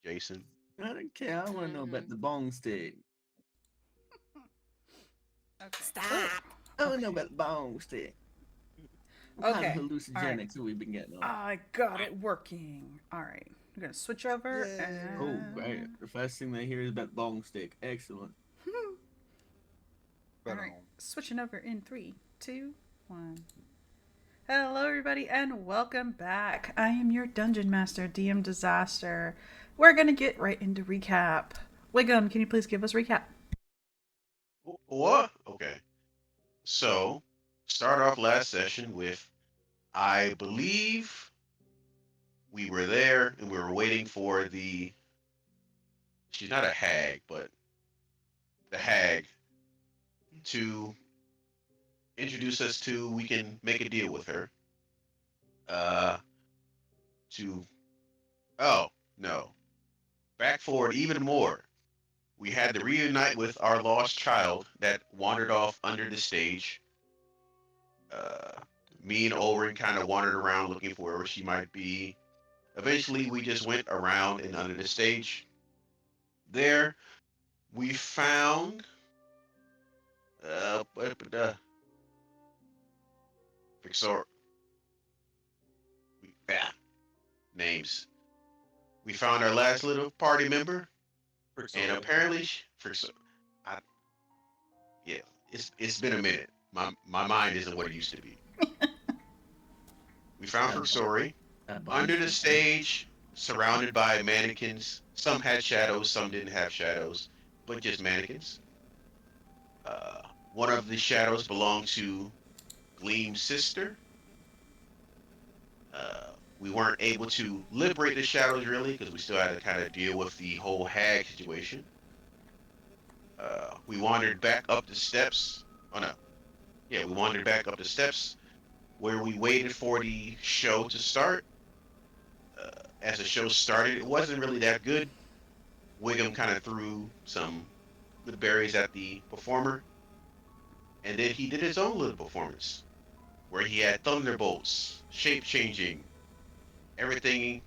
Jason. I don't care. I want to know about the bong stick. Okay. Oh, Stop. I want to okay. know about the bong stick. What kind of Okay. All right. hallucinogenics have we been getting on? I got it working. All right. I'm going to switch over Yay. Oh, right. and. The first thing they hear is about the bong stick. Excellent. All Better right. home. Switching over in three, two, one. Hello, everybody, and welcome back. I am your Dungeon Master, DM Disaster. We're going to get right into recap. Wiggum, can you please give us recap? What? Okay. So, start off last session with I believe we were there and we were waiting for the. She's not a hag, but the hag to introduce us to. We can make a deal with her. Uh, to. Oh, no. Back forward even more. We had to reunite with our lost child that wandered off under the stage. Uh, Me and Oren kind of wandered around looking for where she might be. Eventually, we just went around and under the stage. There, we found Fixor. Yeah, names. We found our last little party member, and Pixel. apparently, Fixor. I, yeah, it's been a minute. My mind isn't what it used to be. We found That, Fixori that under body's the fixing. stage, surrounded by mannequins. Some had shadows, some didn't have shadows, but just mannequins. One of the shadows belonged to Gleam's sister. We weren't able to liberate the shadows really because we still had to kind of deal with the whole hag situation. We wandered back up the steps. Oh no, yeah, we wandered back up the steps where we waited for the show to start. As the show started, it wasn't really that good. Wiggum kind of threw some good berries at the performer, and then he did his own little performance where he had thunderbolts, shape changing, everything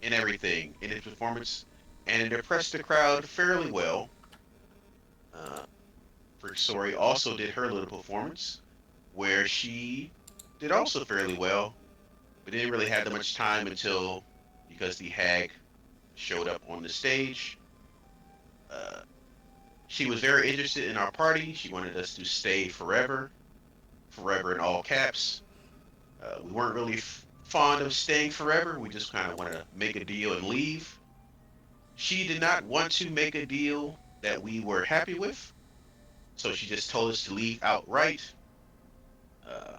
and everything in his performance, and it impressed the crowd fairly well. Uh, Fricksori also did her little performance where she did also fairly well, but didn't really have that much time until because the hag showed up on the stage. Uh, she was very interested in our party. She wanted us to stay forever, forever in all caps. We weren't really fond of staying forever. We just kind of wanted to make a deal and leave. She did not want to make a deal that we were happy with, so she just told us to leave outright. Uh,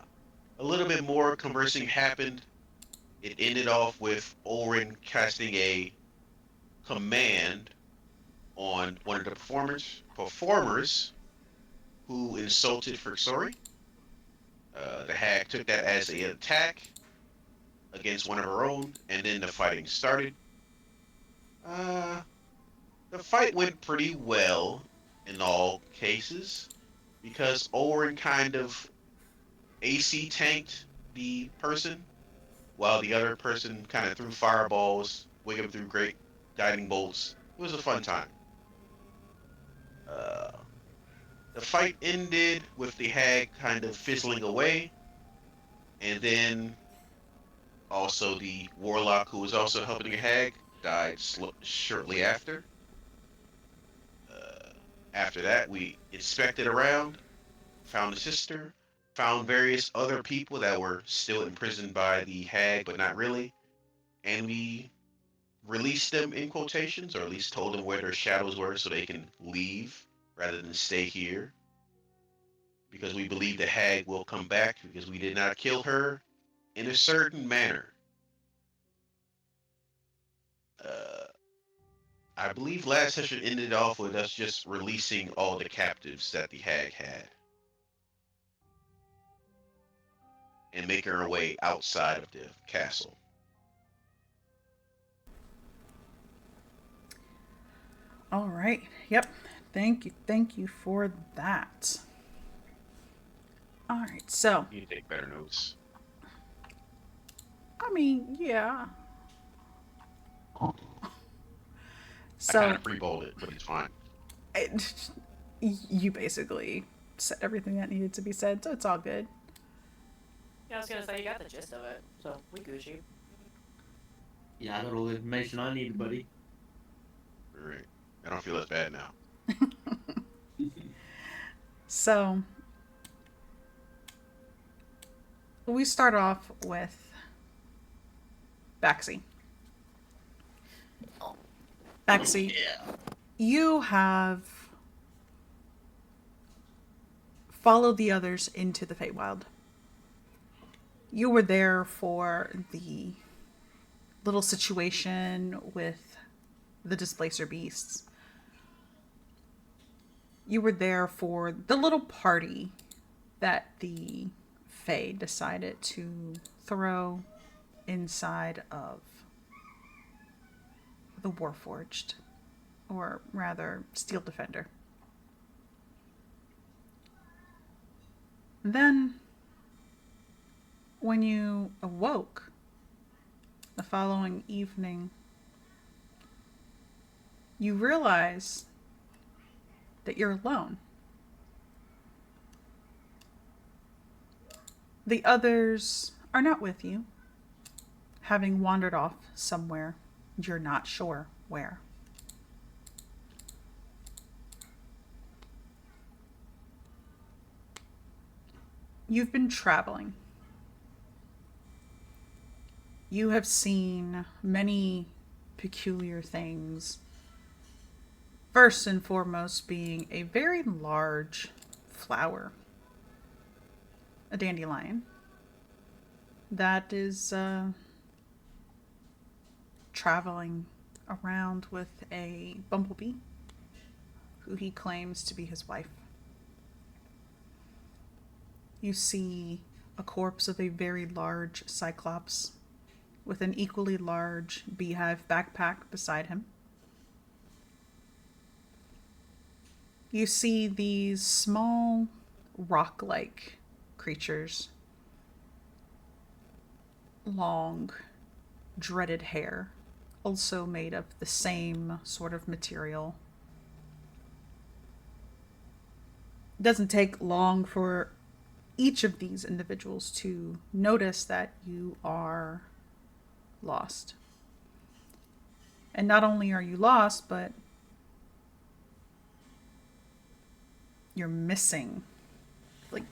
a little bit more conversing happened. It ended off with Oren casting a command on one of the performers who insulted Fricksori. The hag took that as an attack against one of her own, and then the fighting started. Uh, the fight went pretty well in all cases because Oren kind of AC tanked the person while the other person kind of threw fireballs, Wiggum threw great guiding bolts. It was a fun time. Uh, the fight ended with the hag kind of fizzling away, and then also the warlock who was also helping the hag died shortly after. Uh, After that, we inspected around, found the sister, found various other people that were still imprisoned by the hag, but not really, and we released them in quotations, or at least told them where their shadows were so they can leave rather than stay here, because we believe the hag will come back because we did not kill her in a certain manner. Uh, I believe last session ended off with us just releasing all the captives that the hag had and making our way outside of the castle. All right. Yep. Thank you. Thank you for that. All right. So, You take better notes. I mean, yeah. I kind So, of free-bowled it, but it's fine. it, you basically said everything that needed to be said, so it's all good. Yeah, I was gonna say you got the gist of it, so we Gucci. Yeah, I got all the information I needed, buddy. All right. I don't feel as bad now. So, we start off with Baxi. Baxi, Yeah. you have followed the others into the Feywild. You were there for the little situation with the displacer beasts. You were there for the little party that the Fae decided to throw inside of the Warforged, or rather, Steel Defender. Then, when you awoke the following evening, you realize that you're alone. The others are not with you, having wandered off somewhere you're not sure where. You've been traveling. You have seen many peculiar things. First and foremost, being a very large flower, a dandelion, that is traveling around with a bumblebee who he claims to be his wife. You see a corpse of a very large cyclops with an equally large beehive backpack beside him. You see these small rock-like creatures, long, dreaded hair, also made of the same sort of material. It doesn't take long for each of these individuals to notice that you are lost. And not only are you lost, but you're missing. Like,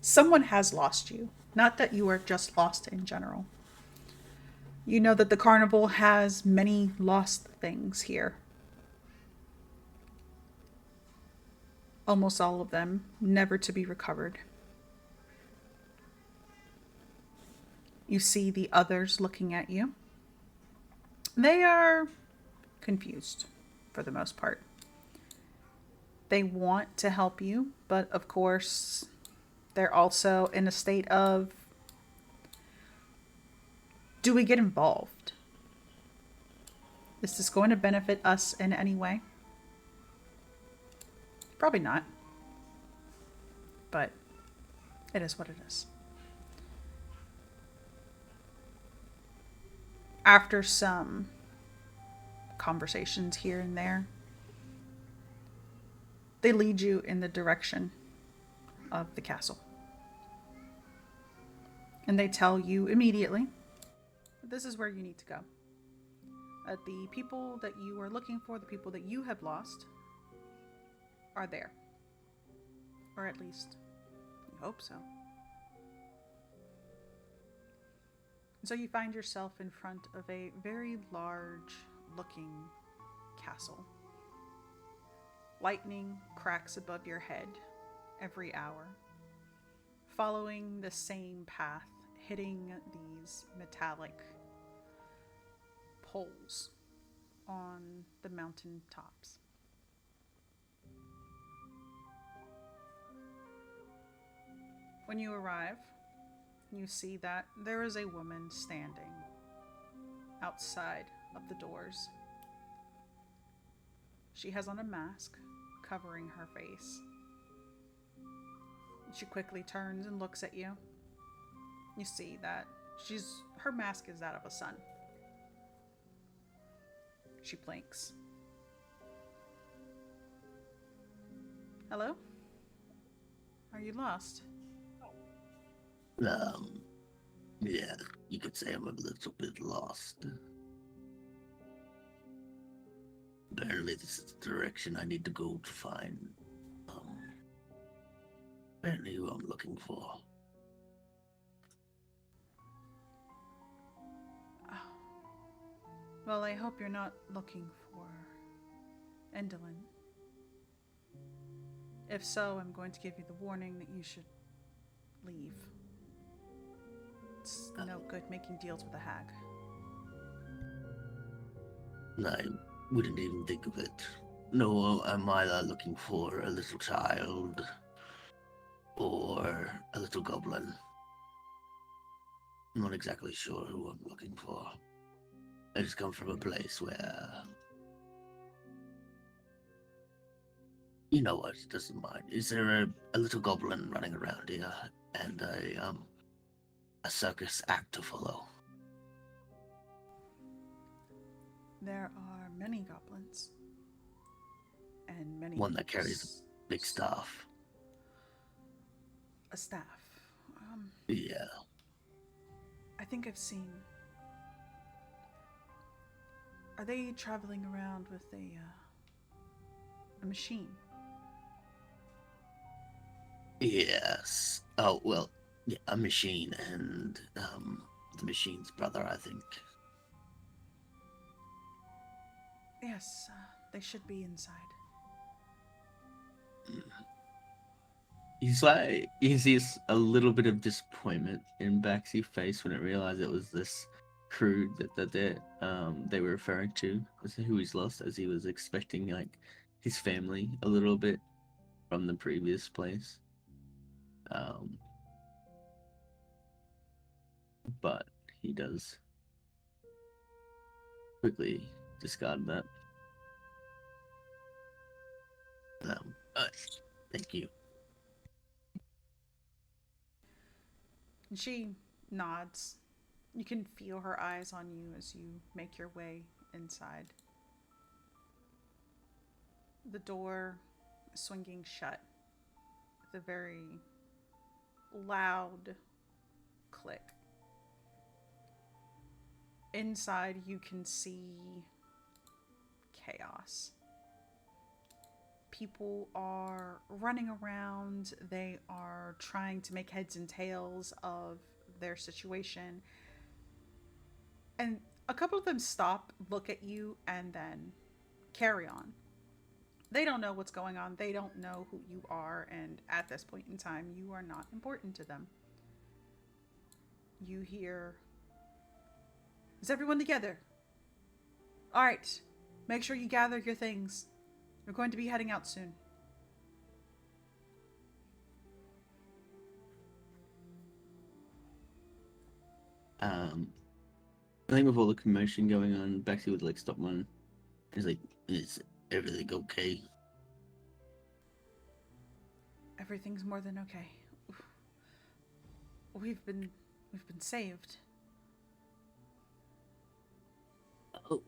someone has lost you. Not that you are just lost in general. You know that the carnival has many lost things here. Almost all of them never to be recovered. You see the others looking at you. They are confused for the most part. They want to help you, but of course, they're also in a state of, do we get involved? Is this going to benefit us in any way? Probably not. But it is what it is. After some conversations here and there, they lead you in the direction of the castle. And they tell you immediately that this is where you need to go. The people that you are looking for, the people that you have lost, are there. Or at least, you hope so. So you find yourself in front of a very large looking castle. Lightning cracks above your head every hour, following the same path, hitting these metallic poles on the mountain tops. When you arrive, you see that there is a woman standing outside of the doors. She has on a mask covering her face. She quickly turns and looks at you. You see that her mask is that of a sun. She blinks. Hello? Are you lost? Yeah, you could say I'm a little bit lost. Apparently this is the direction I need to go to find, apparently who I'm looking for. Oh. Well, I hope you're not looking for Aes'Taldon. If so, I'm going to give you the warning that you should leave. It's no good making deals with a hag. I wouldn't even think of it. No, I'm either looking for a little child or a little goblin. I'm not exactly sure who I'm looking for. I just come from a place where... You know what, doesn't mind. Is there a little goblin running around here and a circus act to follow? There are many goblins. And many... One that carries a big staff. A staff. Yeah. I think I've seen... Are they traveling around with a machine? Yes. Oh, well, yeah, a machine and the machine's brother, I think. Yes, they should be inside. He's like, he sees a little bit of disappointment in Baxy's face when it realized it was this crew that they were referring to as who he's lost, as he was expecting like his family a little bit from the previous place. But he does quickly discard that. Thank you. And she nods. You can feel her eyes on you as you make your way inside. The door swinging shut with a very loud click. Inside, you can see chaos. People are running around. They are trying to make heads and tails of their situation. And a couple of them stop, look at you, and then carry on. They don't know what's going on. They don't know who you are. And at this point in time, you are not important to them. You hear, "Is everyone together? All right, make sure you gather your things. We're going to be heading out soon." I think with all the commotion going on, Baxy would like stop one. He's like, is everything okay? Everything's more than okay. We've been saved. Oh.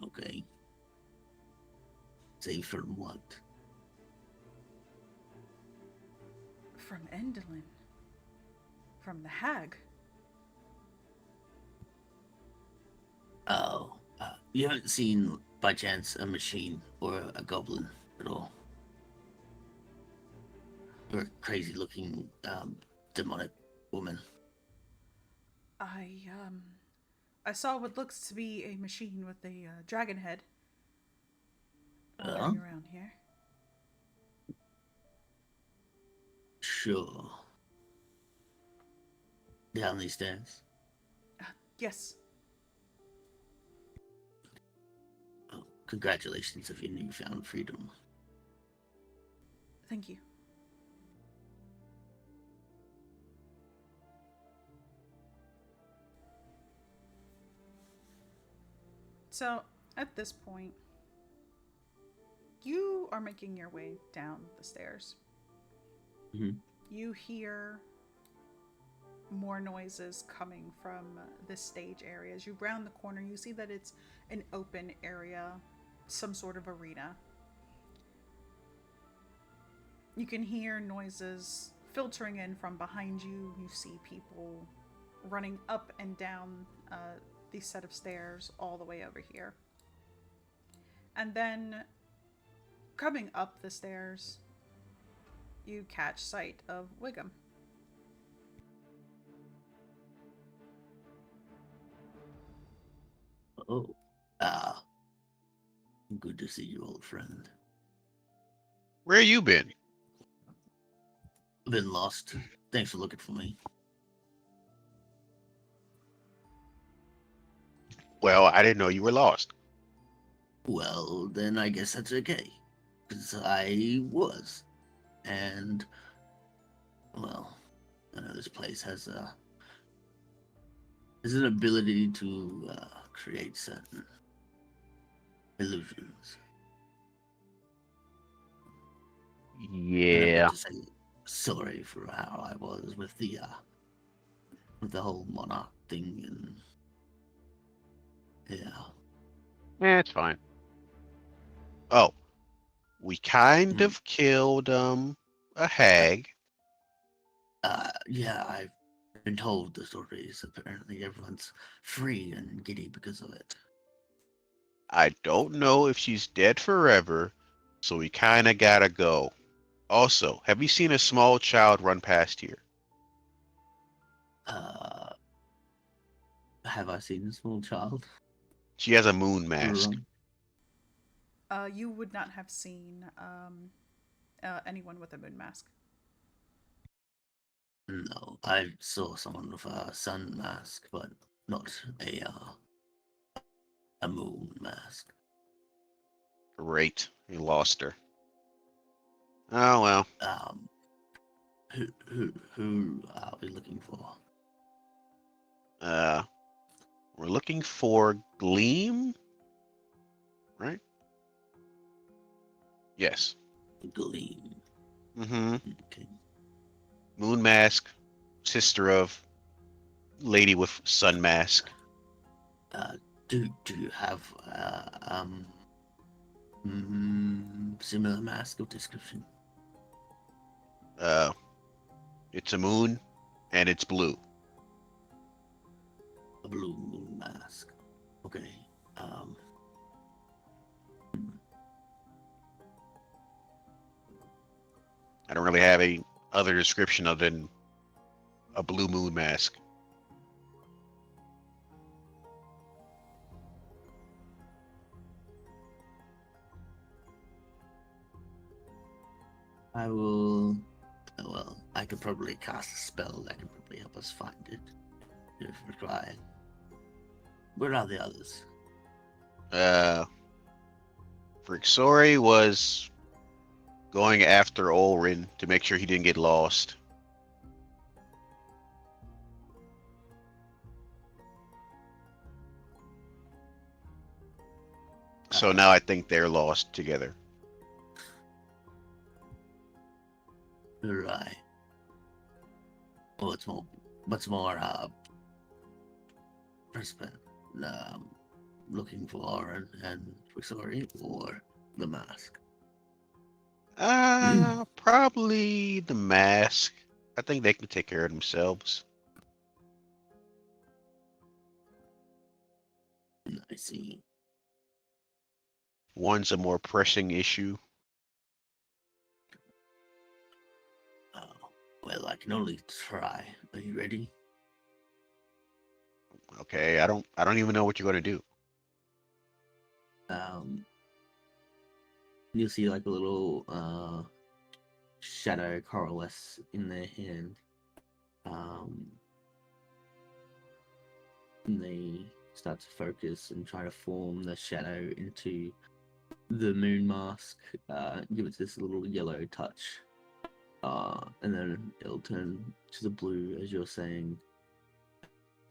Okay. Safe from what? From Aes'Taldon. From the hag. Oh. You haven't seen, by chance, a machine or a goblin at all? Or a crazy-looking, demonic woman? I saw what looks to be a machine with a dragon head walking around here. Sure. Down these stairs? Yes. Oh, congratulations of your newfound freedom. Thank you. So, at this point, you are making your way down the stairs. Mm-hmm. You hear more noises coming from this stage area. As you round the corner, you see that it's an open area, some sort of arena. You can hear noises filtering in from behind you. You see people running up and down these set of stairs all the way over here. And then coming up the stairs, you catch sight of Wiggum. Oh, ah, good to see you, old friend. Where you been? Been lost. Thanks for looking for me. Well, I didn't know you were lost. Well, then I guess that's okay. Because I was. And, well, I know this place has an ability to create certain illusions. And I've Yeah. got to say sorry for how I was with the whole monarch thing, and yeah. Yeah, it's fine. Oh, we kind Hmm. of killed a hag. Yeah, I've been told the stories. Apparently, everyone's free and giddy because of it. I don't know if she's dead forever, so we kind of gotta go. Also, have you seen a small child run past here? Uh, have I seen a small child? She has a moon mask. Run? You would not have seen anyone with a moon mask. No, I saw someone with a sun mask, but not a moon mask. Great, we lost her. Oh well. Um, who are we looking for? Uh, we're looking for Gleam, right? Yes. Gleam. Mm-hmm. Okay. Moon mask, sister of lady with sun mask. Do you have similar mask of description? Uh, it's a moon, and it's blue. A blue moon mask. Okay. Um, I don't really have any other description other than a blue moon mask. I will. Well, I could probably cast a spell that can probably help us find it if required. Where are the others? Frixori was going after Olrin to make sure he didn't get lost. So now I think they're lost together. Right. Well, what's more, perspe- um, looking for Oren and Vixori or the mask? Probably the mask. I think they can take care of themselves. I see. One's a more pressing issue. Oh, well, I can only try. Are you ready? Okay, I don't even know what you're gonna do. Um, you'll see like a little shadow coalesce in their hand. And they start to focus and try to form the shadow into the moon mask. Give it this little yellow touch. And then it'll turn to the blue as you're saying.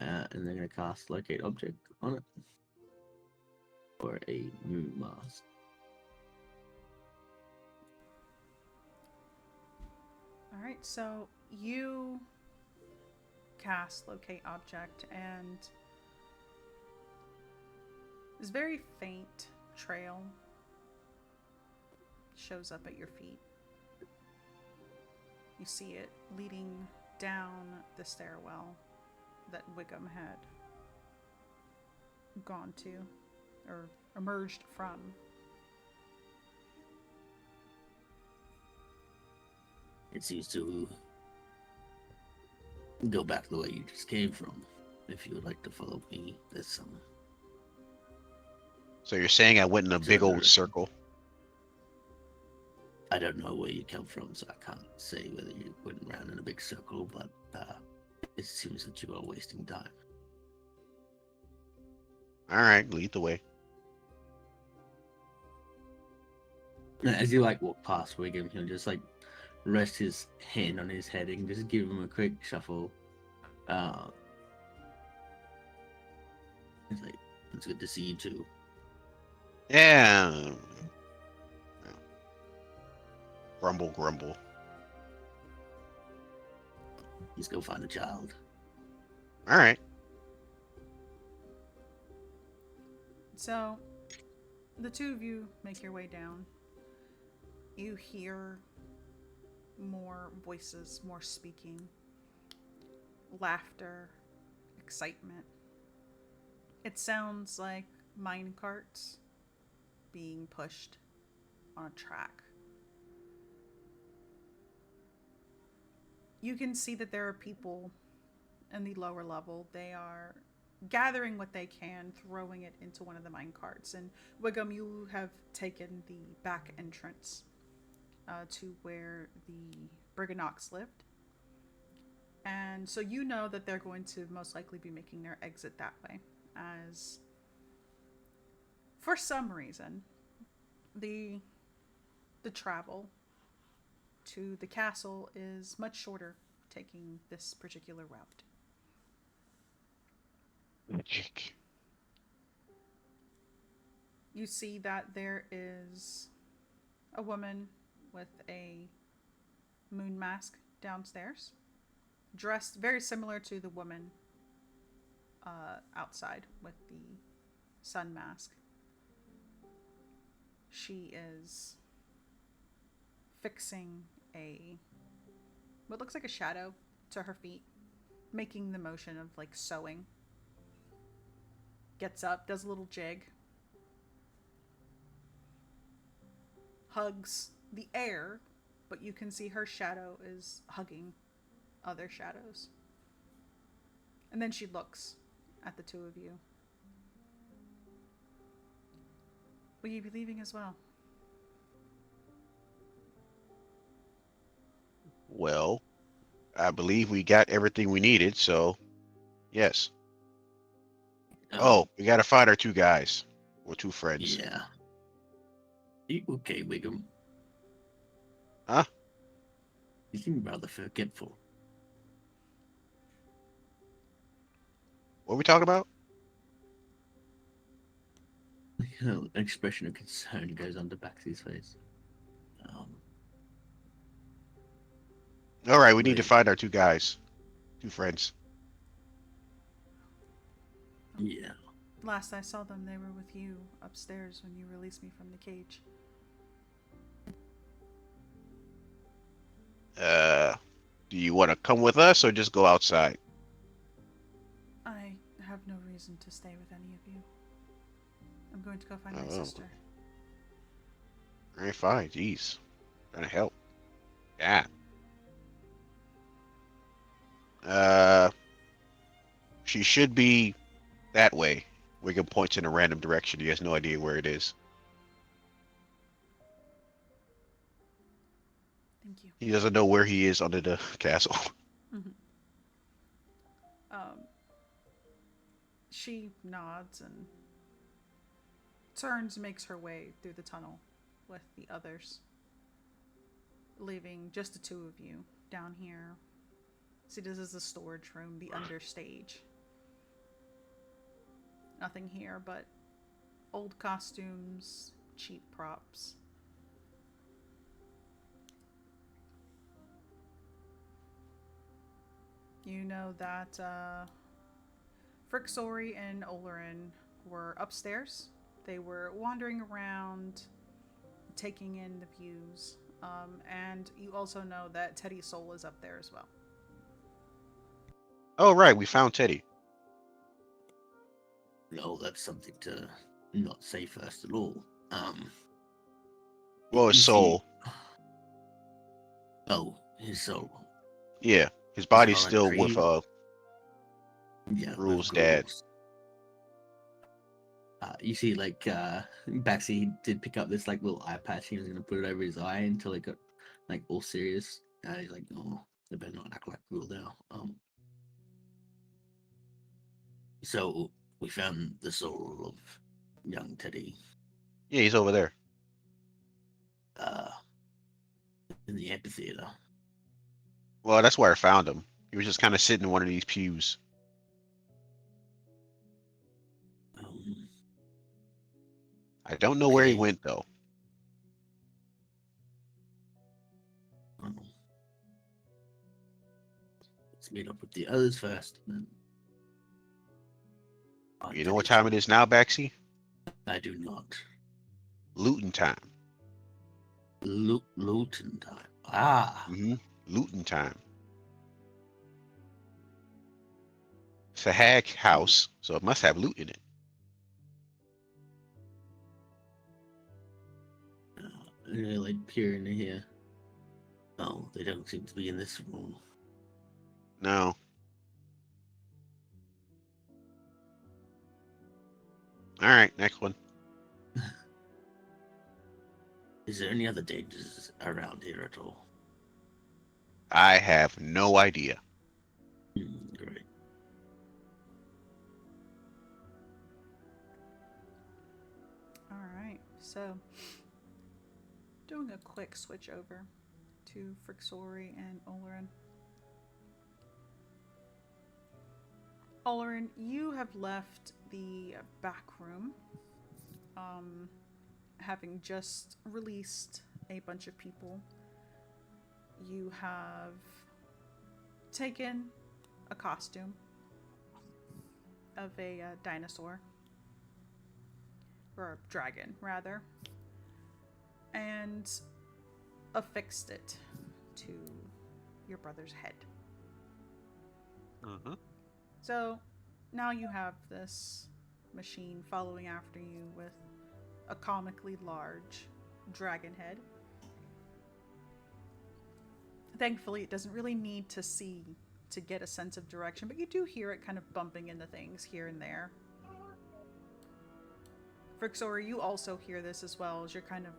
And they're going to cast locate object on it. Or a moon mask. All right, so you cast locate object, and this very faint trail shows up at your feet. You see it leading down the stairwell that Wiggum had gone to, or emerged from. It seems to go back the way you just came from. If you would like to follow me, there's some. So you're saying I went in a big old circle? I don't know where you come from, so I can't say whether you went around in a big circle, but it seems that you are wasting time. All right, lead the way. As you walk past Wiggum, he'll just rest his hand on his head and just give him a quick shuffle. It's like, it's good to see you too. Yeah. Grumble, grumble. Let's go find a child. All right. So, the two of you make your way down. You hear more voices, more speaking, laughter, excitement. It sounds like mine carts being pushed on a track. You can see that there are people in the lower level. They are gathering what they can, throwing it into one of the mine carts. And Wiggum, you have taken the back entrance to where the Brigannox lived. And so you know that they're going to most likely be making their exit that way, as for some reason the travel to the castle is much shorter taking this particular route. Magic. You see that there is a woman with a moon mask downstairs, dressed very similar to the woman outside with the sun mask. She is fixing what looks like a shadow to her feet, making the motion of sewing. Gets up, does a little jig, hugs the air, but you can see her shadow is hugging other shadows. And then she looks at the two of you. Will you be leaving as well? Well, I believe we got everything we needed, so yes. Oh, we gotta find our two guys. Or two friends. Yeah. You okay, Wiggum? Huh? You seem rather forgetful. What are we talking about? An expression of concern goes onto Baxy's face. All right, we need to find our two guys. Two friends. Yeah. Last I saw them, they were with you upstairs when you released me from the cage. Do you want to come with us or just go outside? I have no reason to stay with any of you. I'm going to go find my sister. All right, fine. Jeez. Trying to help. Yeah. She should be that way. Wiggum points in a random direction. He has no idea where it is. Thank you. He doesn't know where he is under the castle. Mm-hmm. She nods and turns, makes her way through the tunnel with the others, leaving just the two of you down here. See, this is the storage room, the understage. Nothing here but old costumes, cheap props. You know that Frixori and Olerin were upstairs. They were wandering around, taking in the views. And you also know that Teddy's soul is up there as well. Oh, right, we found Teddy. No, that's something to not say first at all. Well, his you see- soul. Oh, his soul. Yeah, his Is body's it still with retrieved? Yeah, with Rule's dad. Gruel's. You see, like, Baxi did pick up this, like, little eye patch. He was going to put it over his eye until it got, like, all serious. He's like, oh, they better not act like Gruel now. So, we found the soul of young Teddy, Yeah, he's over there. in the amphitheater. Well, that's where I found him. He was just kind of sitting in one of these pews. I don't know where he Okay. went though. Well, let's meet up with the others first. Then. You know what time it is now, Baxi? I do not. Looting time. Luton time. Ah. Looting time. It's a hag house, so it must have loot in it. They're like peer into here. Oh, they don't seem to be in this room. No. All right, next one. Is there any other dangers around here at all? I have no idea. Great. All right, so doing a quick switch over to Frixori and Olerin. Olerin, you have left the back room, having just released a bunch of people. You have taken a costume of a dinosaur, or a dragon, rather, and affixed it to your brother's head. So now you have this machine following after you with a comically large dragon head. Thankfully, it doesn't really need to see to get a sense of direction, but you do hear it kind of bumping into things here and there. Frixori, you also hear this as well as you're kind of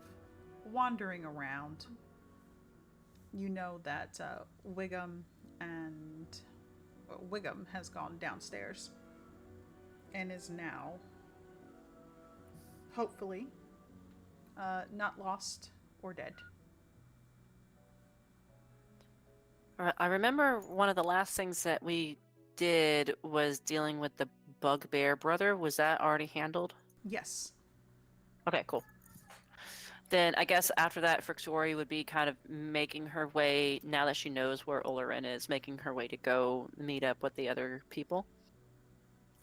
wandering around. You know that Wiggum has gone downstairs and is now, hopefully, not lost or dead. I remember one of the last things that we did was dealing with the Bugbear brother. Was that already handled? Yes. Okay, cool. Then I guess after that, Frixori would be kind of making her way, now that she knows where Olerin is, making her way to go meet up with the other people.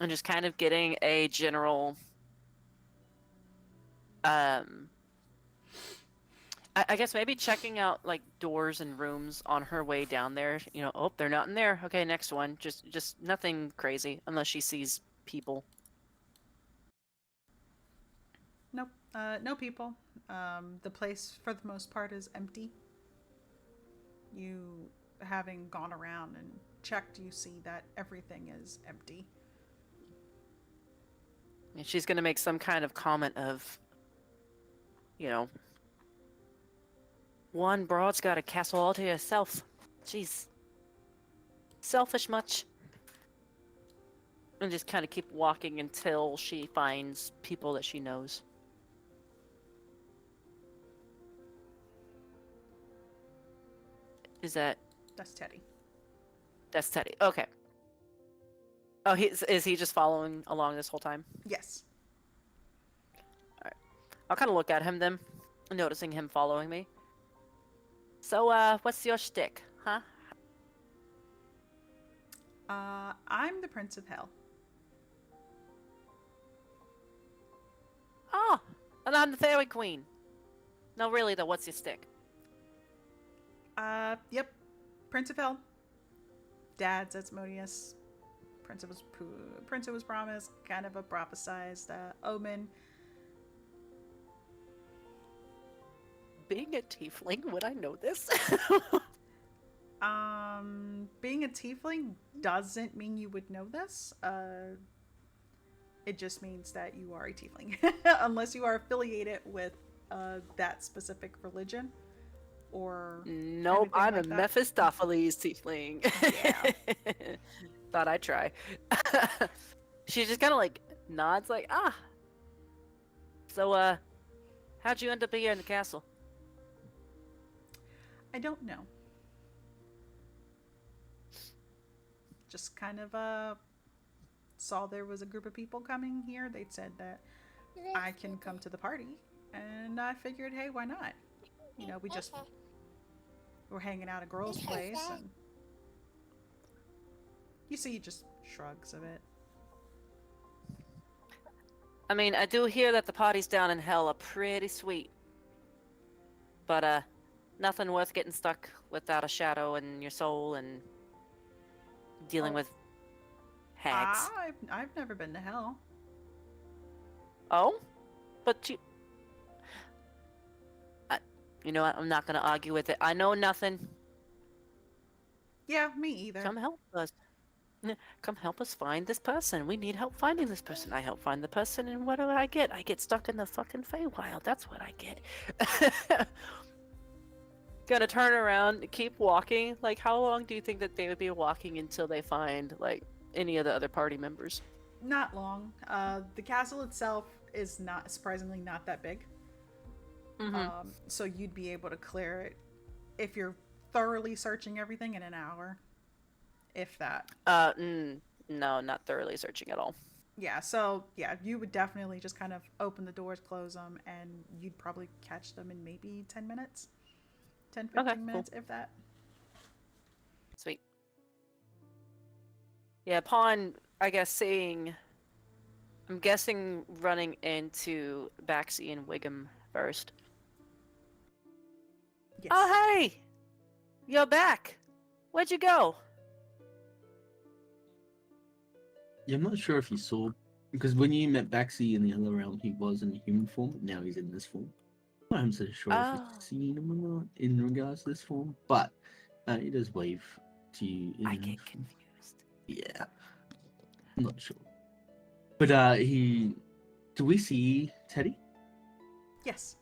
And just kind of getting a general... I guess maybe checking out like doors and rooms on her way down there. You know, oh, they're not in there. Okay, next one. Just nothing crazy unless she sees people. Nope. No people. The place, for the most part, is empty. You, having gone around and checked, you see that everything is empty. And she's gonna make some kind of comment of, you know, one broad's got a castle all to herself. Jeez. Selfish much. And just kind of keep walking until she finds people that she knows. Is that... That's Teddy. That's Teddy. Okay. Oh, is he just following along this whole time? Yes. Alright. I'll kind of look at him then, noticing him following me. So, what's your shtick, huh? I'm the Prince of Hell. Oh, and I'm the Fairy Queen. No, really though, what's your stick? Yep. Prince of Hell. Dad's Asmodeus. Prince was promised. Kind of a prophesized omen. Being a tiefling, would I know this? Being a tiefling doesn't mean you would know this. It just means that you are a tiefling, unless you are affiliated with that specific religion or. Nope, anything I'm like a that. Mephistopheles tiefling. Yeah. Thought I'd try. She just kind of like nods, like, ah. So, how'd you end up here in the castle? I don't know. Just kind of saw there was a group of people coming here. They'd said that I can come to the party, and I figured, hey, why not? You know, we just were hanging out at a girl's place, and you see, he just shrugs a bit. I mean, I do hear that the parties down in hell are pretty sweet. But, nothing worth getting stuck without a shadow in your soul and dealing with hags. I've never been to hell. Oh? But you know what? I'm not gonna argue with it. I know nothing. Yeah, me either. Come help us. Come help us find this person. We need help finding this person. I help find the person, and what do I get? I get stuck in the fucking Feywild. That's what I get. Gonna turn around, keep walking. Like, how long do you think that they would be walking until they find, like, any of the other party members? Not long. The castle itself is not surprisingly not that big. Mm-hmm. So you'd be able to clear it if you're thoroughly searching everything in an hour, if that. No, not thoroughly searching at all. Yeah, so yeah, you would definitely just kind of open the doors, close them, and you'd probably catch them in maybe 10 minutes. 10, 15 Okay, minutes, cool. if that. Sweet. Yeah, upon, I guess, I'm guessing running into Baxi and Wiggum first. Yes. Oh, hey! You're back! Where'd you go? Yeah, I'm not sure if you saw, because when you met Baxi in the other realm, he was in human form, but now he's in this form. I'm so sure if Oh. you've seen him or not in regards to this form, but he does wave to you. I get confused. Yeah, I'm not sure. But do we see Teddy? Yes.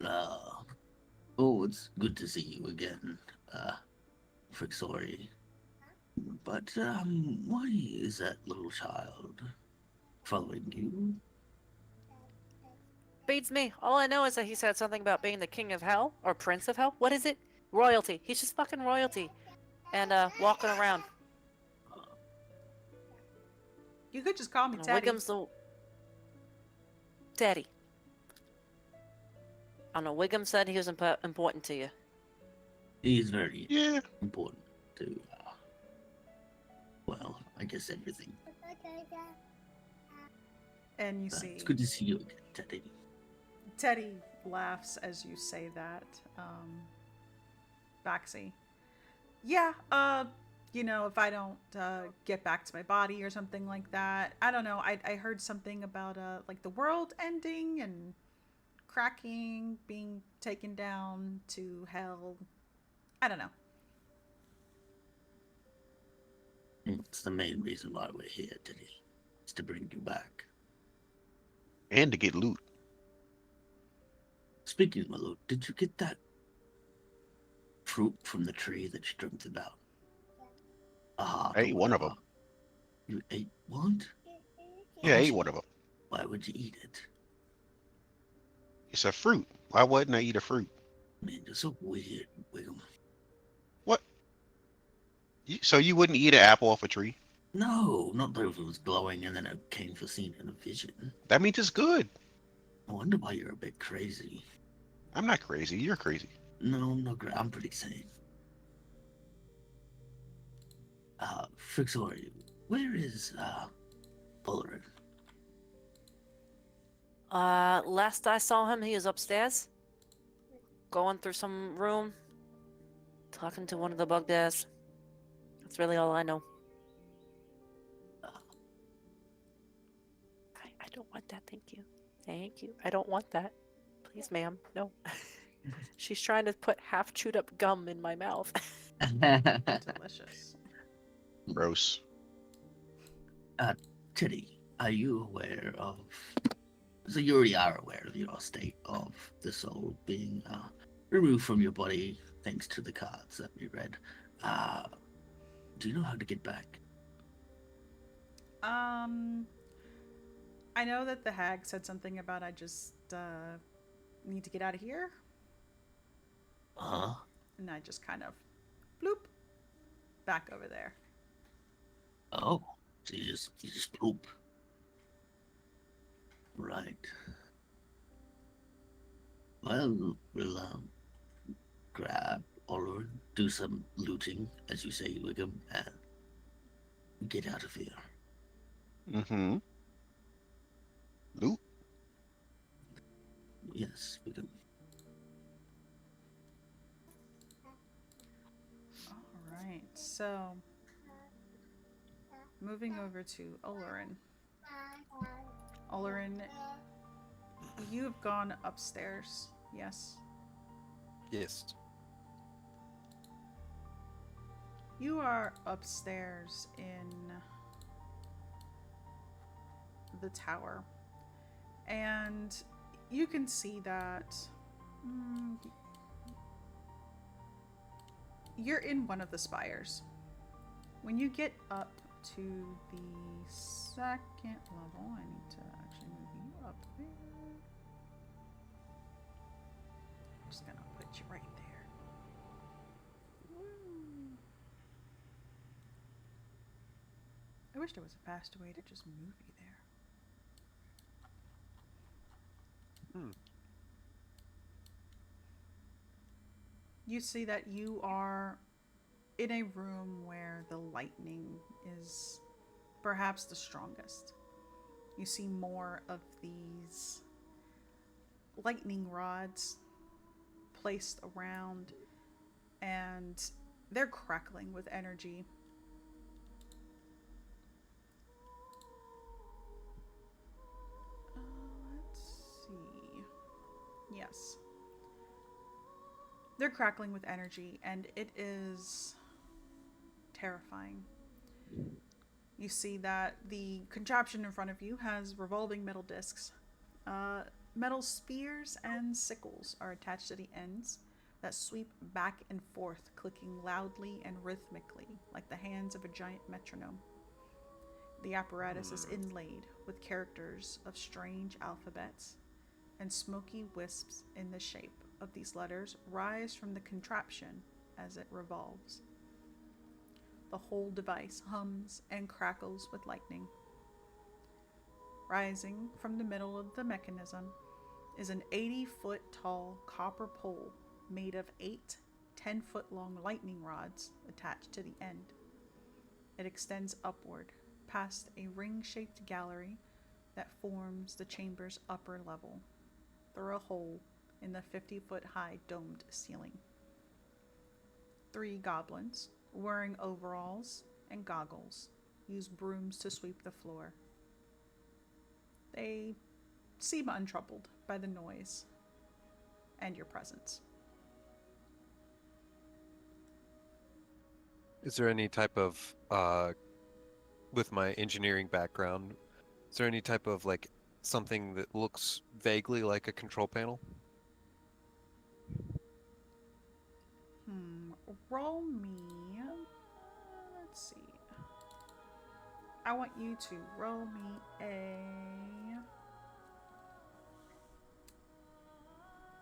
Oh, it's good to see you again, Frixori. But why is that little child following you? Beats me. All I know is that he said something about being the king of hell, or prince of hell. What is it? Royalty. He's just fucking royalty. And, walking around. You could just call me Teddy. Wiggum's the... Teddy. I don't know, Wiggum said he was important to you. He's very important to, well, I guess everything. And you see... It's good to see you again, Teddy. Teddy laughs as you say that, Baxi. Yeah, you know, if I don't get back to my body or something like that. I don't know. I heard something about like the world ending and cracking, being taken down to hell. I don't know. It's the main reason why we're here today. It's to bring you back. And to get loot. Speaking of my loot, did you get that fruit from the tree that you dreamt about? I ate one of them. You ate what? Yeah, I ate one of them. Why would you eat it? It's a fruit. Why wouldn't I eat a fruit? Man, you're so weird, Wiggum. What? So you wouldn't eat an apple off a tree? No, not if it was glowing and then it came for seen in a vision. That means it's good. I wonder why you're a bit crazy. I'm not crazy. You're crazy. No, I'm not. I'm pretty sane. Frixori, where is Ulrich? Last I saw him, he was upstairs, going through some room, talking to one of the bugbears. That's really all I know. I don't want that, thank you. Thank you. I don't want that. Please, ma'am, no. She's trying to put half chewed up gum in my mouth. Delicious. Gross. Teddy, are you aware of... So you already are aware of your state of the soul being removed from your body thanks to the cards that we read. Do you know how to get back? I know that the hag said something about I just need to get out of here. Huh? And I just kind of bloop back over there. Oh, so you just poop. Right. Well, we'll grab or do some looting, as you say, Wiggum, and get out of here. Mm-hmm. Loot. Yes, Wiggum. All right, so moving over to Olorin. Olorin, you have gone upstairs, yes? Yes. You are upstairs in the tower, and you can see that you're in one of the spires. When you get up to the second level, I need to actually move you up there. I'm just gonna put you right there. Woo. I wish there was a faster way to just move you there. You see that you are in a room where the lightning is perhaps the strongest. You see more of these lightning rods placed around, and they're crackling with energy. Let's see. Yes. They're crackling with energy, and it is terrifying. You see that the contraption in front of you has revolving metal discs. Metal spears and sickles are attached to the ends that sweep back and forth, clicking loudly and rhythmically like the hands of a giant metronome. The apparatus is inlaid with characters of strange alphabets, and smoky wisps in the shape of these letters rise from the contraption as it revolves. The whole device hums and crackles with lightning. Rising from the middle of the mechanism is an 80-foot tall copper pole made of 8 10-foot long lightning rods attached to the end. It extends upward past a ring-shaped gallery that forms the chamber's upper level, through a hole in the 50-foot high domed ceiling. 3 goblins, wearing overalls and goggles, use brooms to sweep the floor. They seem untroubled by the noise and your presence. Is there any type of, with my engineering background, is there any type of, like, something that looks vaguely like a control panel? Roll me. Let's see. I want you to roll me a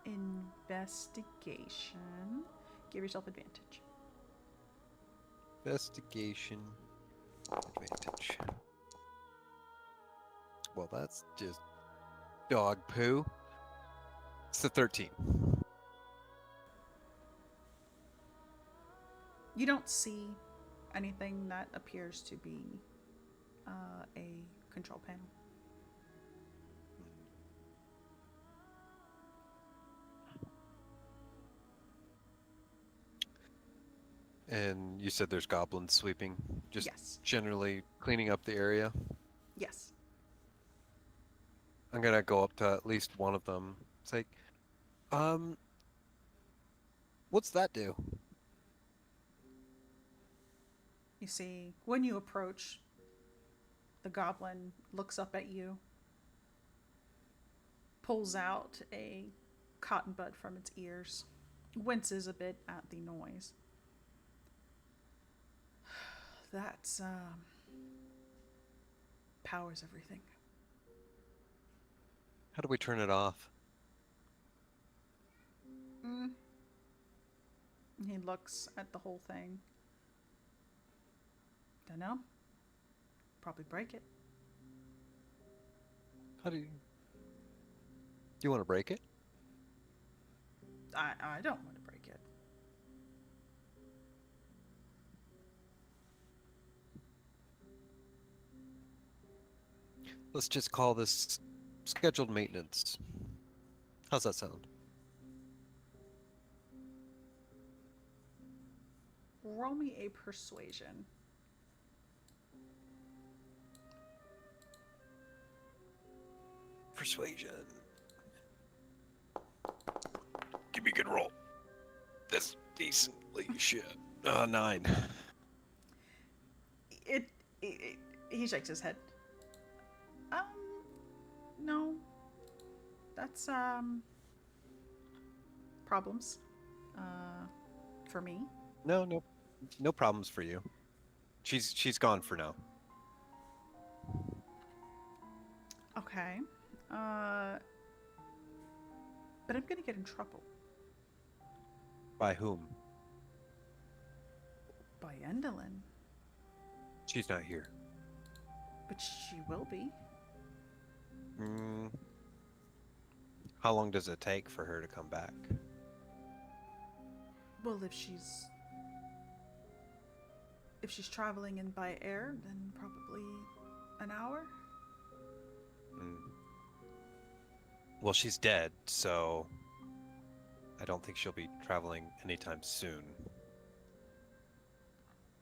investigation. Give yourself advantage. Investigation advantage. Well, that's just dog poo. It's a 13. You don't see anything that appears to be a control panel. And you said there's goblins sweeping, just Yes. generally cleaning up the area. Yes. I'm gonna go up to at least one of them. It's like, what's that do? You see, when you approach, the goblin looks up at you, pulls out a cotton bud from its ears, winces a bit at the noise. That's, powers everything. How do we turn it off? He looks at the whole thing. Dunno. Probably break it. How do you... Do you want to break it? I don't want to break it. Let's just call this scheduled maintenance. How's that sound? Roll me a persuasion. Persuasion. Give me a good roll. That's decently shit. 9. He shakes his head. No. That's, problems. For me. No problems for you. She's gone for now. Okay. But I'm gonna get in trouble. By whom? By Aes'Taldon. She's not here. But she will be. How long does it take for her to come back? Well, if she's traveling in by air, then probably an hour. Well, she's dead, so I don't think she'll be traveling anytime soon.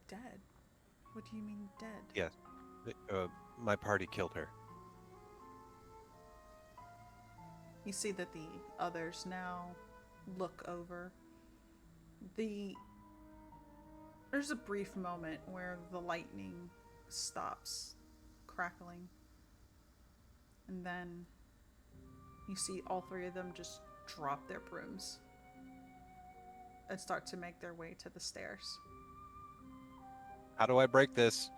Dead? What do you mean dead? Yes. My party killed her. You see that the others now look over. There's a brief moment where the lightning stops crackling. And then you see all three of them just drop their brooms and start to make their way to the stairs. How do I break this?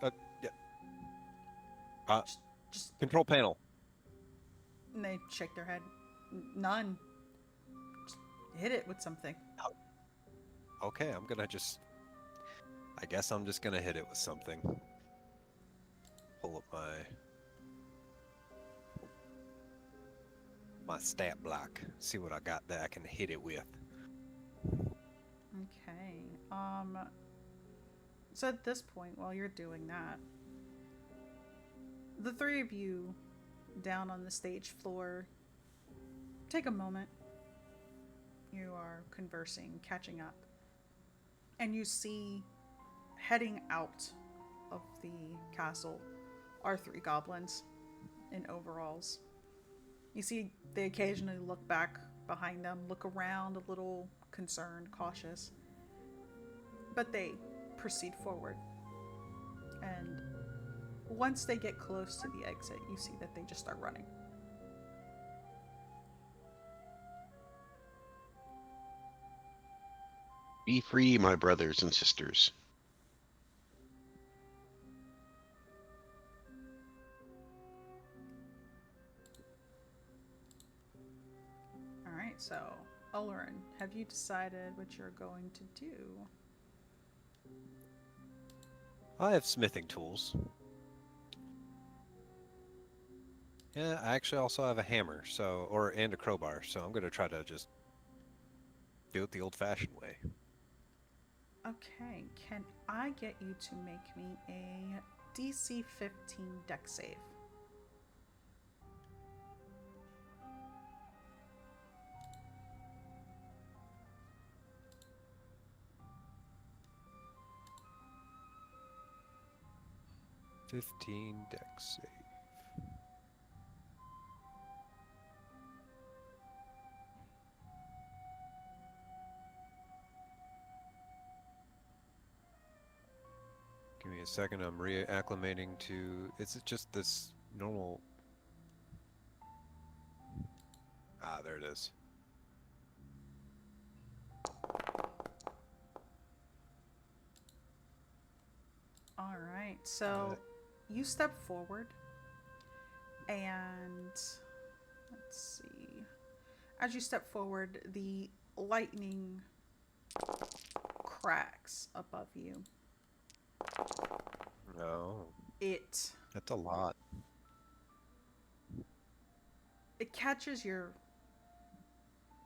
Just Control panel. and they shake their head. None. Just hit it with something. Okay, I guess I'm just gonna hit it with something. Pull up my stat block. See what I got that I can hit it with. Okay. So at this point, while you're doing that, the three of you down on the stage floor take a moment. You are conversing, catching up, and you see heading out of the castle are 3 goblins in overalls. You see they occasionally look back behind them, look around a little concerned, cautious, but they proceed forward. And once they get close to the exit, you see that they just start running. Be free, my brothers and sisters. Alright, so, Olorin, have you decided what you're going to do? I have smithing tools. Yeah, I actually also have a hammer, and a crowbar, so I'm gonna try to just do it the old-fashioned way. Okay, can I get you to make me a DC 15 deck save? $15 deck save. Give me a second. I'm reacclimating to. Is it just this normal? Ah, there it is. All right, so you step forward, and let's see. As you step forward, the lightning cracks above you. No, It that's a lot. catches your,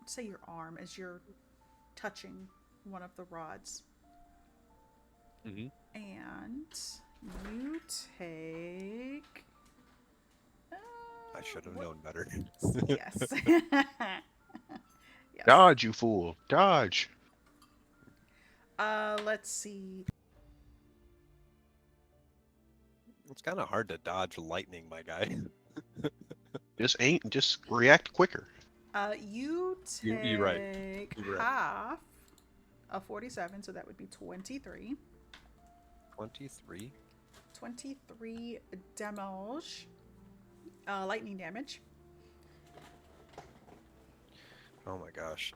say, your arm as you're touching one of the rods. Mm-hmm. And you take. I should have known better. Yes. Yes. Dodge, you fool! Dodge. Let's see. It's kind of hard to dodge lightning, my guy. Just react quicker. You take You're right. You're right. half of 47, so that would be 23. 23. 23 damage. Lightning damage. Oh my gosh.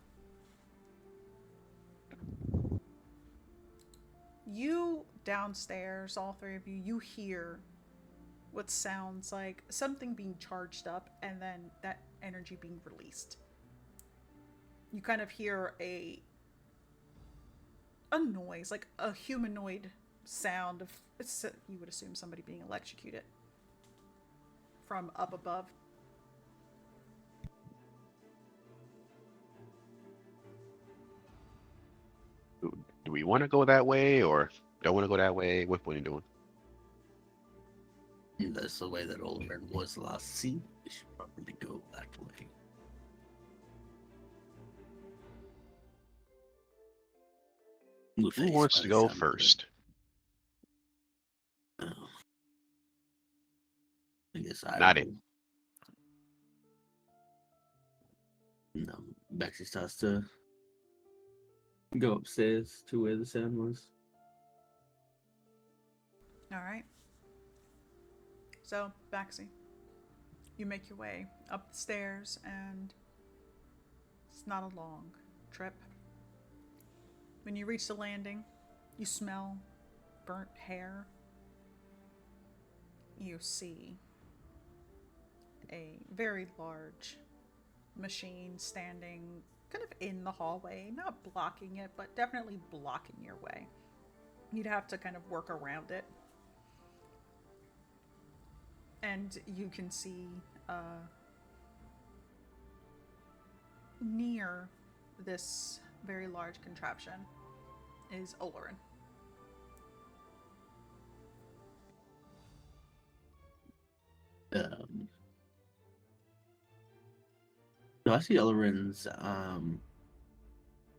You downstairs, all three of you, you hear what sounds like something being charged up and then that energy being released. You kind of hear a noise, like a humanoid sound of, you would assume somebody being electrocuted from up above. Do we want to go that way or don't want to go that way? What are you doing? That's the way that Olren was last seen. We should probably go that way. Who wants to go first? Oh. I guess I Not will. it. No, Bexy starts to go upstairs to where the sound was. All right. So, Baxi, you make your way up the stairs, and it's not a long trip. When you reach the landing, you smell burnt hair. You see a very large machine standing kind of in the hallway, not blocking it, but definitely blocking your way. You'd have to kind of work around it. And you can see near this very large contraption is Olorin. Do I see Olorin's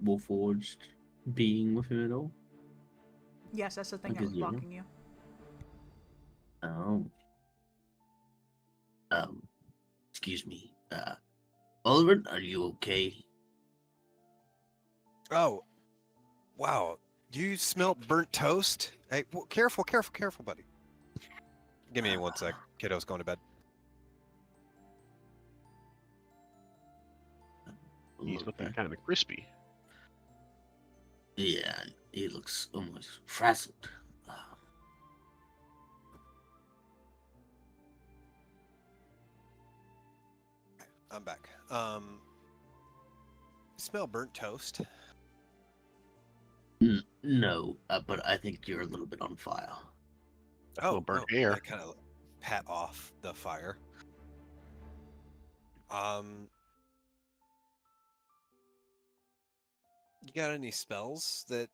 Warforged being with him at all? Yes, that's the thing Like that a was zero? blocking you. Oh. Excuse me. Olorin, are you okay? Oh, wow. You smelt burnt toast? Hey, careful, buddy. Give me 1 sec. Kiddo's going to bed. He's Look looking back. kind of crispy. Yeah, he looks almost frazzled. I'm back. Smell burnt toast? No, but I think you're a little bit on fire. little burnt hair. I kind of pat off the fire. You got any spells that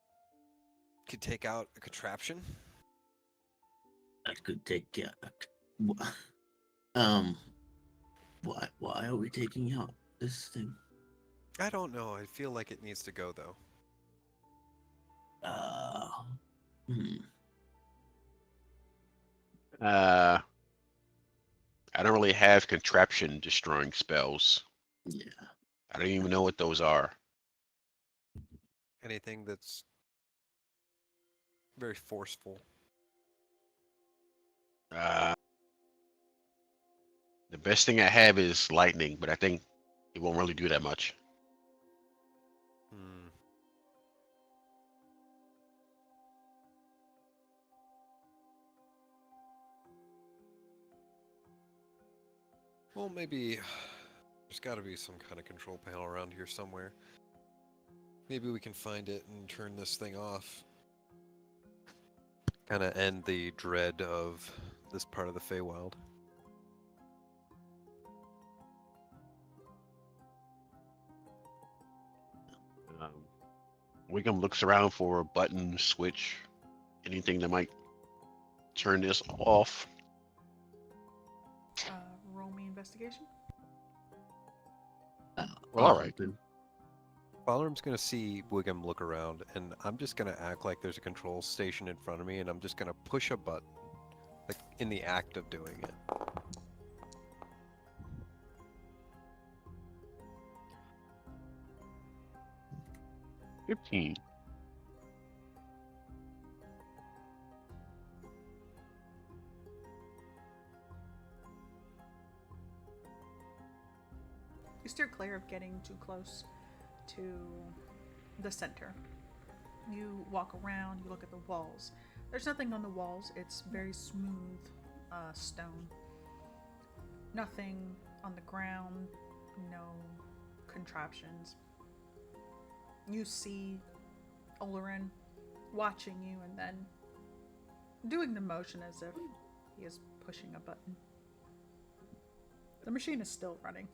could take out a contraption. That could take why are we taking out this thing? I don't know. I feel like it needs to go though. Hmm. I don't really have contraption destroying spells. Yeah. I don't even know what those are. Anything that's very forceful. Uh, the best thing I have is lightning, but I think it won't really do that much. Hmm. Well, maybe there's got to be some kind of control panel around here somewhere. Maybe we can find it and turn this thing off. Kind of end the dread of this part of the Feywild. Um, Wiggum looks around for a button, switch, anything that might turn this off. Roll me investigation. Well, all right. Open. Balrum's gonna see Wiggum look around, and I'm just gonna act like there's a control station in front of me, and I'm just gonna push a button, like in the act of doing it. $15. You steer clear of getting too close to the center. You walk around, you look at the walls. There's nothing on the walls, it's very smooth stone. Nothing on the ground, no contraptions. You see Olerin watching you and then doing the motion as if he is pushing a button. The machine is still running.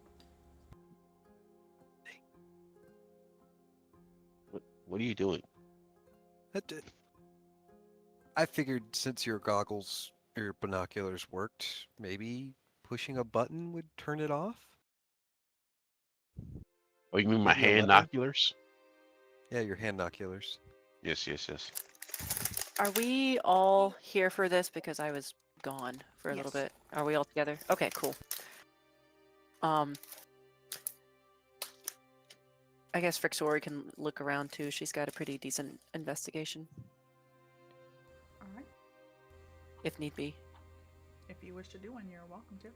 What are you doing? I figured since your goggles or your binoculars worked, maybe pushing a button would turn it off? Oh, you mean my Maybe a hand lever? oculars? Yeah, your hand oculars. Yes, yes, yes. Are we all here for this? Because I was gone for a little Yes. bit. Are we all together? Okay, cool. I guess Frixori can look around too. She's got a pretty decent investigation, Alright. if need be. If you wish to do one, you're welcome to.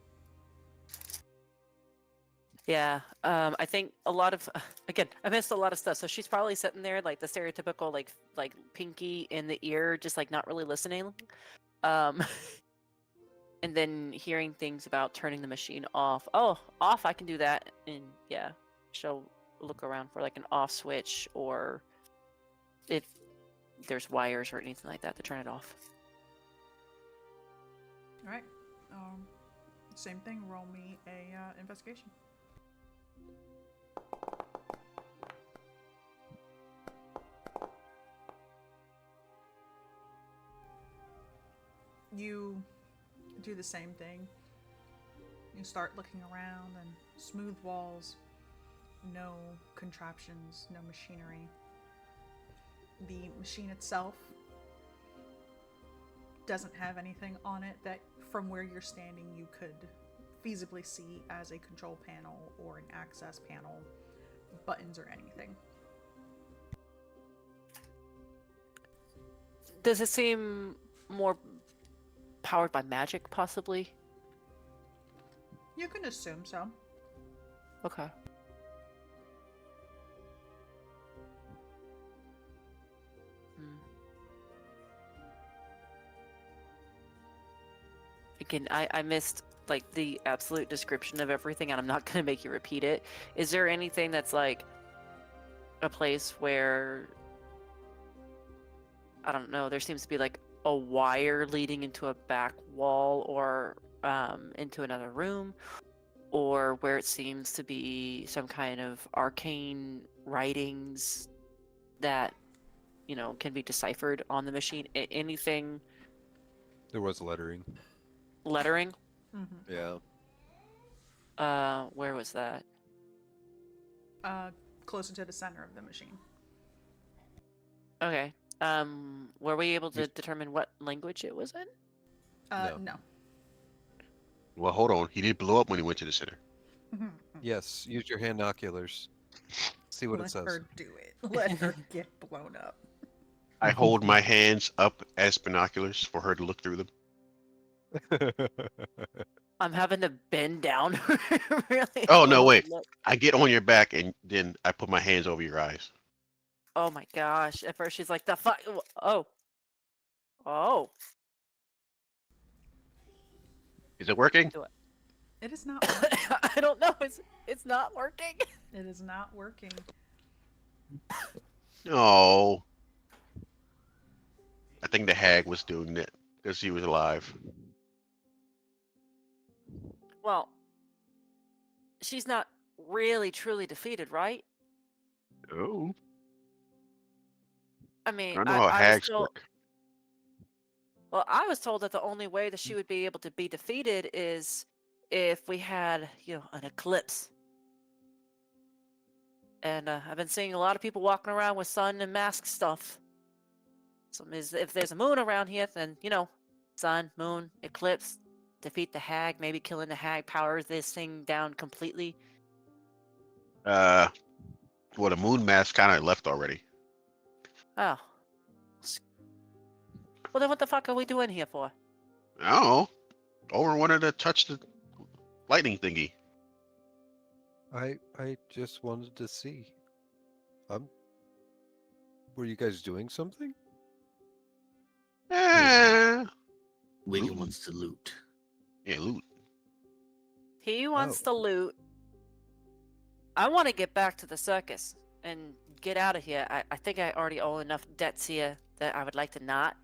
Yeah, I think a lot of again, I missed a lot of stuff. So she's probably sitting there like the stereotypical like pinky in the ear, just like not really listening. Um, and then hearing things about turning the machine off. Oh, off! I can do that. And yeah, she'll look around for like an off switch or if there's wires or anything like that to turn it off. Alright. Same thing, roll me a investigation. You do the same thing. You start looking around and smooth walls, no contraptions, no machinery. The machine itself doesn't have anything on it that from where you're standing you could feasibly see as a control panel or an access panel, buttons or anything. Does it seem more powered by magic, possibly? You can assume so. Okay. Again, I missed like the absolute description of everything, and I'm not gonna make you repeat it. Is there anything that's like a place where I don't know? There seems to be like a wire leading into a back wall or into another room, or where it seems to be some kind of arcane writings that can be deciphered on the machine? Anything There was lettering. lettering? Mm-hmm. Yeah. Where was that? Closer to the center of the machine. Okay. Were we able to determine what language it was in? No. Well, hold on. He did blow up when he went to the center. Yes. Use your hand-oculars. See what it Let says. her do it. Let her get blown up. I hold my hands up as binoculars for her to look through them. I'm having to bend down really Oh, no, low to wait. look. I get on your back and then I put my hands over your eyes. Oh my gosh. At first she's like, the fuck? Oh. Oh. Is it working? It is not working. I don't know. It's not working. It is not working. No. I think the hag was doing it because he was alive. Well, she's not really truly defeated, right? Oh. I mean, I don't know how I was hags told. work. Well, I was told that the only way that she would be able to be defeated is if we had, an eclipse. And I've been seeing a lot of people walking around with sun and mask stuff. So if there's a moon around here, then, sun, moon, eclipse, defeat the hag, maybe killing the hag powers this thing down completely. Well, the moon mask kind of left already. Oh. Well, then what the fuck are we doing here for? Oh. Over wanted to touch the lightning thingy. I just wanted to see. Were you guys doing something? Eh. Wigan Loot. wants to loot. Yeah, loot. He wants to loot. I want to get back to the circus and get out of here. I think I already owe enough debts here that I would like to not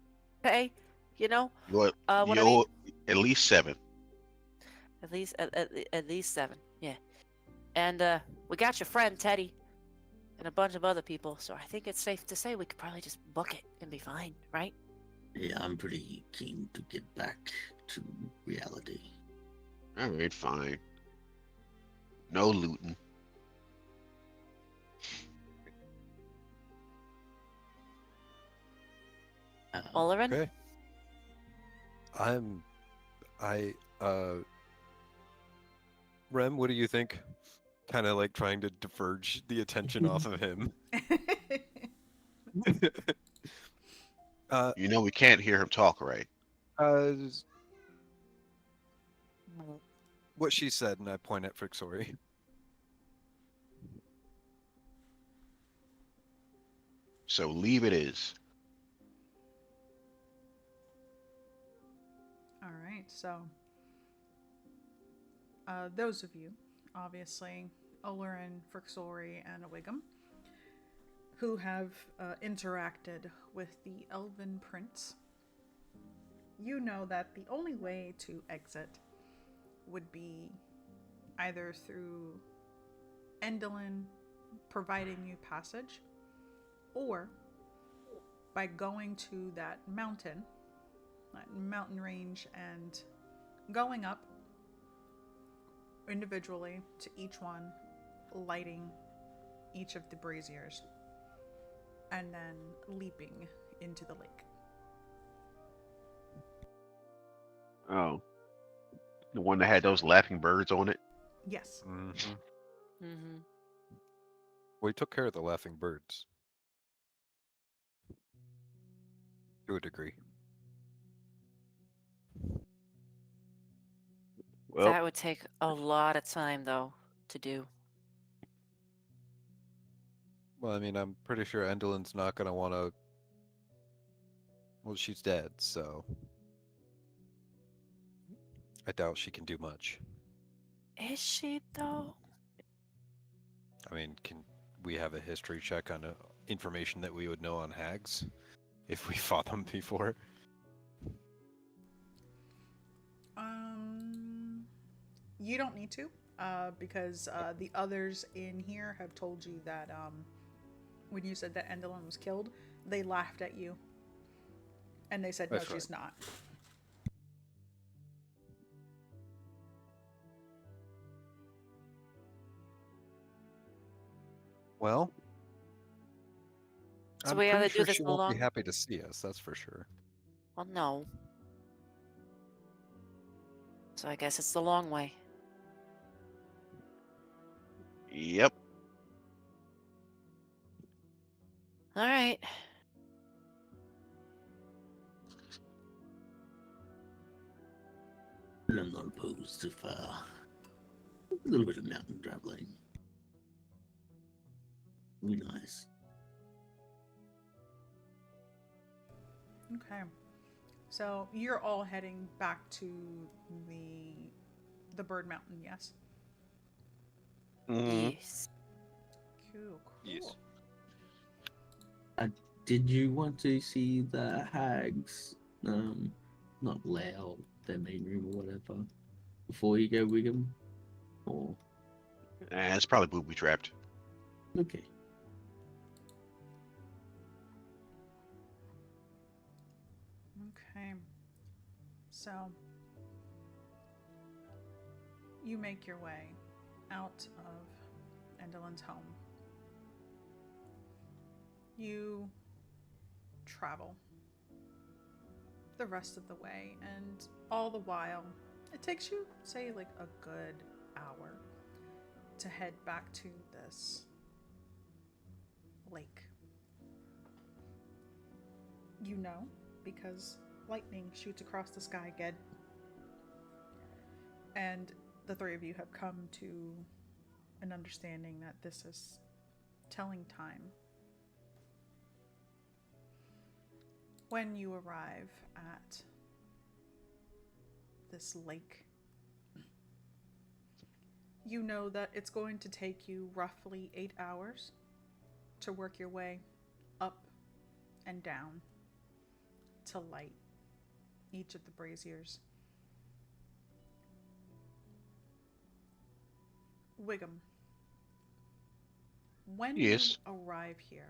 pay. You owe, what I you mean? owe at least 7. At least 7. Yeah. And we got your friend Teddy and a bunch of other people, so I think it's safe to say we could probably just book it and be fine, right? Yeah, I'm pretty keen to get back to reality. Alright, fine. No looting. Olerin? Okay. Rem, what do you think? Kind of like trying to diverge the attention off of him. You know we can't hear him talk, right? What she said, and I point at Frixori. So leave it is. All right, so those of you, obviously, Olerin, Frixori, and Wiggum, who have interacted with the Elven Prince, you know that the only way to exit would be either through Aes'Taldon providing you passage, or by going to that mountain range, and going up individually to each one, lighting each of the braziers, and then leaping into the lake. Oh. The one that had those laughing birds on it? Yes. Mm-hmm. Mm-hmm. We took care of the laughing birds. To a degree. Well, That would take a lot of time, though, to do. Well, I mean, I'm pretty sure Endelin's not going to want to... Well, she's dead, so... I doubt she can do much. Is she, though? I mean, can we have a history check on information that we would know on hags? If we fought them before? You don't need to, because the others in here have told you that when you said that Aes'Taldon was killed, They laughed at you. And they said, no, That's right. she's not. Well, So I'm we pretty either do sure this she the won't be long. happy to see us. That's for sure. Well, no. So I guess it's the long way. Yep. All right. I'm not opposed if a little bit of mountain traveling. Be nice. Okay. So you're all heading back to the Bird Mountain, yes? Mhm. Yes. Cool. Yes. Did you want to see the hags? Not layout their main room or whatever before you go with them, or It's probably booby trapped. okay. Okay. So you make your way out of Endelyn's home. You travel the rest of the way, and all the while, it takes you, say, like a good hour to head back to this lake. You know, because lightning shoots across the sky again. And the three of you have come to an understanding that this is telling time. When you arrive at this lake, you know that it's going to take you roughly 8 hours to work your way up and down to light each of the braziers. Wiggum, when Yes. you arrive here,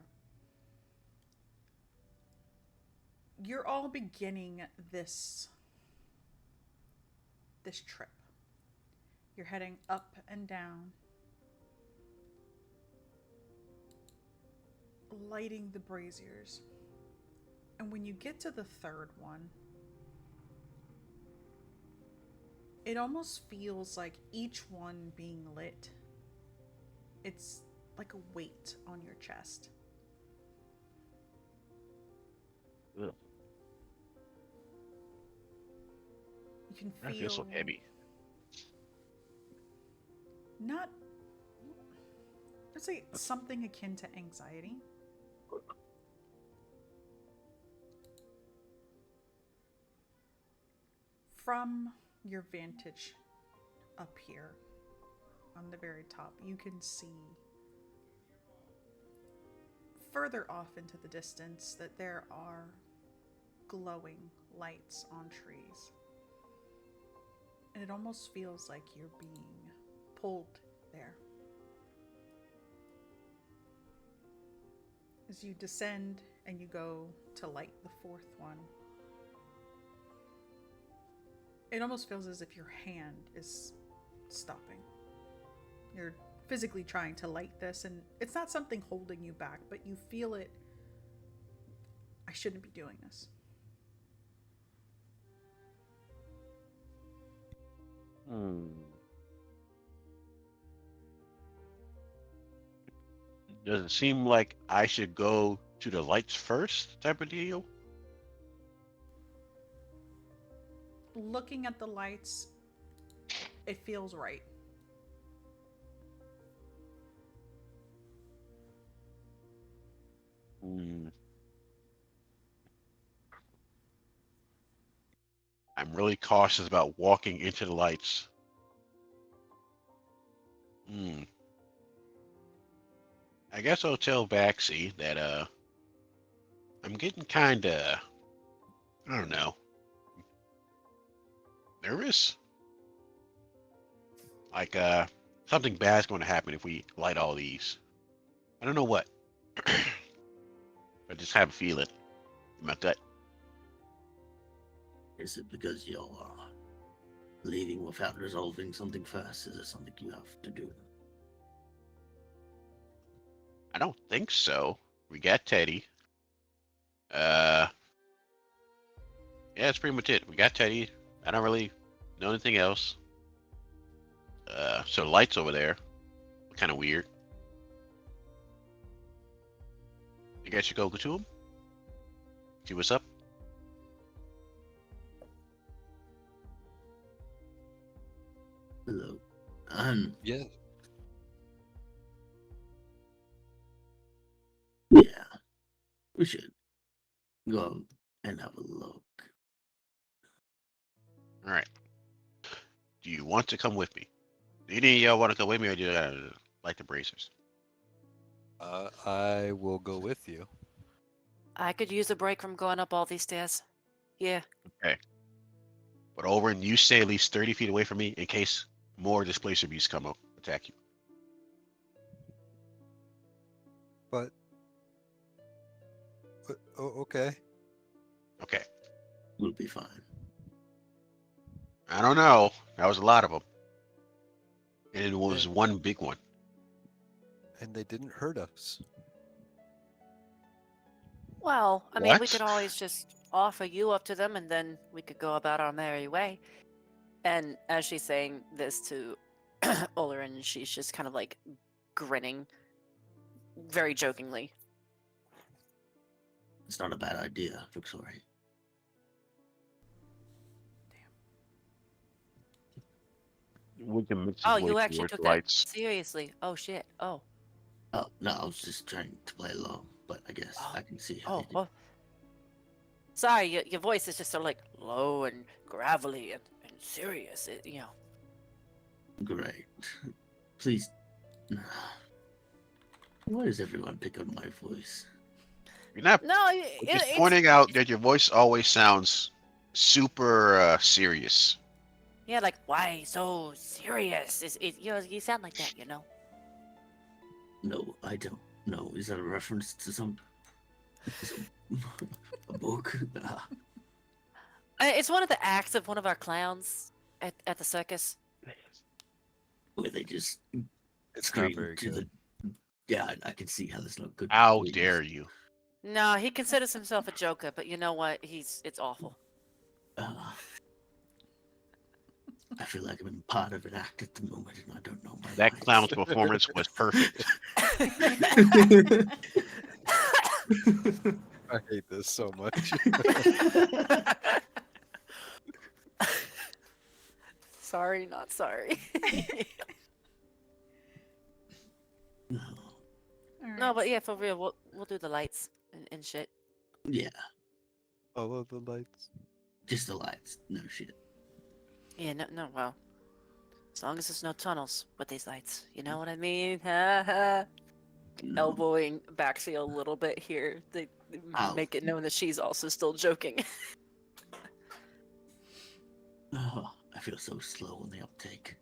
you're all beginning this trip. You're heading up and down, lighting the braziers. And when you get to the third one, it almost feels like each one being lit, it's like a weight on your chest. Ugh, You can that feels so feel heavy. not, let's say, something akin to anxiety. From your vantage up here on the very top, you can see further off into the distance that there are glowing lights on trees. And it almost feels like you're being pulled there. As you descend and you go to light the fourth one, it almost feels as if your hand is stopping. You're physically trying to light this, and it's not something holding you back, but you feel it. I shouldn't be doing this. Does it seem like I should go to the lights first type of deal? Looking at the lights, it feels right. Hmm. I'm really cautious about walking into the lights. Hmm. I guess I'll tell Baxi that I'm getting kinda, I don't know, nervous. Like something bad's going to happen if we light all these. I don't know what, but I just have a feeling in my gut. Is it because you're leaving without resolving something first? Is it something you have to do? I don't think so. We got Teddy. Yeah, that's pretty much it. We got Teddy. I don't really know anything else. So the lights over there, kind of weird. You guys should go to him. See what's up. Hello. Yeah. Yeah, we should go and have a look. All right. Do you want to come with me? Do any of y'all want to come with me, or do you like the bracers? I will go with you. I could use a break from going up all these stairs. Yeah. Okay. But over, and you stay at least 30 feet away from me in case more displacer beasts come up attack you. But okay. Okay. We'll be fine. I don't know. That was a lot of them, and it was one big one. And they didn't hurt us. Well, I mean, we What? could always just offer you up to them, and then we could go about our merry way. And as she's saying this to Olerin, she's just kind of like grinning, very jokingly. It's not a bad idea, Victoria. We can mix Oh, his way you actually towards took the that lights. seriously. Oh shit. Oh. Oh, no, I was just trying to play along, but I guess Oh. I can see how Oh. you do. Oh. Sorry, your voice is just so like low and gravelly and serious. Great. Please. Why does everyone pick on my voice? You're not No, we're just pointing out that your voice always sounds super serious. yeah, like why so serious? You sound like that, No, I don't know. Is that a reference to some a book? It's one of the acts of one of our clowns at the circus. Where they just It's not scream very to good. the. Yeah, I can see how there's no good. How voice. dare you? No, he considers himself a joker, but you know what? It's awful. I feel like I'm in part of an act at the moment, and I don't know my That lines. clown's performance was perfect. I hate this so much. Sorry, not sorry. No. No, but yeah, for real, we'll do the lights and shit. Yeah, All of the lights. just the lights. No shit. Yeah, no, well, as long as there's no tunnels with these lights, you know what I mean? Ha ha. No. Elbowing Baxi a little bit here. They Ow. make it known that she's also still joking. Oh, I feel so slow on the uptake.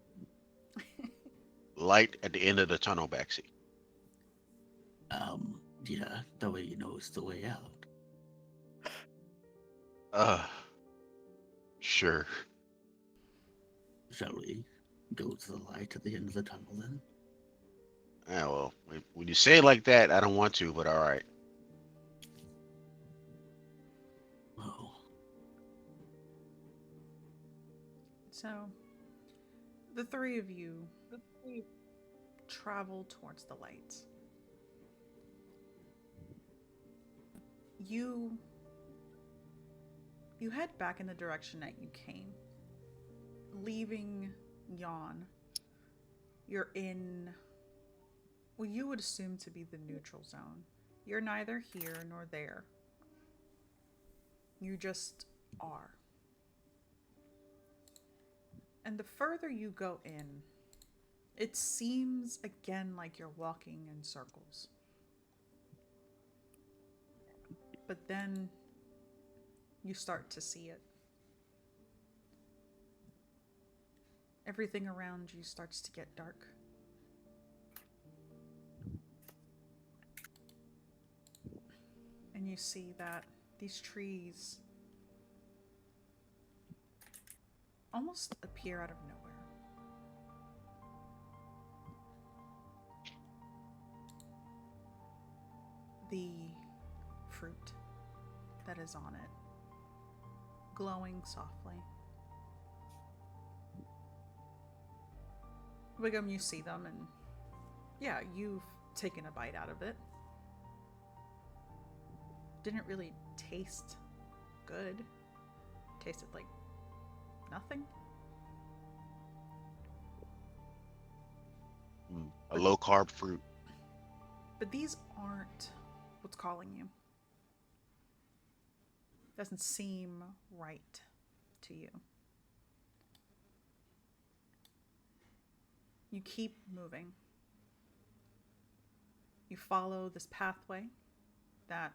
Light at the end of the tunnel, Baxi. Yeah, that way you know it's the way out. Sure. Shall we go to the light at the end of the tunnel then? Yeah, well, when you say it like that, I don't want to, but all right. Oh, So, the three of you travel towards the lights. You head back in the direction that you came. Leaving Yawn, you're in what you would assume to be the neutral zone. You're neither here nor there. You just are. And the further you go in, it seems again like you're walking in circles. But then you start to see it. Everything around you starts to get dark. and you see that these trees almost appear out of nowhere. The fruit that is on it, glowing softly. Wiggum, you see them, and yeah, you've taken a bite out of it. Didn't really taste good. Tasted like nothing. A low carb fruit. But these aren't what's calling you. Doesn't seem right to you. You keep moving. You follow this pathway that,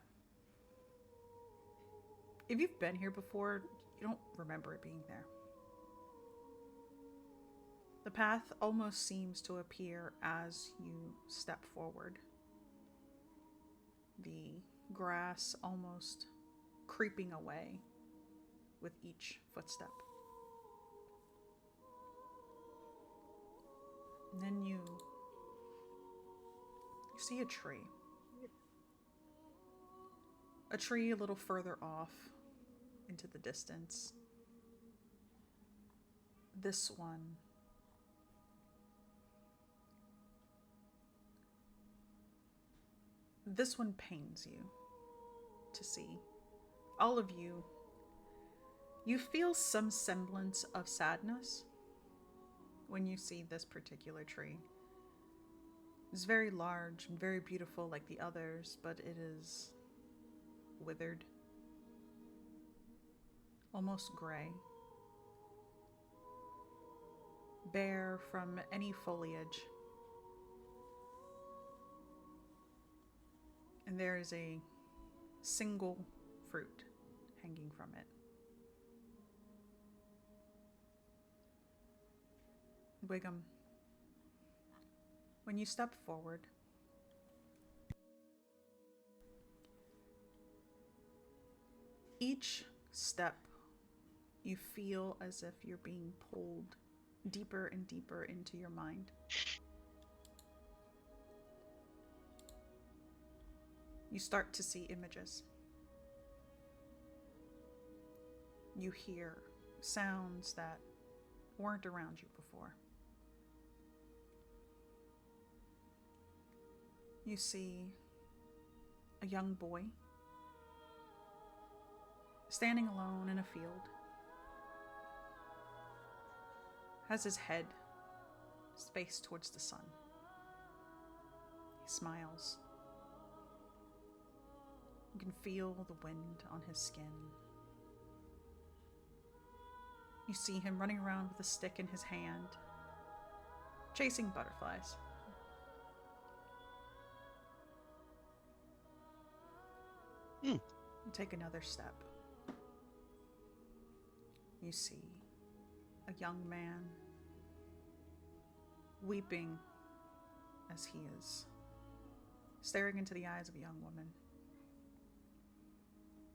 if you've been here before, you don't remember it being there. The path almost seems to appear as you step forward. The grass almost creeping away with each footstep. And then you see a tree. A tree a little further off into the distance. This one pains you to see. All of you feel some semblance of sadness when you see this particular tree. It's very large and very beautiful like the others, but it is withered, almost gray, bare from any foliage. And there is a single fruit hanging from it. Wiggum, when you step forward, each step you feel as if you're being pulled deeper and deeper into your mind. You start to see images. You hear sounds that weren't around you before. You see a young boy standing alone in a field, has his head faced towards the sun. He smiles. You can feel the wind on his skin. You see him running around with a stick in his hand, chasing butterflies. You take another step. You see a young man weeping as he is staring into the eyes of a young woman.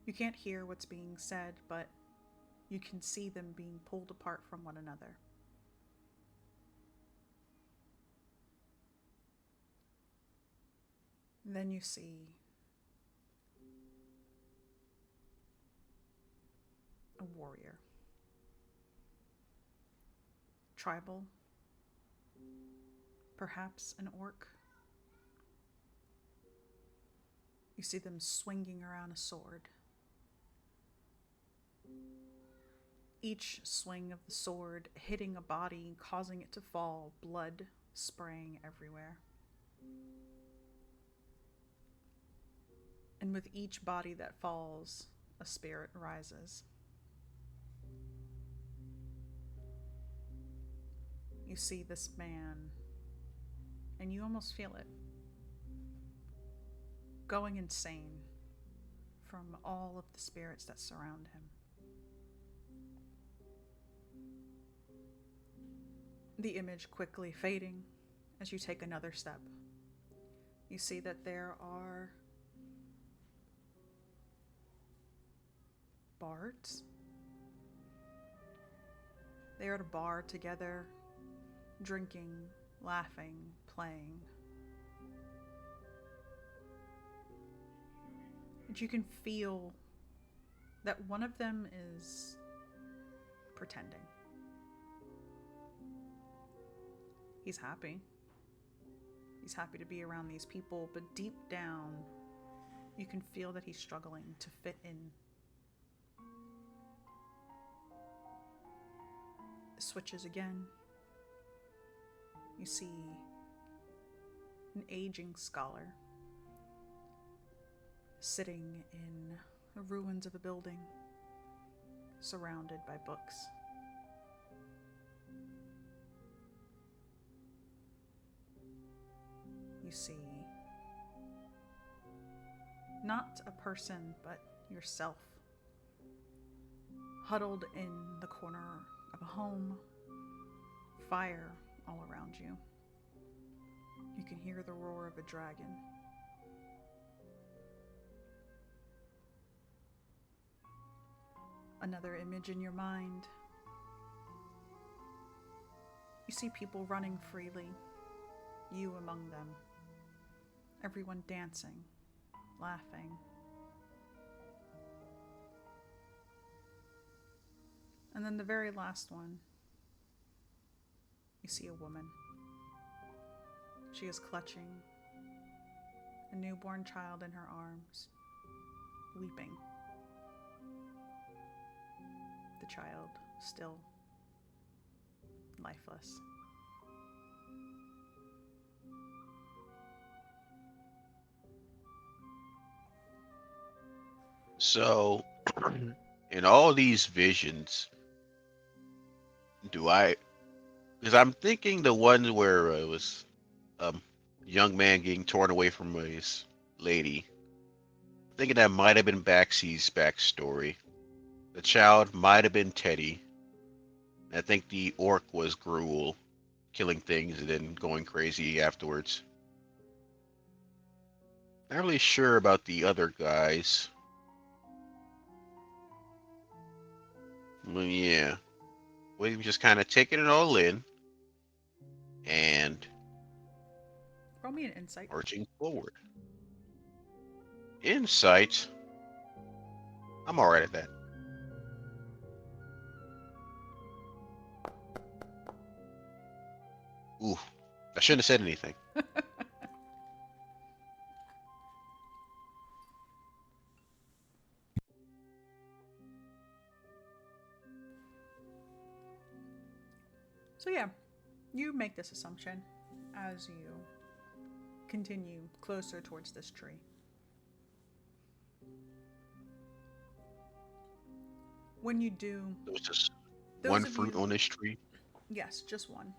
You can't hear what's being said, but you can see them being pulled apart from one another. And then you see a warrior. Tribal. Perhaps an orc. You see them swinging around a sword. Each swing of the sword hitting a body, causing it to fall, blood spraying everywhere. And with each body that falls, a spirit rises. You see this man, and you almost feel it, going insane from all of the spirits that surround him. The image quickly fading as you take another step. You see that there are bards. They are at a bar together, drinking, laughing, playing. And you can feel that one of them is pretending. He's happy. He's happy to be around these people, but deep down, you can feel that he's struggling to fit in. It switches again. You see an aging scholar sitting in the ruins of a building, surrounded by books. You see not a person, but yourself, huddled in the corner of a home, fire all around you. You can hear the roar of a dragon. Another image in your mind. You see people running freely, you among them. Everyone dancing, laughing. And then the very last one, you see a woman. She is clutching a newborn child in her arms, weeping. The child still lifeless. So, in all these visions, because I'm thinking the ones where it was a young man getting torn away from his lady. Thinking that might have been Baxy's backstory. The child might have been Teddy. I think the orc was Gruul, killing things and then going crazy afterwards. Not really sure about the other guys. Well, yeah. We've just kind of taken it all in and Roll me an insight. marching forward. Insight. I'm alright at that. Ooh, I shouldn't have said anything. So yeah, you make this assumption as you continue closer towards this tree. When you do, There was just those one of fruit you- on this tree. Yes, just one.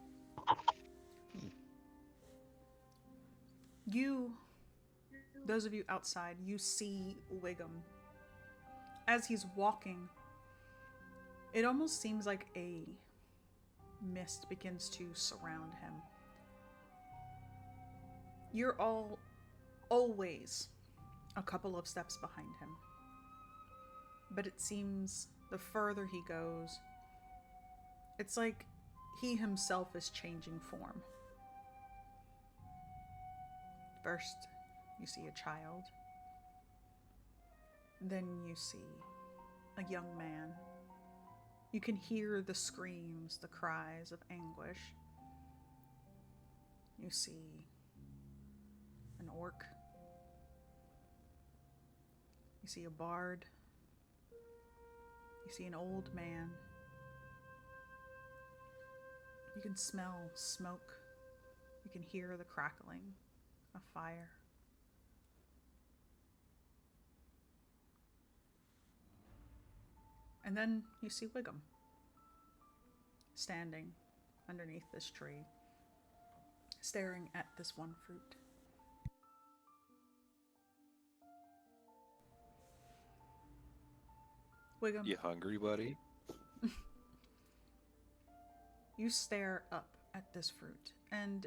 Those of you outside, you see Wiggum. As he's walking, it almost seems like a mist begins to surround him. You're all always a couple of steps behind him. But it seems the further he goes, it's like he himself is changing form. First, you see a child. Then you see a young man. You can hear the screams, the cries of anguish. You see an orc. You see a bard. You see an old man. You can smell smoke. You can hear the crackling of fire. And then you see Wiggum standing underneath this tree, staring at this one fruit. Wiggum, You hungry, buddy? you stare up at this fruit, and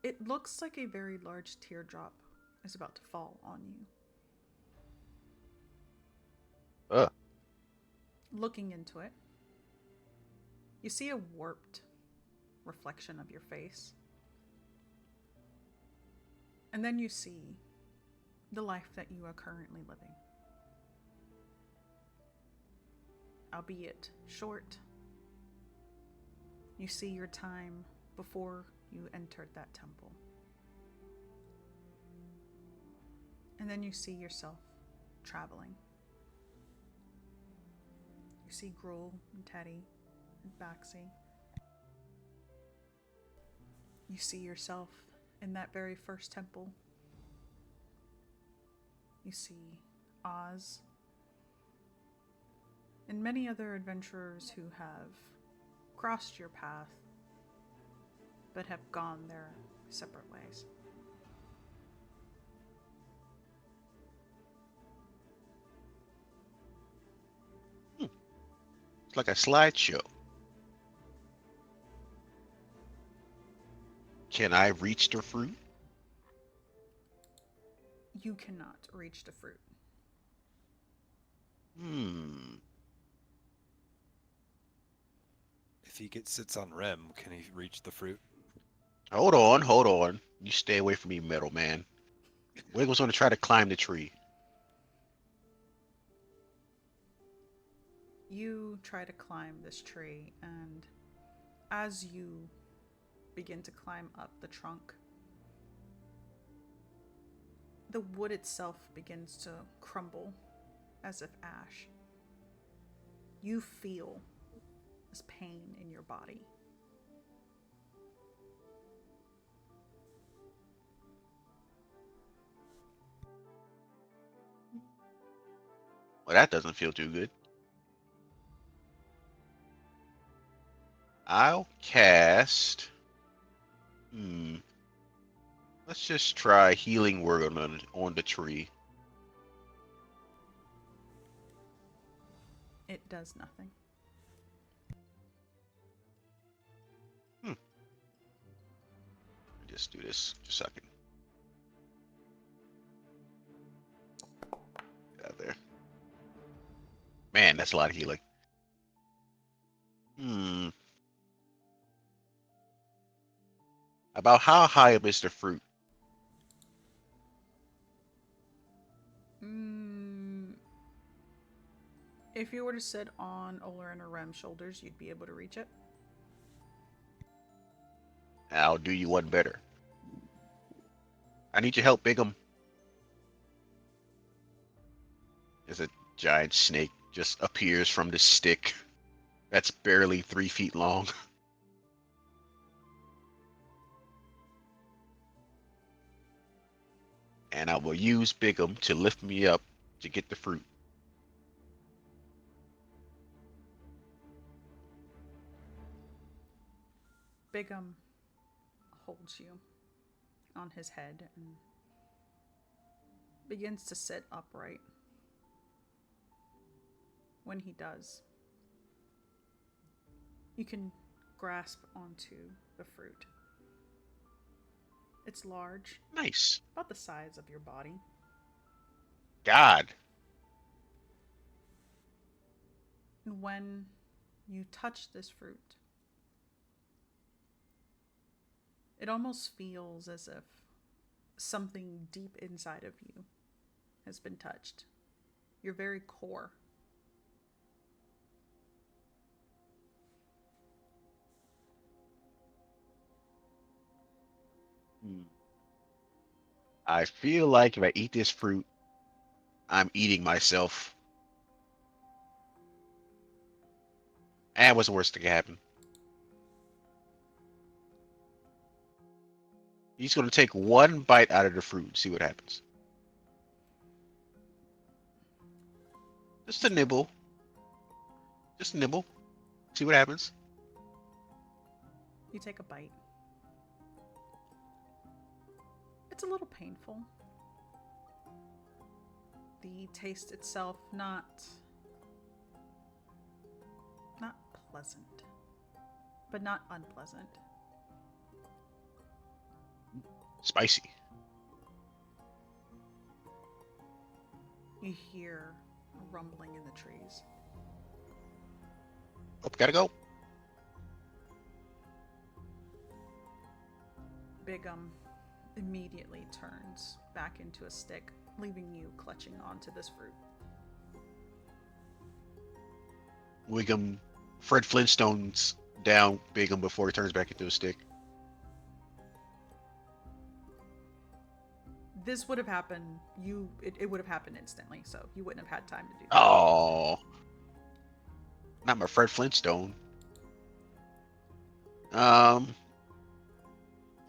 it looks like a very large teardrop is about to fall on you. looking into it, you see a warped reflection of your face. And then you see the life that you are currently living. Albeit short, you see your time before you entered that temple. And then you see yourself traveling. You see Gruul and Teddy and Baxi. You see yourself in that very first temple. You see Oz and many other adventurers who have crossed your path but have gone their separate ways. It's like a slideshow. Can I reach the fruit? You cannot reach the fruit. If he sits on Rem, can he reach the fruit? Hold on. You stay away from me, metal man. Wiggle's gonna try to climb the tree. You try to climb this tree, and as you begin to climb up the trunk, the wood itself begins to crumble as if ash. You feel this pain in your body. Well, that doesn't feel too good. I'll cast. Let's just try healing word on the tree. It does nothing. Just do this just a second. Get out there. Man, that's a lot of healing. About how high up is the fruit? If you were to sit on Olerin or Rem's shoulders, you'd be able to reach it. I'll do you one better. I need your help, Bigum. There's a giant snake just appears from the stick that's barely 3 feet long. And I will use Bigum to lift me up to get the fruit. Bigum holds you on his head and begins to sit upright. When he does, you can grasp onto the fruit. It's large. Nice. About the size of your body. God. And when you touch this fruit, it almost feels as if something deep inside of you has been touched. Your very core. I feel like if I eat this fruit, I'm eating myself. And what's the worst that can happen? He's going to take one bite out of the fruit and see what happens. Just a nibble. Just a nibble. See what happens. You take a bite. It's a little painful. The taste itself not pleasant, but not unpleasant. Spicy. You hear a rumbling in the trees. Gotta go. Bigum immediately turns back into a stick, leaving you clutching onto this fruit. Wiggum, Fred Flintstone's down Bigham before he turns back into a stick. This would have happened. It would have happened instantly, so you wouldn't have had time to do that. Oh, not my Fred Flintstone. Um,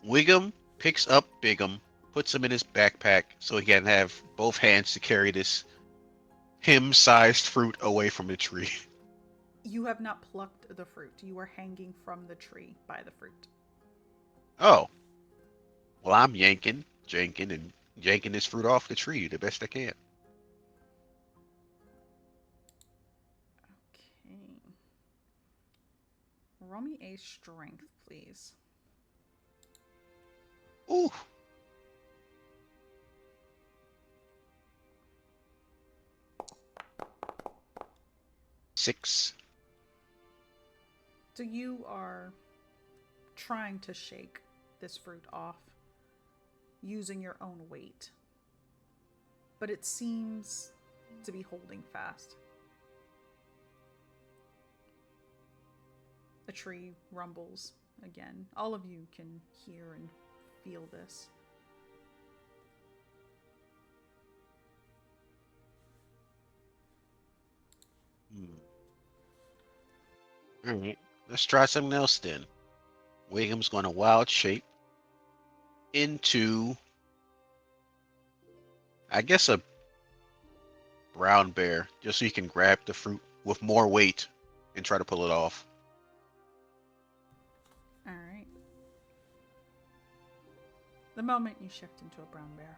Wiggum picks up Bigham, puts him in his backpack so he can have both hands to carry this him-sized fruit away from the tree. You have not plucked the fruit. You are hanging from the tree by the fruit. Oh, well, I'm yanking this fruit off the tree the best I can. Okay. Roll me a strength, please. Ooh. Six. So you are trying to shake this fruit off using your own weight, but it seems to be holding fast. The tree rumbles again. All of you can hear and feel this. All right, let's try something else then. Wiggum's going to wild shape into, I guess, a brown bear, just so you can grab the fruit with more weight and try to pull it off. All right. The moment you shift into a brown bear,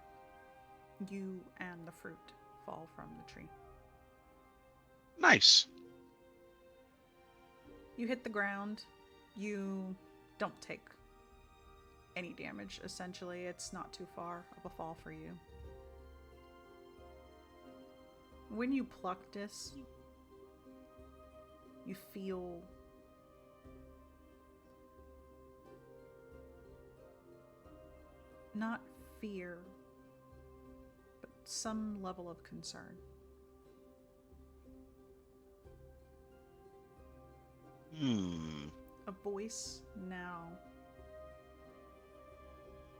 you and the fruit fall from the tree. Nice. You hit the ground. You don't take any damage, essentially. It's not too far of a fall for you. When you pluck this, you feel not fear, but some level of concern. A voice now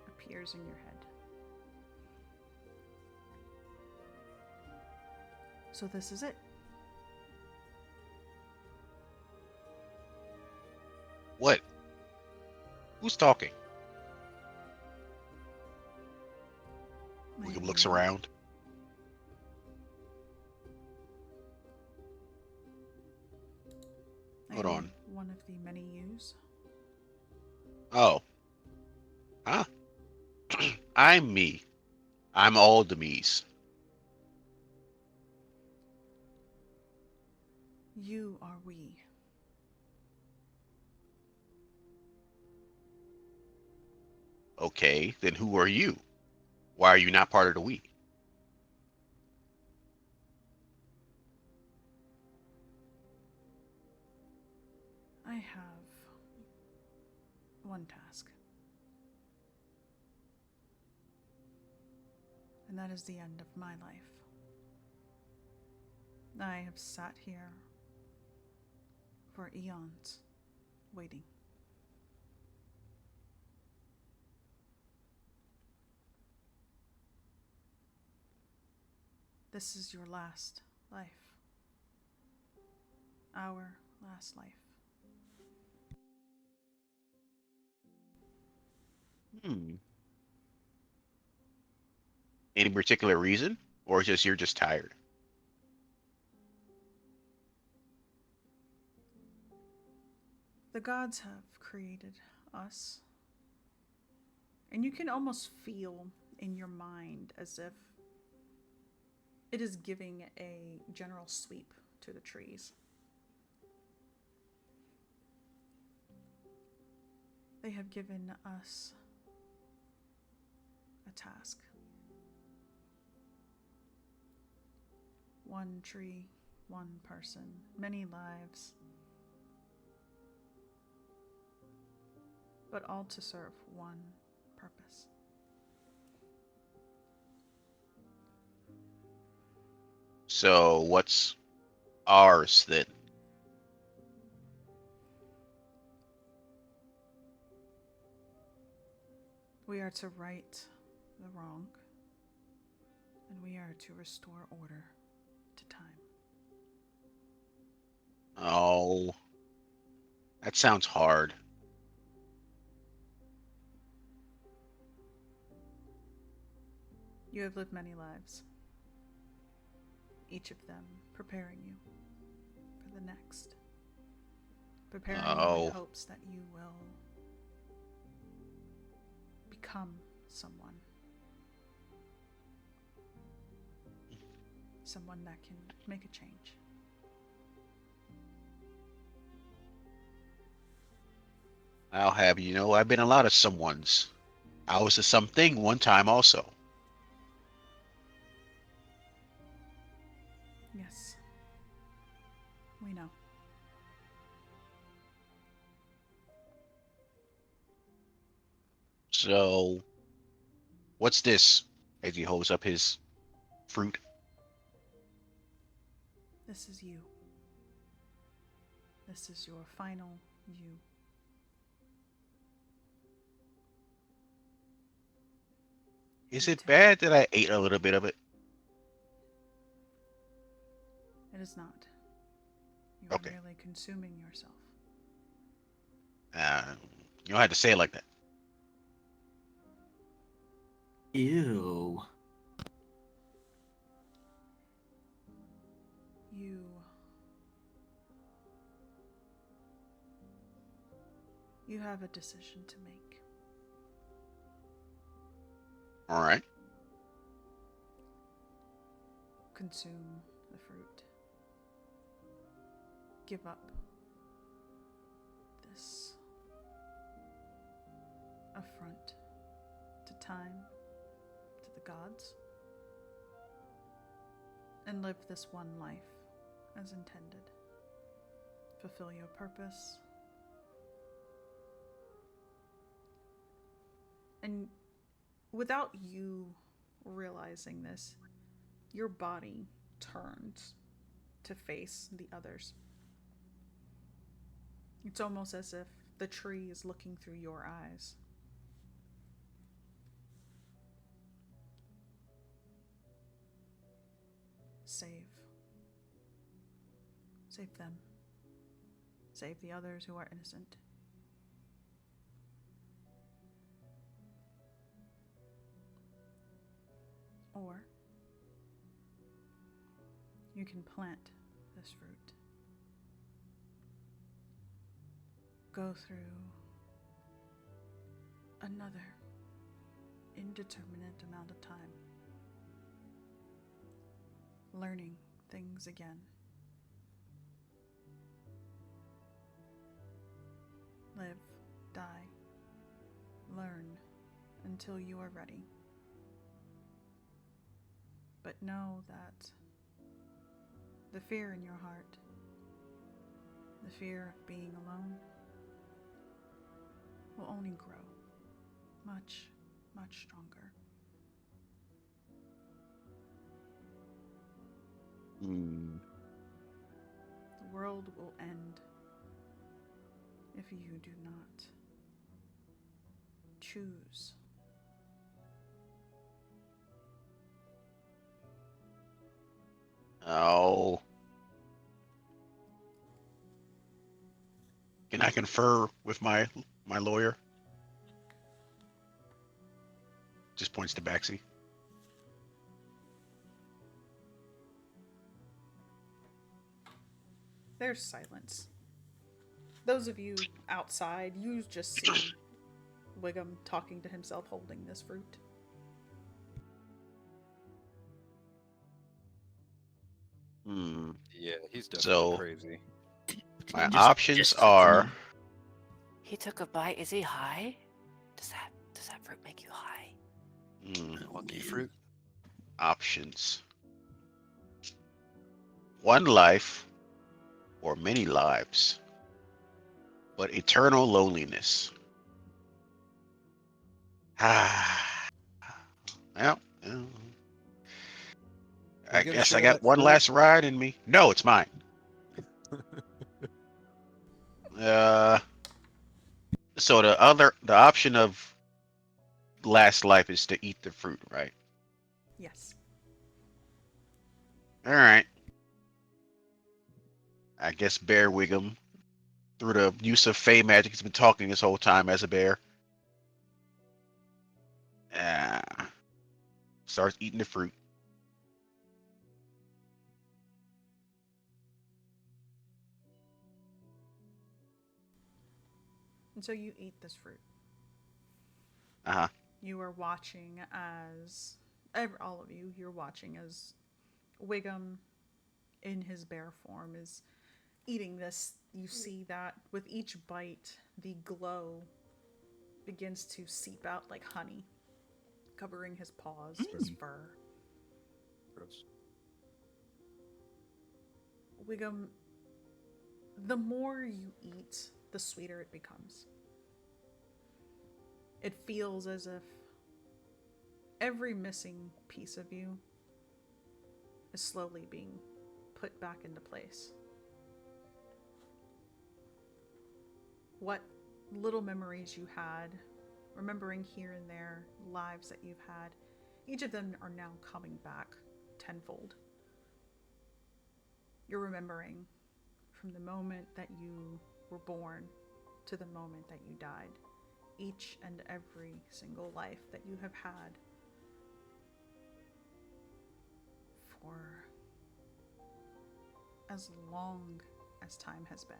appears in your head. So this is it. What? Who's talking? Wiggum looks around. Hold on. One of the many yous. Oh. Huh? I'm me. I'm all the me's. You are we. Okay, then who are you? Why are you not part of the we? I have one task. And that is the end of my life. I have sat here for eons, waiting. This is your last life. Our last life. Any particular reason? Or just you're just tired? The gods have created us. And you can almost feel in your mind as if it is giving a general sweep to the trees. They have given us a task. One tree, one person, many lives, but all to serve one purpose. So what's ours then? We are to right the wrong, and we are to restore order to time. Oh, that sounds hard. You have lived many lives, each of them preparing you for the next, preparing you in Oh, hopes that you will become someone. Someone that can make a change. I'll have you know, I've been a lot of someones. I was a something one time also. Yes, we know. So, what's this? As he holds up his fruit. This is you. This is your final you. Is You it take bad that I ate a little bit of it? It is not. You are Okay. merely consuming yourself. You don't have to say it like that. Ew. You have a decision to make. All right. Consume the fruit. Give up this affront to time, to the gods, and live this one life as intended. Fulfill your purpose. And without you realizing this, your body turns to face the others. It's almost as if the tree is looking through your eyes. Save. Save them. Save the others who are innocent. Or you can plant this fruit. Go through another indeterminate amount of time, learning things again. Live, die, learn until you are ready. But know that the fear in your heart, the fear of being alone, will only grow much, much stronger. The world will end if you do not choose. Oh. Can I confer with my lawyer? Just points to Baxi. There's silence. Those of you outside, you just see Wiggum talking to himself holding this fruit. Yeah, he's definitely So crazy. my Just- options just are He took a bite. Is he high? Does that fruit make you high? Monkey fruit. options. One life or many lives, but eternal loneliness. Ah, well, Are I you gonna guess I share got that one fruit? last ride in me. No, it's mine. Uh, so the option of last life is to eat the fruit, right? Yes. All right. I guess Bear Wiggum, through the use of Fey magic, has been talking this whole time as a bear. Ah, starts eating the fruit. And so you eat this fruit. Uh-huh. You are watching as all of you. You're watching as Wiggum, in his bear form, is eating this. You see that with each bite, the glow begins to seep out like honey, covering his paws, his fur. Gross. Wiggum, the more you eat, the sweeter it becomes. It feels as if every missing piece of you is slowly being put back into place. What little memories you had, remembering here and there, lives that you've had, each of them are now coming back tenfold. You're remembering from the moment that you were born to the moment that you died. Each and every single life that you have had for as long as time has been.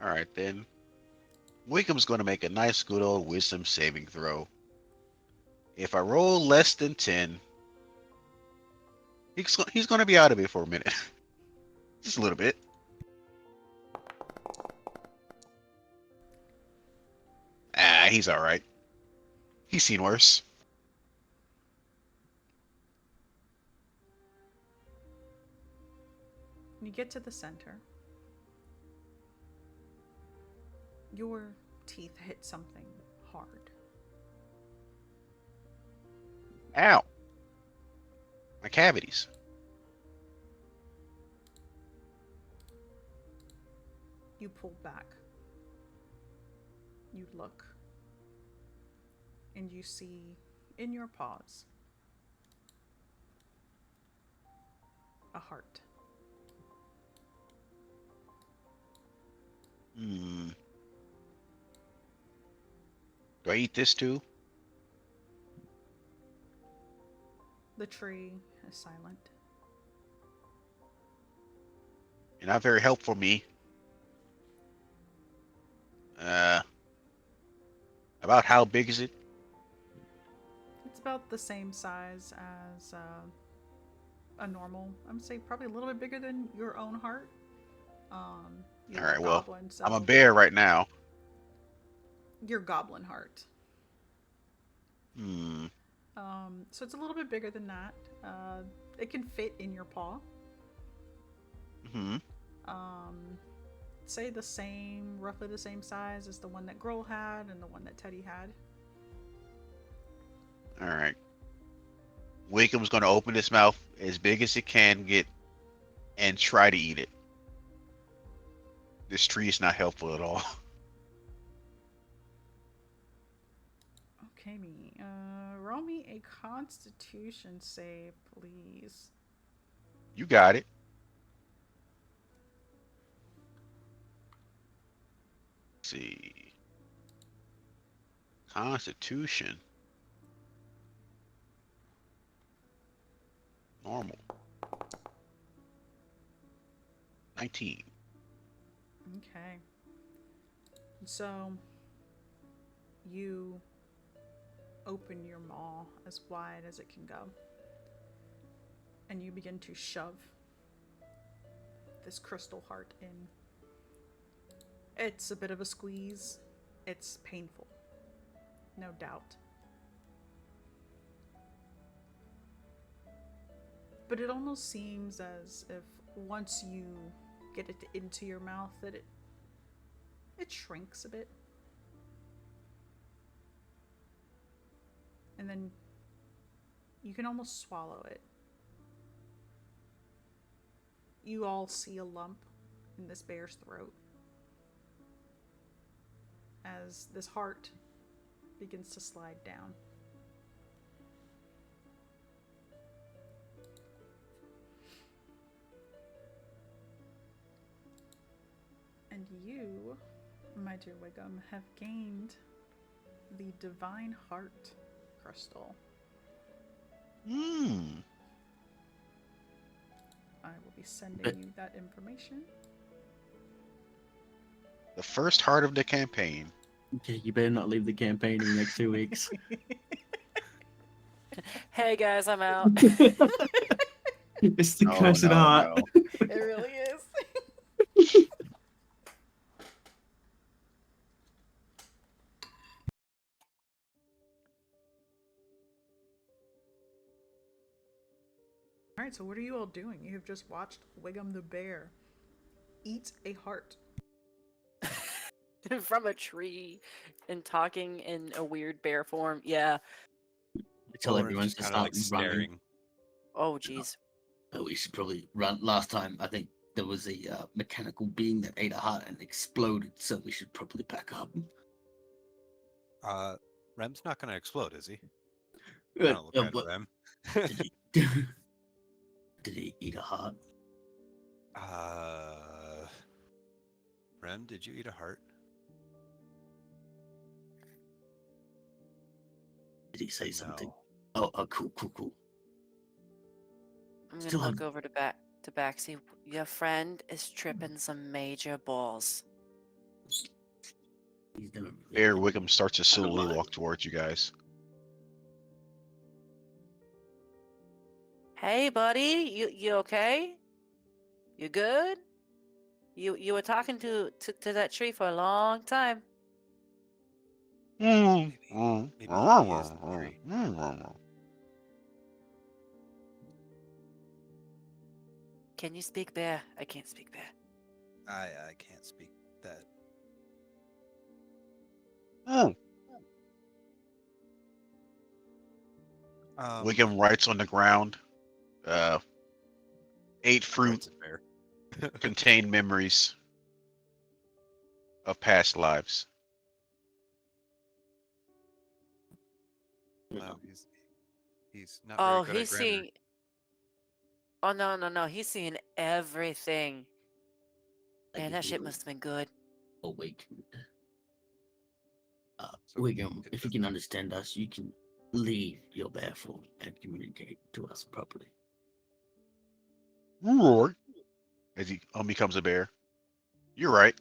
All right, then. Wiggum's going to make a nice, good old wisdom saving throw. If I roll less than 10, he's going to be out of it for a minute. Just a little bit. Ah, he's all right. He's seen worse. When you get to the center, your teeth hit something hard. Ow. My cavities. You pull back. You look. And you see in your paws a heart. Hmm. Do I eat this too? The tree is silent. You're not very helpful, me. Uh, about how big is it? It's about the same size as a normal. I'm gonna say probably a little bit bigger than your own heart. All You're a right, well, goblin, I'm a so bear right now. your goblin heart. Hmm. So it's a little bit bigger than that. It can fit in your paw. Hmm. Um, say the same, roughly the same size as the one that Grohl had and the one that Teddy had. All right. Wiggum's going to open his mouth as big as it can get and try to eat it. This tree is not helpful at all. Okay, me. Roll me a Constitution save, please. You got it. Let's see. Constitution. Normal. 19. Okay. So you open your maw as wide as it can go, and you begin to shove this crystal heart in. It's a bit of a squeeze. It's painful, no doubt. But it almost seems as if once you get it into your mouth that it shrinks a bit. and then you can almost swallow it. You all see a lump in this bear's throat as this heart begins to slide down. And you, my dear Wiggum, have gained the Divine Heart Crystal. I will be sending you that information. The first heart of the campaign. Okay, you better not leave the campaign in the next 2 weeks. Hey guys, I'm out. It's the Oh, cursed no, heart. no. It really is. Alright, so what are you all doing? You have just watched Wiggum the bear eat a heart. From a tree and talking in a weird bear form. Yeah. Tell Or everyone just to kind of start like running. staring. Oh, jeez. Oh, we should probably run. Last time, I think there was a mechanical being that ate a heart and exploded, so we should probably pack up. Rem's not going to explode, is he? I Uh, don't look at what- Rem. did he, did he eat a heart? Rem, did you eat a heart? Did he say something? No. Oh, cool. I'm Still gonna look have- over to Baxi. Your friend is tripping some major balls. He's never really Bear been- Wickham starts to slowly alive. walk towards you guys. Hey, buddy, you okay? You good? You were talking to that tree for a long time. Maybe he is the tree. Can you speak bear? I can't speak bear. I can't speak that. Wickham writes on the ground. 8 fruit Writes it fair. contain memories of past lives. Wow, he's not Oh, very good at he's grammar. seeing. Oh no, he's seeing everything. Like Man, if that we shit were must have been good. awakened. So Wiggum, it if you doesn't- can understand us, you can leave your bear form and communicate to us properly. Roar. As he becomes a bear. You're right.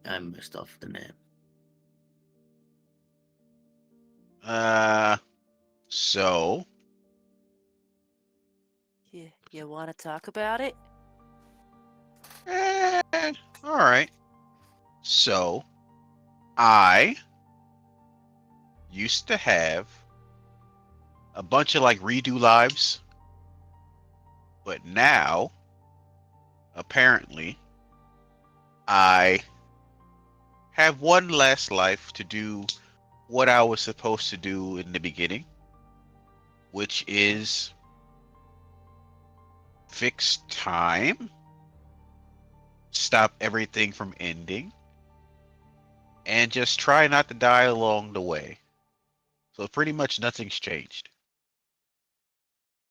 I'm messed off the name. So You want to talk about it? all right. So I used to have a bunch of like redo lives, but now apparently I have one last life to do what I was supposed to do in the beginning, which is fix time, stop everything from ending, and just try not to die along the way. So pretty much nothing's changed.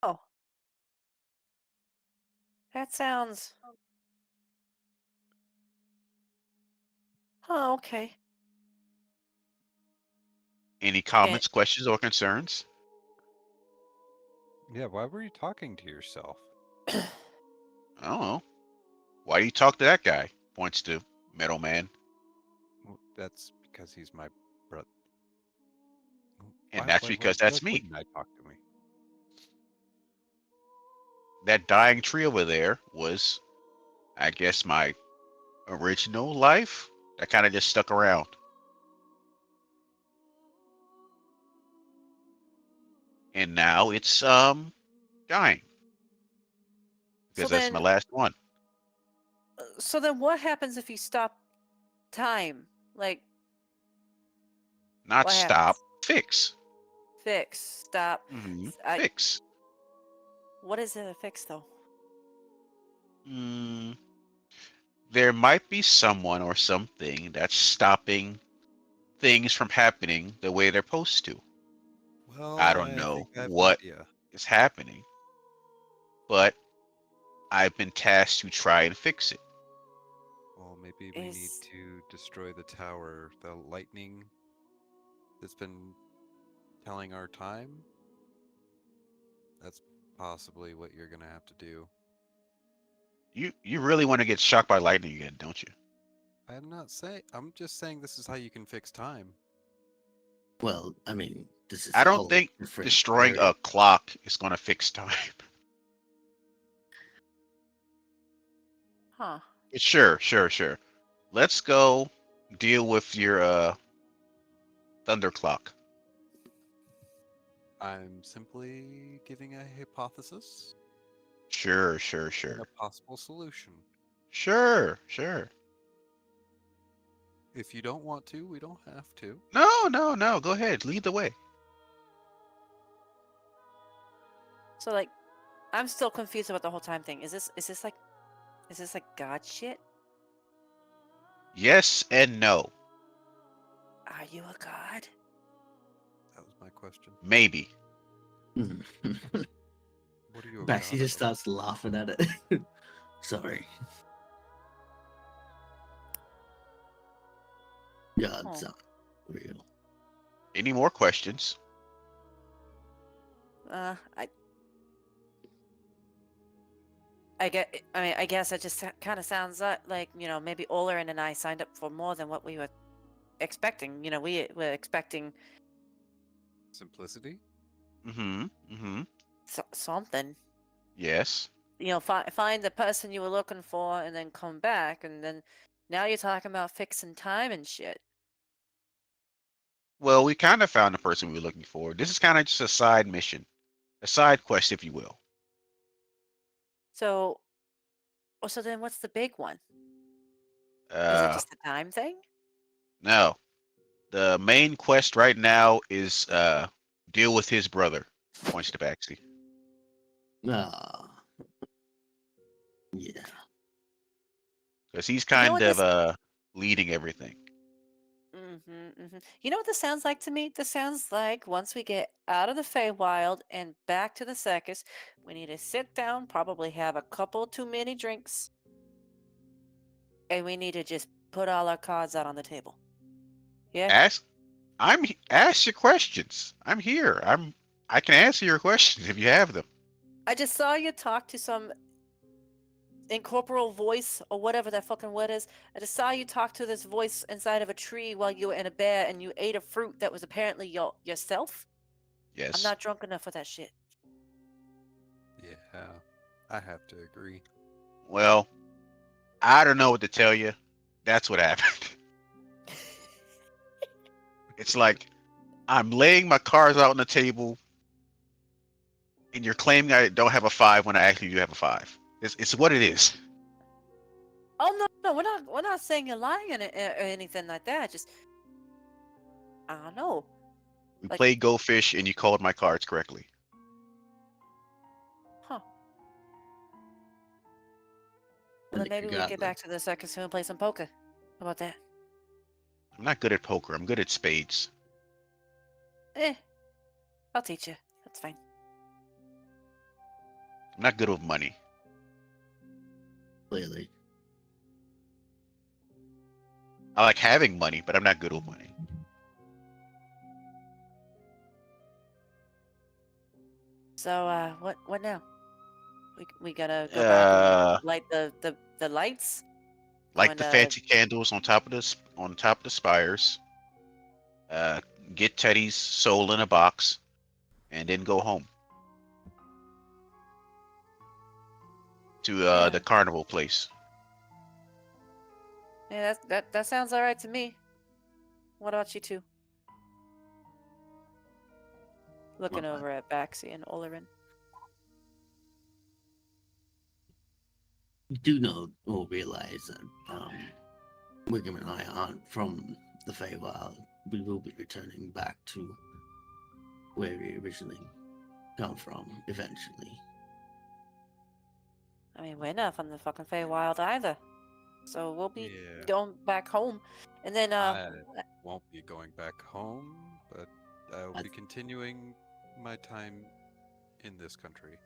Oh, that sounds. Oh, okay. Any comments, questions, or concerns? Yeah, why were you talking to yourself? I don't know. Why do you talk to that guy? Points to Metal Man. Well, that's because he's my brother. And that's because that's me. Wouldn't I talk to me? That dying tree over there was, I guess, my original life. That kind of just stuck around. And now it's dying. Because that's my last one. So then, what happens if you stop time? Like, Not what stop, happens? fix. fix. Stop. Mm-hmm. I. Fix. What is it a fix though? Mm, there might be someone or something that's stopping things from happening the way they're supposed to. I Well, don't I think know I have an what idea. is happening, but I've been tasked to try and fix it. Well, maybe we need Is to destroy the tower. The lightning that's been telling our time. That's possibly what you're gonna have to do. You really want to get shocked by lightning again, don't you? I'm not saying. I'm just saying this is how you can fix time. Well, I mean, this is I a don't whole think different destroying area. a clock is going to fix time. huh? But sure. Let's go deal with your thunder clock. I'm simply giving a hypothesis Sure. and a possible solution. Sure. If you don't want to, we don't have to. No. Go ahead. Lead the way. So like, I'm still confused about the whole time thing. Is this like God shit? Yes and no. Are you a god? That was my question. Maybe. What are you a Baxi god just of? starts laughing at it. Sorry. Gods Oh. aren't real. Any more questions? I I guess it just kind of sounds like maybe Olerin and I signed up for more than what we were expecting. We were expecting Simplicity? Mm-hmm. something. Yes. Find the person you were looking for, and then come back, and then now you're talking about fixing time and shit. Well, we kind of found the person we were looking for. This is kind of just a side mission, a side quest, if you will. So, so then what's the big one? Is it Uh, just the time thing? no. The main quest right now is deal with his brother. Points to Baxi. Ah, yeah. Because he's You know kind what of this? leading everything. You know what this sounds like to me? This sounds like once we get out of the Feywild and back to the circus, we need to sit down, probably have a couple too many drinks, and we need to just put all our cards out on the table. Yeah? Ask your questions. I'm here. I can answer your questions if you have them. I just saw you talk to some incorporeal voice or whatever that fucking word is. I just saw you talk to this voice inside of a tree while you were in a bear and you ate a fruit that was apparently yourself. I'm Yes. not drunk enough for that shit. Yeah, I have to agree. Well, I don't know what to tell you. That's what happened. It's like I'm laying my cards out on the table, and you're claiming I don't have a five when I actually do have a five. It's what it is. Oh no, we're not saying you're lying or anything like that. Just I don't know. We Like, played Go Fish, and you called my cards correctly. huh? Well, then maybe we get back to the circus soon and play some poker. How about that? I'm not good at poker. I'm good at spades. I'll teach you. That's fine. I'm not good with money. Clearly. I like having money, but I'm not good with money. So, what now? We gotta go back and light the lights. Like the fancy candles on top of the spires. Uh, get Teddy's soul in a box, and then go home to Yeah. the carnival place. Yeah, that sounds all right to me. What about you two? Looking over at Baxi and Olerin. You do know or realize that Wiggum and I aren't from the Feywild. We will be returning back to where we originally come from, eventually. I mean, we're not from the fucking Feywild either. So we'll be Yeah. going back home. And then, I won't be going back home, but I'll I- be continuing my time in this country.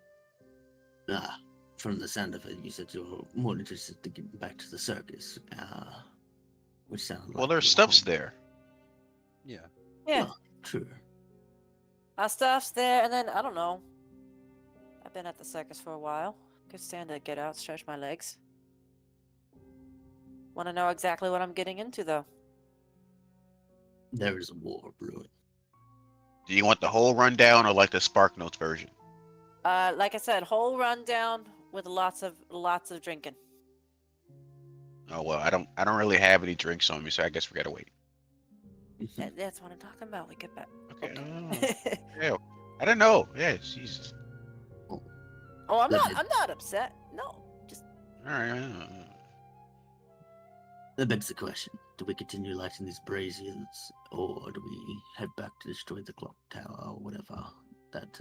From the sound of it, you said you were more interested to get back to the circus, which sounded Well, like their your stuff's home. there. Yeah. yeah, Well, true. our stuff's there. And then, I don't know. I've been at the circus for a while. Could stand to get out, stretch my legs. Want to know exactly what I'm getting into, though. There is a war brewing. Do you want the whole rundown or like the Spark Notes version? Like I said, whole rundown with lots of drinking. Oh well, I don't really have any drinks on me, so I guess we gotta wait. That's what I'm talking about. We get back. Okay. Yeah, I don't know. Yeah, Jesus. Oh, I'm That not. bit- I'm not upset. No, just All right. That begs the question: do we continue lighting these braziers, or do we head back to destroy the clock tower or whatever that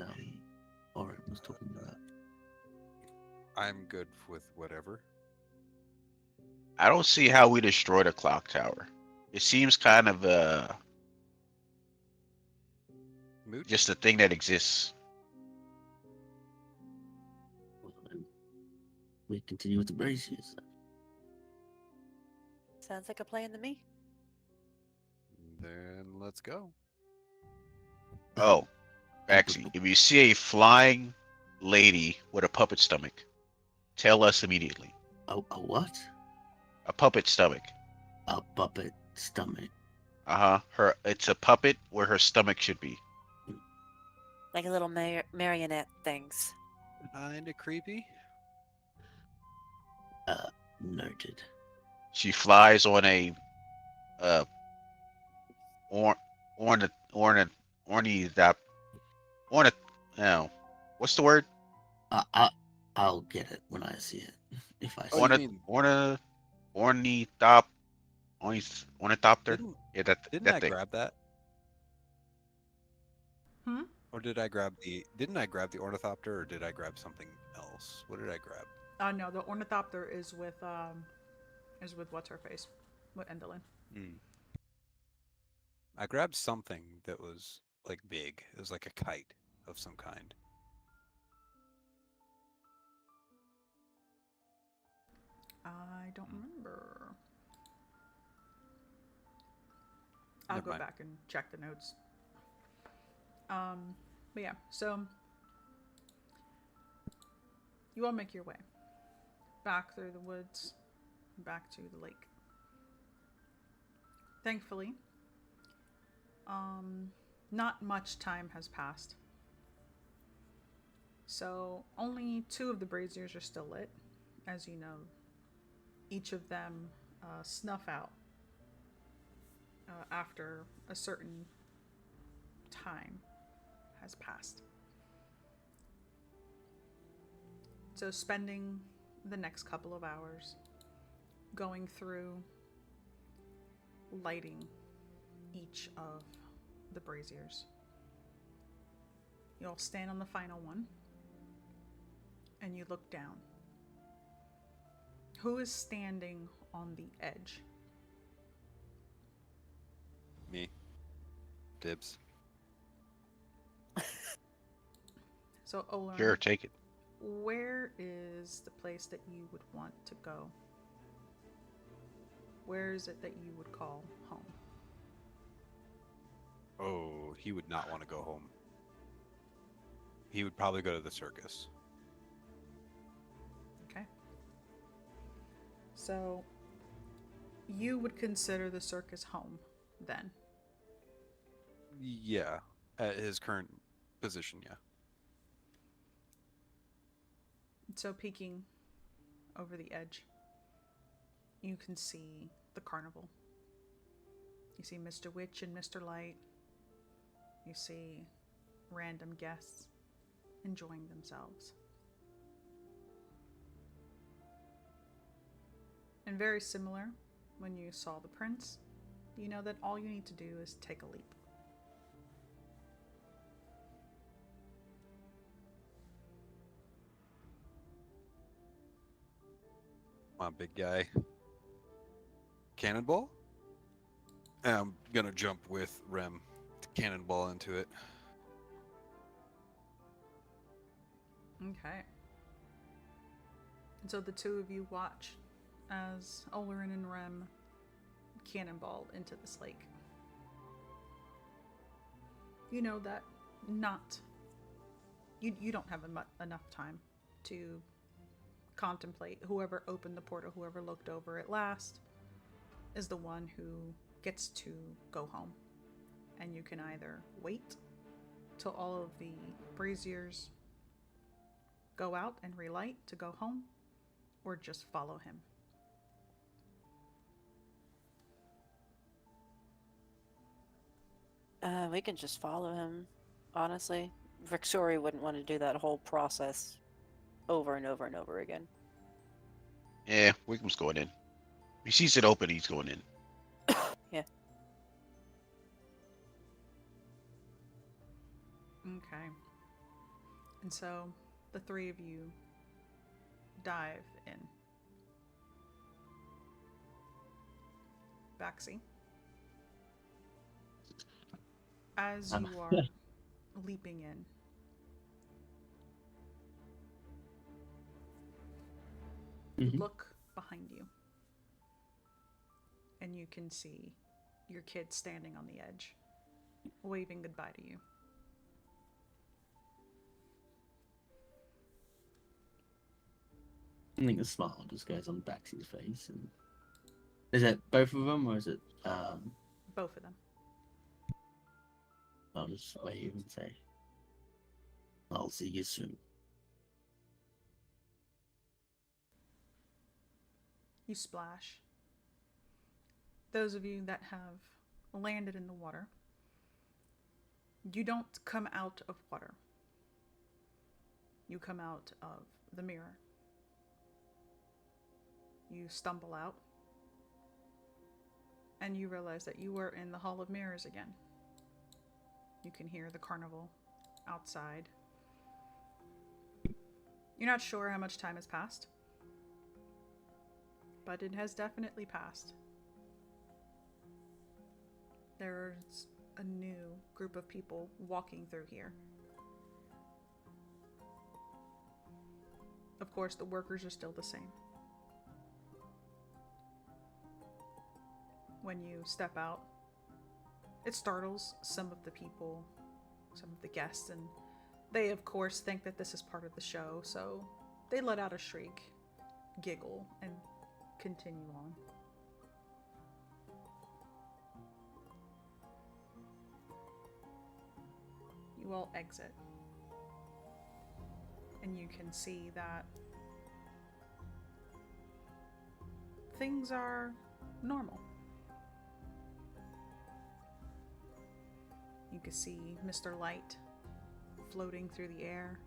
Oren was talking about? I'm good with whatever. I don't see how we destroy the clock tower. It seems kind of Moot? just a thing that exists. Well, then we continue with the braziers. sounds like a plan to me. Then let's go. Oh, And actually, if you see a flying lady with a puppet stomach, tell us immediately. a what? A puppet stomach. A puppet stomach. It's a puppet where her stomach should be. Like a little marionette things. Kinda creepy. Noted. She flies on a uh or orny that orna no. What's the word? I'll get it when I see it. If I see Oh, you Orna it. mean ornithop ornithopter? didn't Yeah, didn't that I thing. grab that? Hmm? Or did I grab the didn't I grab the ornithopter or did I grab something else? What did I grab? No, the ornithopter is with what's her face, with Endolin. I grabbed something that was like big. It was like a kite of some kind. I don't remember. I'll Never go mind. back and check the notes. But yeah, so you all make your way back through the woods, back to the lake. Thankfully, not much time has passed. So only 2 of the braziers are still lit. As you know, each of them snuff out after a certain time has passed. So spending the next couple of hours going through lighting each of the braziers. You'll stand on the final one and you look down. Who is standing on the edge? Me. Dibs. So Olin, Sure, take it. where is the place that you would want to go? Where is it that you would call home? Oh, he would not want to go home. He would probably go to the circus. Okay. So you would consider the circus home then? Yeah, at his current position, yeah. So peeking over the edge, you can see the carnival. You see Mr. Witch and Mr. Light. You see random guests enjoying themselves. And very similar, when you saw the prince, you know that all you need to do is take a leap. Come on, big guy. Cannonball? I'm gonna jump with Rem. Cannonball into it. Okay. And so the two of you watch as Olerin and Rem cannonball into this lake. You know that you don't have enough time to contemplate. Whoever opened the portal, whoever looked over it last, is the one who gets to go home. And you can either wait till all of the braziers go out and relight to go home, or just follow him. We can just follow him, honestly. Vixori wouldn't want to do that whole process over and over and over again. Yeah, Wickham's going in. He sees it open, he's going in. Yeah. Okay. And so the three of you dive in. Baxi, as you are leaping in, you look behind you and you can see your kid standing on the edge, waving goodbye to you. I think a smile just goes on Baxi's face. And is it both of them, or is it? Both of them. I'll just wave and say, "I'll see you soon." You splash. Those of you that have landed in the water, you don't come out of water. You come out of the mirror. You stumble out, and you realize that you are in the Hall of Mirrors again. You can hear the carnival outside. You're not sure how much time has passed, but it has definitely passed. There's a new group of people walking through here. Of course, the workers are still the same. When you step out, it startles some of the people, some of the guests, and they, of course, think that this is part of the show, so they let out a shriek, giggle, and continue on. You all exit, and you can see that things are normal. You can see Mr. Light floating through the air,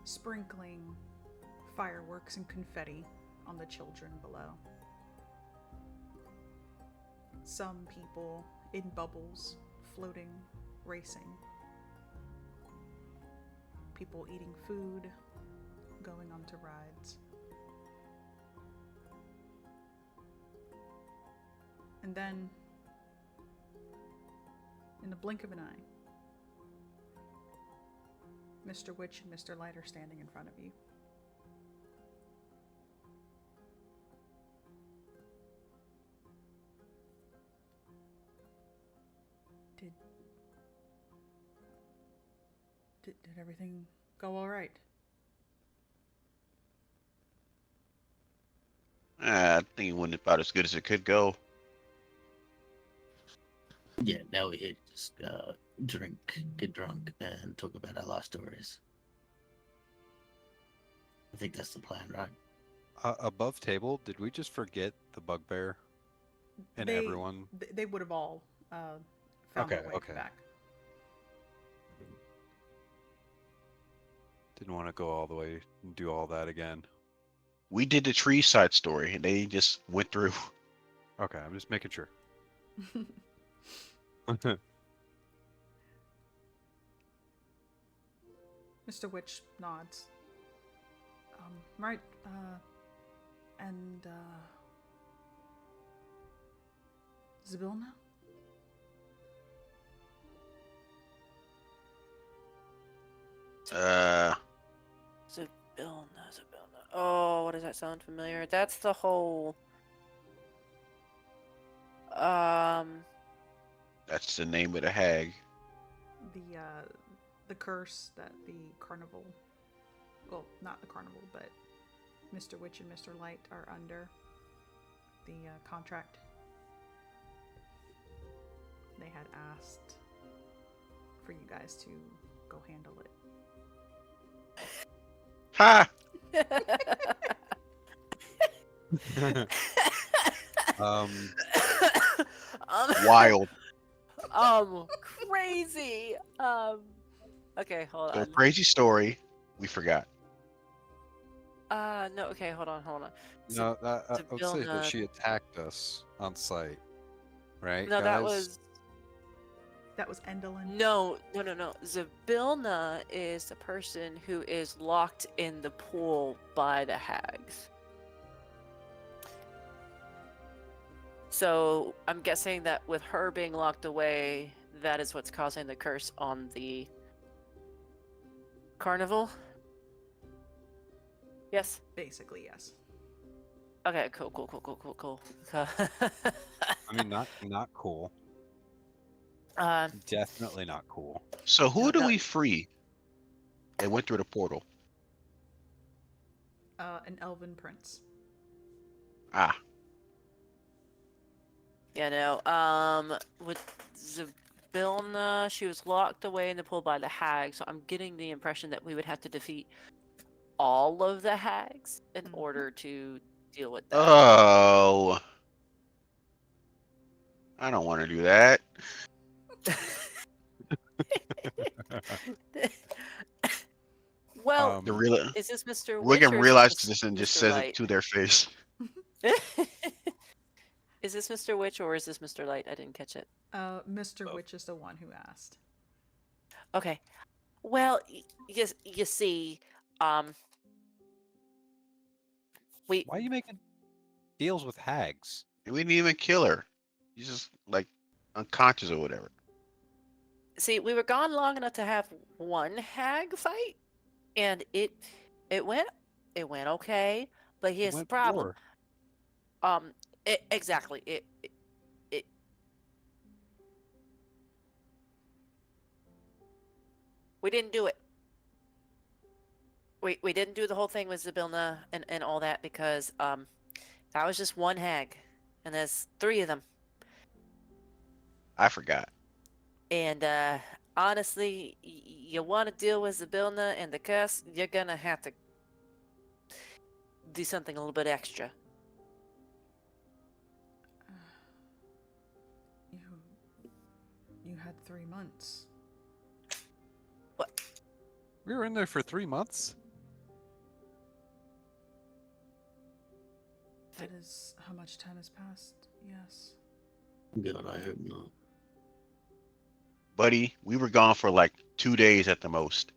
sprinkling fireworks and confetti on the children below. Some people in bubbles, floating, racing. People eating food, going onto rides. And then, in the blink of an eye, Mr. Witch and Mr. Light are standing in front of you. Did everything go all right? I think it went about as good as it could go. Yeah, now we're here to just drink, get drunk, and talk about our life stories. I think that's the plan, right? Above table, did we just forget the bugbear and everyone? They would have all found their way back. Didn't want to go all the way and do all that again. We did the tree side story, and they just went through. Okay, I'm just making sure. Mr. Witch nods. Right, And, Zybilna? Uh, Zybilna. Oh, what does that sound familiar? That's the whole. that's the name of the hag. The curse that the carnival, well, not the carnival, but Mr. Witch and Mr. Light are under the contract. They had asked for you guys to go handle it. Ha! Um, Wild. Crazy. Okay, hold So on. crazy story. We forgot. No, okay, hold on. no, I would say that Zybilna- she attacked us on site, right, No, guys? that was That was Endolin. no. Zybilna is the person who is locked in the pool by the hags. So I'm guessing that with her being locked away, that is what's causing the curse on the carnival. Yes. Basically, yes. Okay. Cool. I mean, not cool. Definitely not cool. So who do No. we free? They went through the portal. An elven prince. Ah, Yeah, no. With Zybilna, she was locked away in the pool by the hags, so I'm getting the impression that we would have to defeat all of the hags in Mhm. order to deal with that. oh, I don't want to do that. Well, The real is this Mr. Witch Wiggum or is realizes this this and just Mr. says it Light? to their face. Is this Mr. Witch or is this Mr. Light? I didn't catch it. Mr. Both. Witch is the one who asked. Okay. Well, you see, we Why are you making deals with hags? And we didn't even kill her. She's just like unconscious or whatever. we were gone long enough to have one hag fight, and it went okay. But here's the Went problem. poor. Exactly. It we didn't do it. We didn't do the whole thing with Zybilna and all that because that was just one hag, and there's 3 of them. I forgot. And honestly, you want to deal with Zybilna and the curse, you're gonna have to do something a little bit extra. You had 3 months. We were in there for 3 months. That is how much time has passed. Yes. God, I hope not. Buddy, we were gone for like 2 days at the most.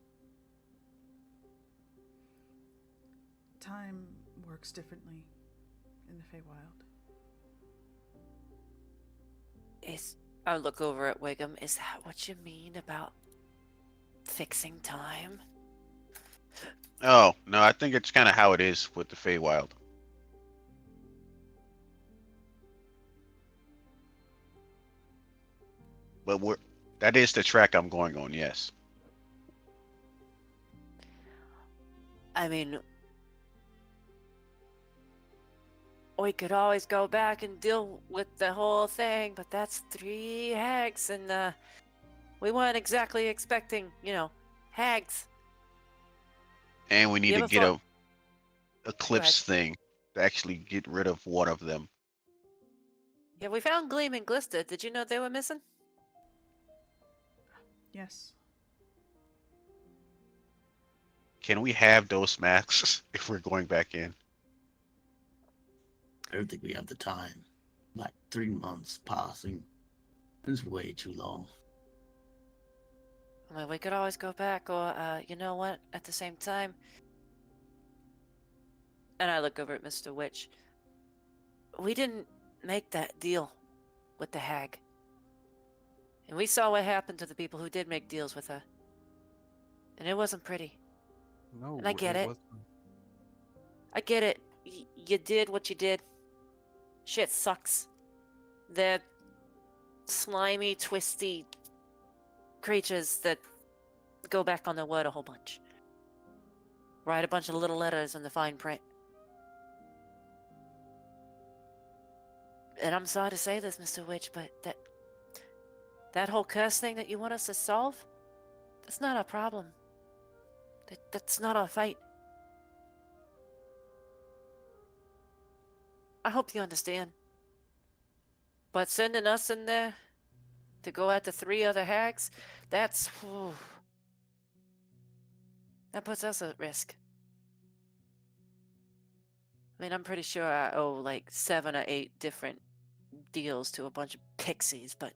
Time works differently in the Feywild. I look over at Wiggum. Is that what you mean about fixing time? Oh, no, I think it's kind of how it is with the Feywild. But that is the track I'm going on, yes. I mean, we could always go back and deal with the whole thing, but that's 3 hags, and we weren't exactly expecting, hags. And we need You to ever get thought- a eclipse thing to actually get rid of one of them. Yeah, we found Gleam and Glista. Did you know they were missing? Yes. Can we have those masks if we're going back in? I don't think we have the time. Like 3 months passing. It's way too long. I mean, we could always go back, or you know what? At the same time, and I look over at Mr. Witch. We didn't make that deal with the hag. And we saw what happened to the people who did make deals with her. And it wasn't pretty. No, And I get it. wasn't. I get it. You did what you did. Shit sucks. They're slimy, twisty creatures that go back on their word a whole bunch. Write a bunch of little letters in the fine print. And I'm sorry to say this, Mr. Witch, but that whole curse thing that you want us to solve, that's not our problem. That's not our fight. I hope you understand. But sending us in there to go after 3 other hags, that's... whew, that puts us at risk. I mean, I'm pretty sure I owe like 7 or 8 different deals to a bunch of pixies, but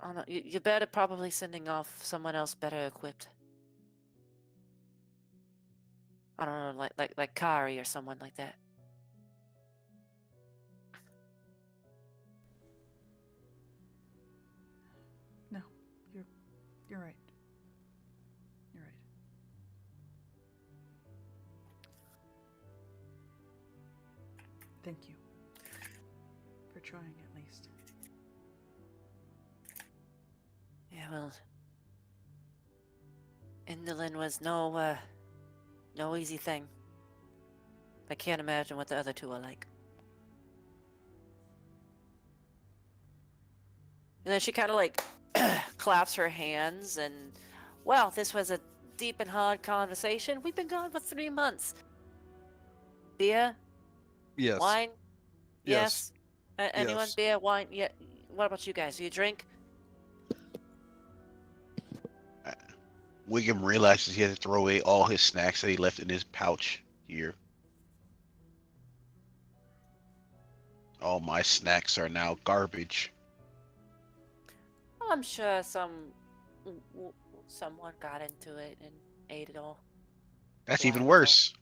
I don't know, you're better probably sending off someone else better equipped. I don't know, like Kari or someone like that. No, you're right. You're right. Thank you for trying at least. Yeah, well, Indolin was no easy thing. I can't imagine what the other 2 are like. And then she kind of like claps her hands and, well, this was a deep and hard conversation. We've been gone for 3 months. Beer? Yes. Wine? Yes. Anyone? Yes. Beer? Wine? Yeah. What about you guys? Do you drink? Wiggum realizes he has to throw away all his snacks that he left in his pouch here. All my snacks are now garbage. I'm sure someone got into it and ate it all. That's Wine even is all. worse.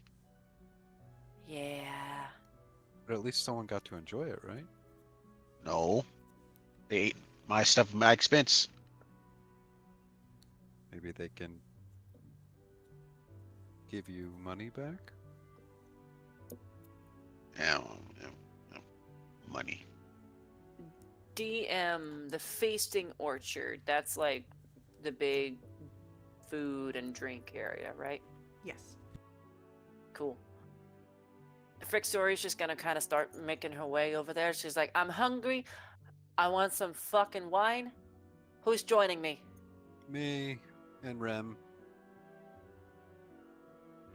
Yeah. But at least someone got to enjoy it, right? No. They ate my stuff at my expense. Maybe they can give you money back? Yeah, money. DM, the Feasting Orchard, that's like the big food and drink area, right? Yes. Cool. Frickstory's just gonna kind of start making her way over there. She's like, I'm hungry. I want some fucking wine. Who's joining me? Me and Rem.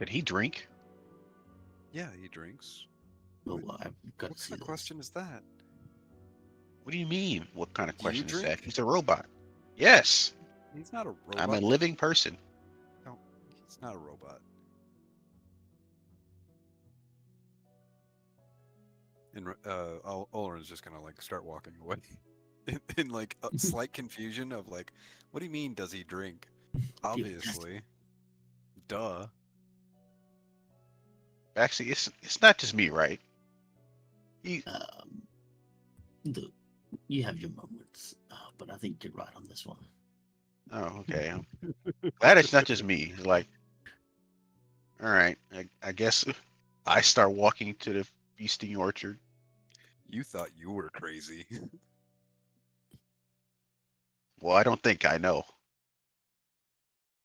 Did he drink? Yeah, he drinks. Oh, What- I've got What to see kind of this. question is that? What do you mean? What kind of Do you question is that? drink? He's a robot. Yes, He's not a robot. I'm a living person. No, he's not a robot. And Olrin's just gonna like start walking away in like a slight confusion of like, what do you mean? Does he drink? Obviously, duh. Actually, it's not just me, right? You, Look, you have your moments, but I think you're right on this one. oh, okay. I'm glad it's not just me. It's like, all right, I guess I start walking to the feasting orchard. You thought you were crazy. Well, I don't think I know.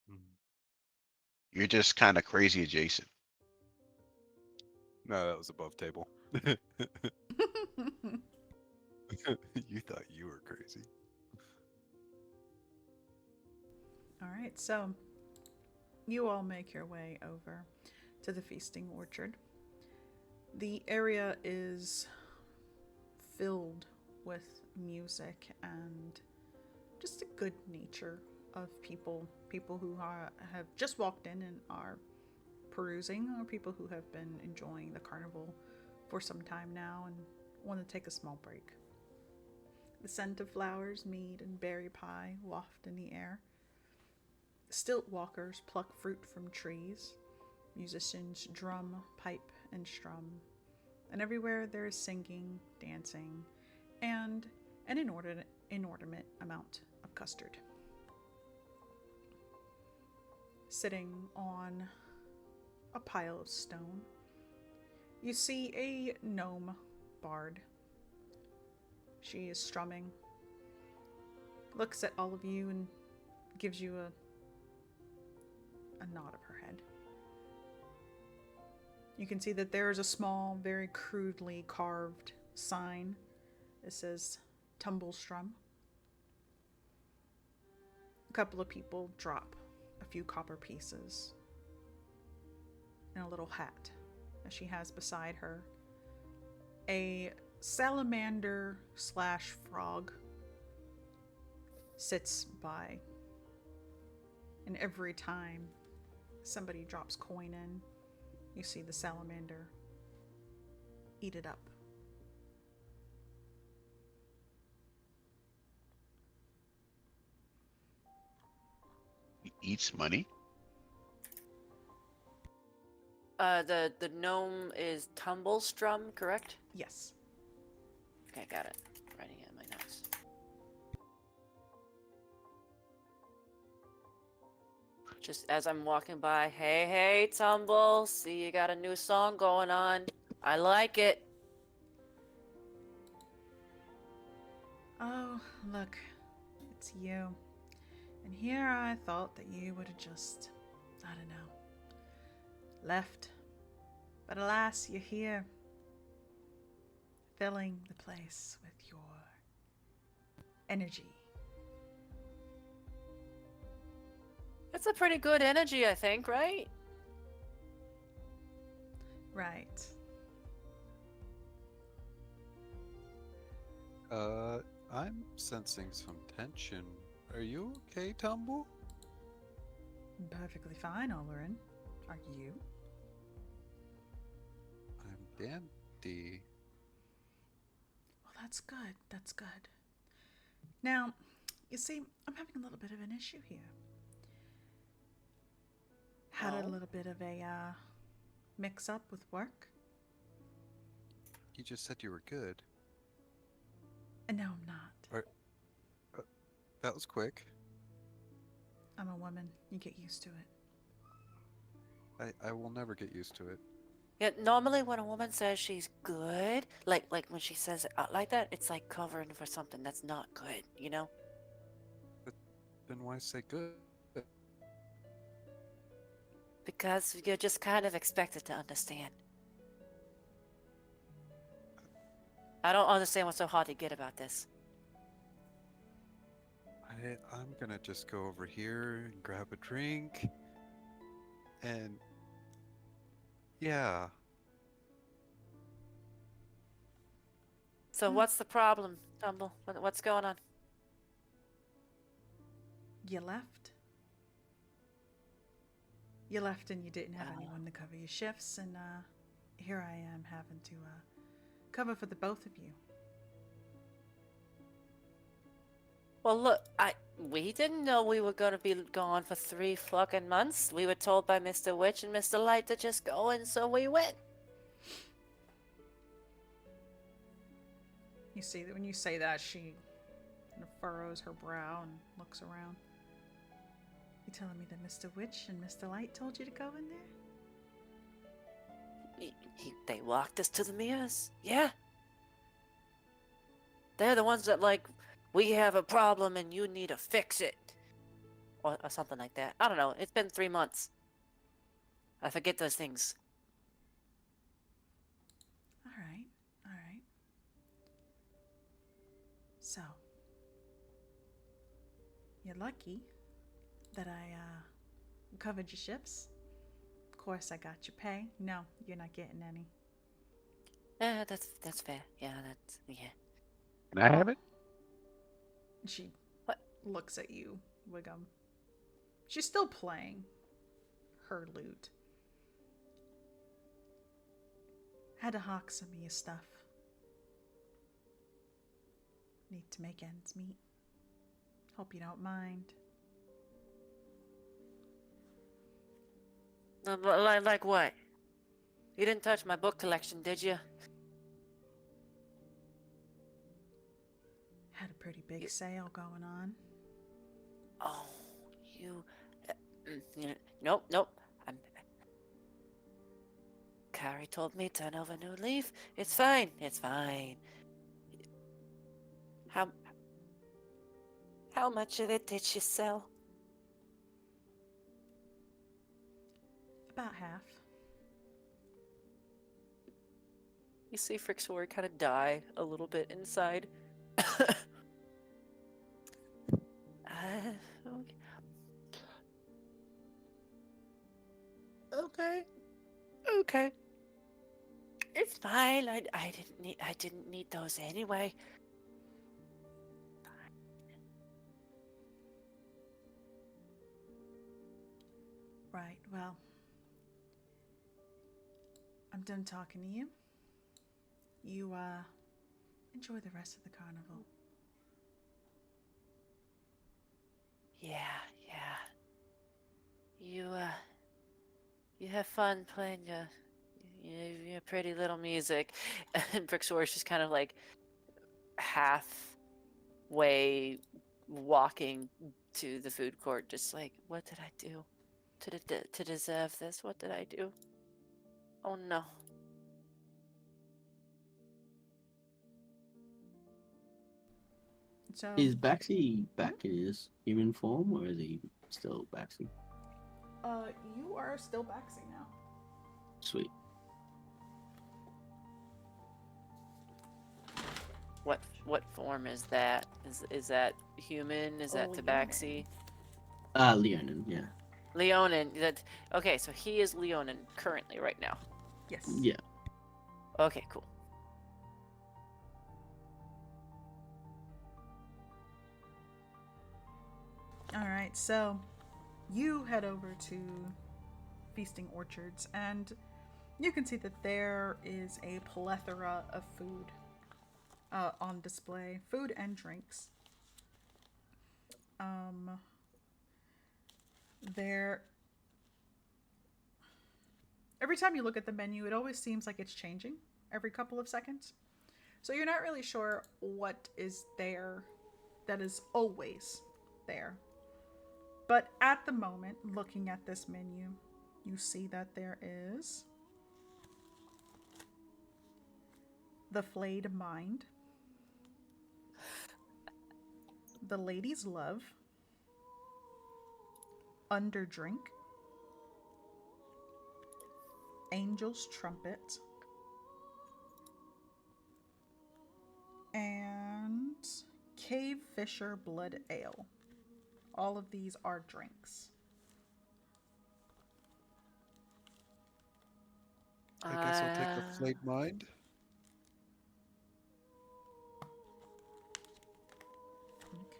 Hmm. You're just kind of crazy adjacent. No, that was above table. You thought you were crazy. All right, so you all make your way over to the feasting orchard. The area is filled with music and just a good nature of people who have just walked in and are perusing, or people who have been enjoying the carnival for some time now and want to take a small break. The scent of flowers, mead, and berry pie waft in the air. Stilt walkers pluck fruit from trees. Musicians drum, pipe, and strum. And everywhere there is singing, dancing, and an inordinate amount of custard. Sitting on a pile of stone, you see a gnome bard. She is strumming, looks at all of you, and gives you a nod of her head. You can see that there is a small, very crudely carved sign that says Tumblestrum. A couple of people drop a few copper pieces and a little hat that she has beside her. A salamander slash frog sits by, and every time somebody drops coin in, you see the salamander eat it up. He eats money. The gnome is Tumblestrum, correct? Yes. Okay, got it. Writing it in my notes. Just as I'm walking by, hey, Tumble, see you got a new song going on. I like it. Oh, look, it's you. And here I thought that you would have just, I don't know, left. But alas, you're here, filling the place with your energy. It's a pretty good energy, I think, right? Right. I'm sensing some tension. Are you okay, Tumble? I'm perfectly fine, Olorin. Are you? I'm dandy. Well, that's good. That's good. Now, you see, I'm having a little bit of an issue here. Had a Oh. little bit of a mix up with work. You just said you were good. And no, I'm not. That was quick. I'm a woman. You get used to it. I will never get used to it. Yeah, normally when a woman says she's good, like when she says it out like that, it's like covering for something that's not good, you know? Then why say good? Because you're just kind of expected to understand. I don't understand what's so hard to get about this. I'm gonna just go over here and grab a drink. And yeah, So what's the problem, Tumble? What's going on? You left. You left and you didn't have anyone to cover your shifts, and here I am having to cover for the both of you. Well, look, we didn't know we were gonna be gone for 3 fucking months. We were told by Mr. Witch and Mr. Light to just go, and so we went. You see that when you say that, she kind of furrows her brow and looks around. You telling me that Mr. Witch and Mr. Light told you to go in there? They walked us to the mirrors. Yeah. They're the ones that, like, we have a problem and you need to fix it. Or something like that. I don't know. It's been 3 months. I forget those things. All right, all right. So, you're lucky that I covered your shifts. Of course, I got your pay. No, you're not getting any. Yeah, that's fair. Yeah, yeah. Can I have it? She What? looks at you, Wiggum. She's still playing her lute. Had to hawk some of your stuff. Need to make ends meet. Hope you don't mind. Like what? You didn't touch my book collection, did you? big You- sale going on. Oh, you. Nope, nope. I'm. Carrie told me turn over a new leaf. It's fine. It's fine. How how much of it did she sell? About half. You see Frixor kind of die a little bit inside. Okay. Okay. Okay. It's fine. I didn't need those anyway. Right, well, I'm done talking to you. You, enjoy the rest of the carnival. Yeah, yeah. You have fun playing your pretty little music. And Brixor is just kind of like halfway walking to the food court, just like, what did I do to deserve this? What did I do? Oh no. So, Is Baxi back in his human form, or is he still Baxi? you are still Baxi now. Sweet. What form is that? Is that human? Is that Tabaxi? Leonin, yeah. Leonin. Okay, so he is Leonin currently right now. Yes. Yeah. Okay, cool. Alright, so you head over to Feasting Orchards, and you can see that there is a plethora of food on display. Food and drinks. There... Every time you look at the menu, it always seems like it's changing every couple of seconds. So you're not really sure what is there that is always there. But at the moment, looking at this menu, you see that there is the Flayed Mind, the Lady's Love, Underdrink, Angel's Trumpet, and Cave Fisher Blood Ale. All of these are drinks. I guess I'll take the flayed mind.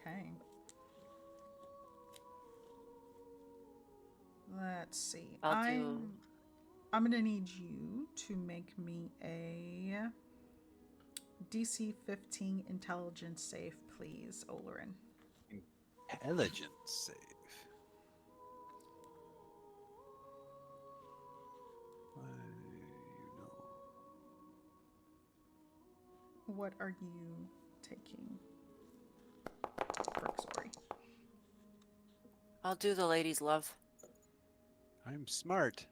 Okay. Let's see. I'm gonna need you to make me a DC 15 intelligence save, please, Olerin. Intelligence save. What are you taking? Sorry. I'll do the Lady's Love. I'm smart.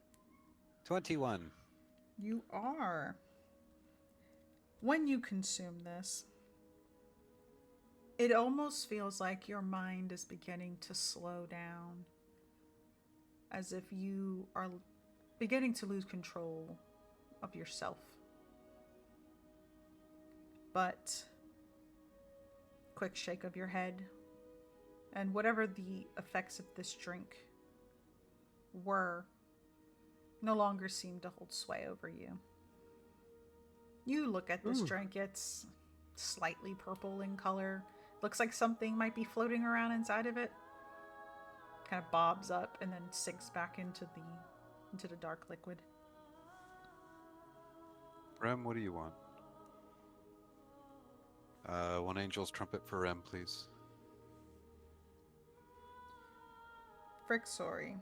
21. You are. When you consume this, it almost feels like your mind is beginning to slow down, as if you are beginning to lose control of yourself. But quick shake of your head, and whatever the effects of this drink were no longer seem to hold sway over you. You look at this drink, it's slightly purple in color. Looks like something might be floating around inside of it. Kind of bobs up and then sinks back into the dark liquid. Rem, what do you want? 1 angel's trumpet for Rem, please. Frick, sorry.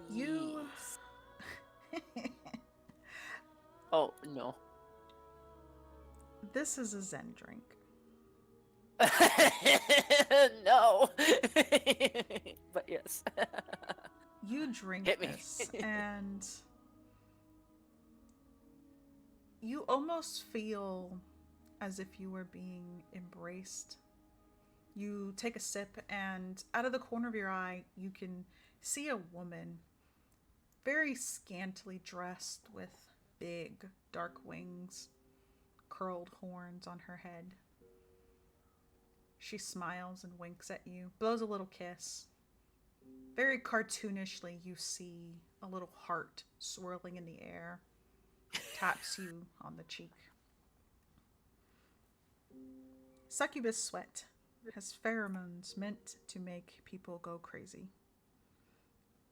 You... Oh, no. This is a Zen drink. No. But yes. You drink Hit me. this, and you almost feel as if you were being embraced. You take a sip, and out of the corner of your eye, you can see a woman, very scantily dressed with big, dark wings, curled horns on her head. She smiles and winks at you, blows a little kiss. Very cartoonishly, you see a little heart swirling in the air, taps you on the cheek. Succubus sweat has pheromones meant to make people go crazy.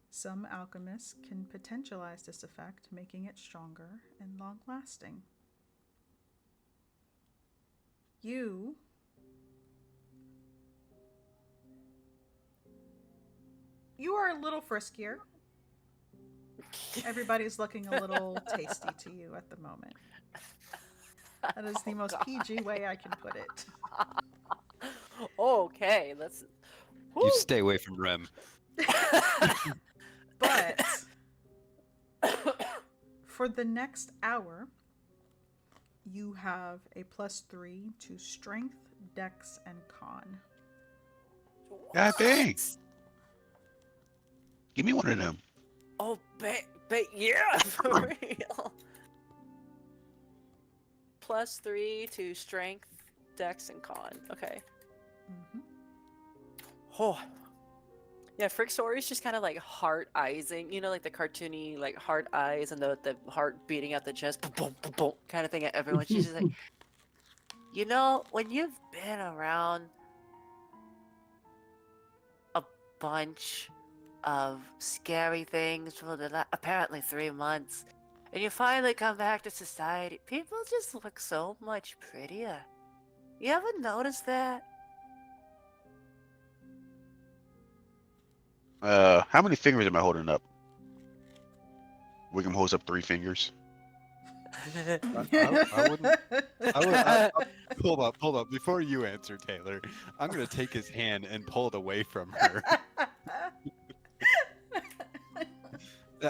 Some alchemists can potentialize this effect, making it stronger and long lasting. You are a little friskier. Everybody's looking a little tasty to you at the moment. That is the most PG way I can put it. Okay, let's. You Woo! stay away from Rem. But for the next hour, you have a +3 to strength, dex, and con. God dang. What? Give me one of them. Oh, yeah, for real. +3 to strength, dex, and con. Okay. Mm-hmm. Oh. Yeah, Frickstory's just kind of like heart-eyesing, you know, like the cartoony, like heart eyes and the heart beating out the chest, boom, boom, boom, boom, kind of thing at everyone. She's just like, you know, when you've been around a bunch of scary things for apparently 3 months, and you finally come back to society, people just look so much prettier. You ever notice that? How many fingers am I holding up? Wiggum holds up 3 fingers. I wouldn't. Hold up. Before you answer, Taylor, I'm gonna take his hand and pull it away from her.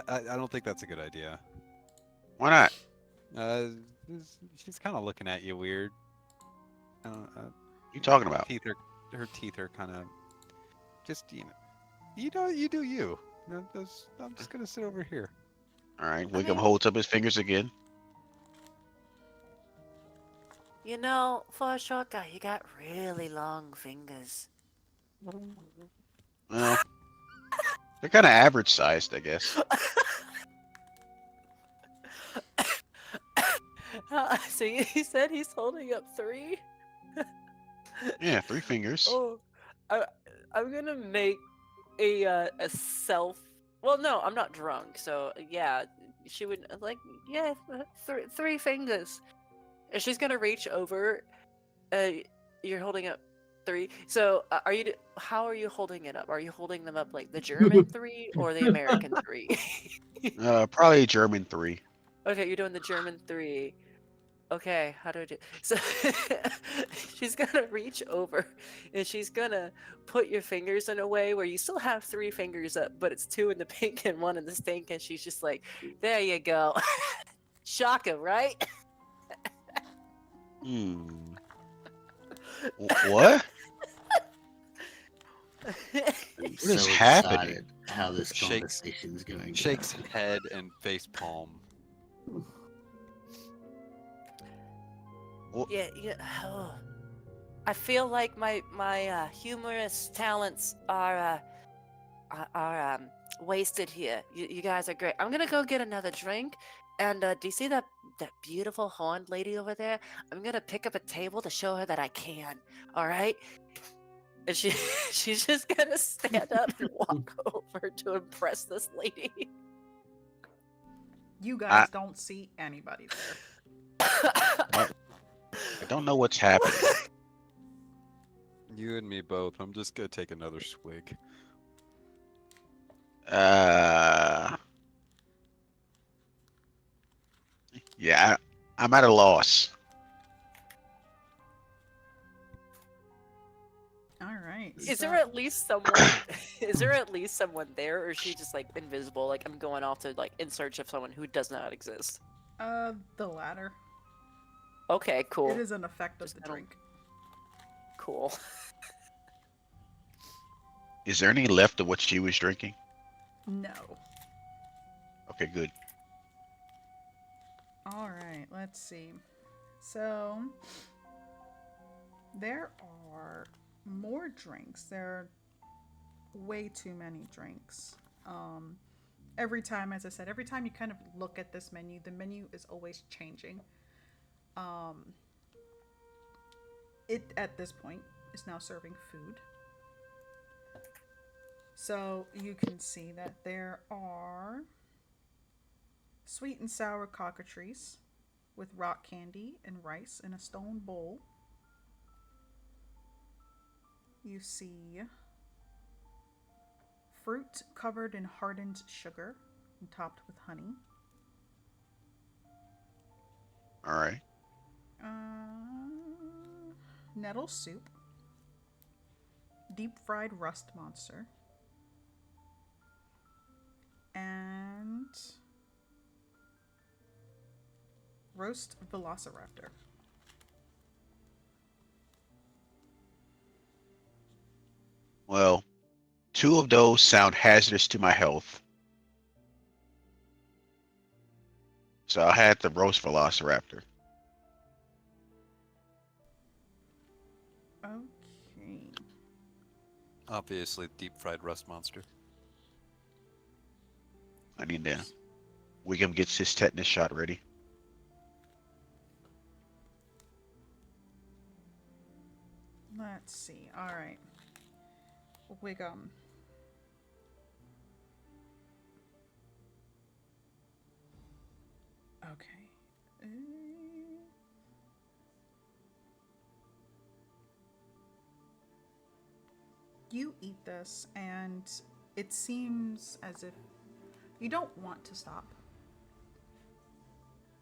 I don't think that's a good idea. Why not? She's kind of looking at you weird. What you talking about? Her teeth are kind of just you do you. I'm just gonna sit over here. All right, I Wiggum mean- holds up his fingers again. You know, for a short guy, you got really long fingers. Well, they're kind of average sized, I guess. So you said he's holding up 3? Yeah, 3 fingers. Oh, I'm gonna make a self. Well, no, I'm not drunk, so yeah, she would like three fingers. And she's gonna reach over. You're holding up 3. So how are you holding it up? Are you holding them up like the German 3 or the American 3? Probably German 3. Okay, you're doing the German 3. Okay, how do I do? So she's gonna reach over and she's gonna put your fingers in a way where you still have 3 fingers up, but it's 2 in the pink and 1 in the stink, and she's just like, there you go. Shocking, right? What? I'm What is so happening? excited how this Shakes- conversation's going. Shakes head and face palm. Yeah. Oh. I feel like my humorous talents are wasted here. You guys are great. I'm gonna go get another drink. And do you see that beautiful horned lady over there? I'm gonna pick up a table to show her that I can. All right. And she's just gonna stand up and walk over to impress this lady. You guys don't see anybody there. I don't know what's happening. You and me both. I'm just gonna take another swig. Yeah, I'm at a loss. Is there at least someone? Is there at least someone there, or is she just like invisible? Like I'm going off to like in search of someone who does not exist. The latter. Okay, cool. It is an effect of Just the I don't- drink. Cool. Is there any left of what she was drinking? No. Okay, good. All right, let's see. So there are more drinks. There are way too many drinks. Every time, as I said, every time you kind of look at this menu, the menu is always changing. It at this point is now serving food. So you can see that there are sweet and sour cockatrice with rock candy and rice in a stone bowl. You see fruit covered in hardened sugar and topped with honey. All right. Nettle soup, deep fried rust monster, and roast velociraptor. Well, two of those sound hazardous to my health. So I had the roast velociraptor. Okay. Obviously, deep fried rust monster. I need to. Wiggum gets his tetanus shot ready. Let's see. All right. Wiggum. Okay. You eat this, and it seems as if you don't want to stop.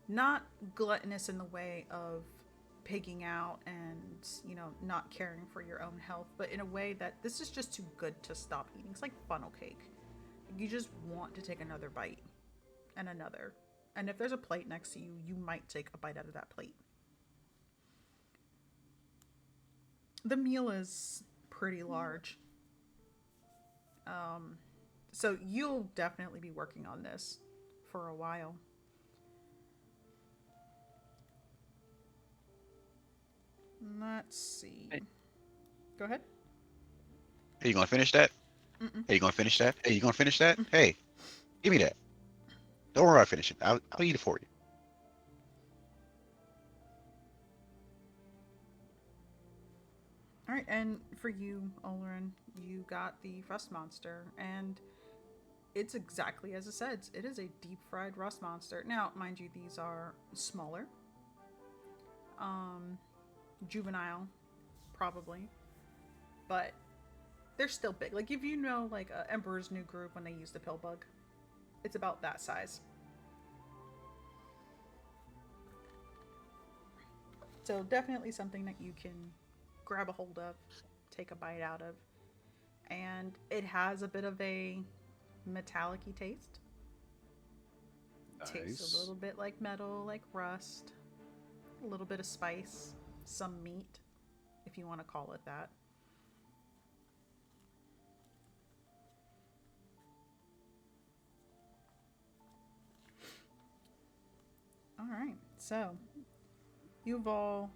Not gluttonous in the way of pigging out and, not caring for your own health, but in a way that this is just too good to stop eating. It's like funnel cake. You just want to take another bite and another. And if there's a plate next to you, you might take a bite out of that plate. The meal is pretty large. So you'll definitely be working on this for a while. Let's see. Go ahead. Hey, you gonna finish that? Mm-mm. Hey, you gonna finish that? Hey, you gonna finish that? Hey, give me that. Don't worry about finishing. I'll eat it for you. All right, and for you, Olerin, you got the rust monster, and it's exactly as it says. It is a deep fried rust monster. Now, mind you, these are smaller, juvenile, probably, but they're still big. Like if you know, like Emperor's New Groove when they use the pill bug, it's about that size. So definitely something that you can grab a hold of, take a bite out of, and it has a bit of a metallic-y taste. Tastes a little bit like metal, like rust, a little bit of spice, some meat, if you want to call it that. All right, so you've all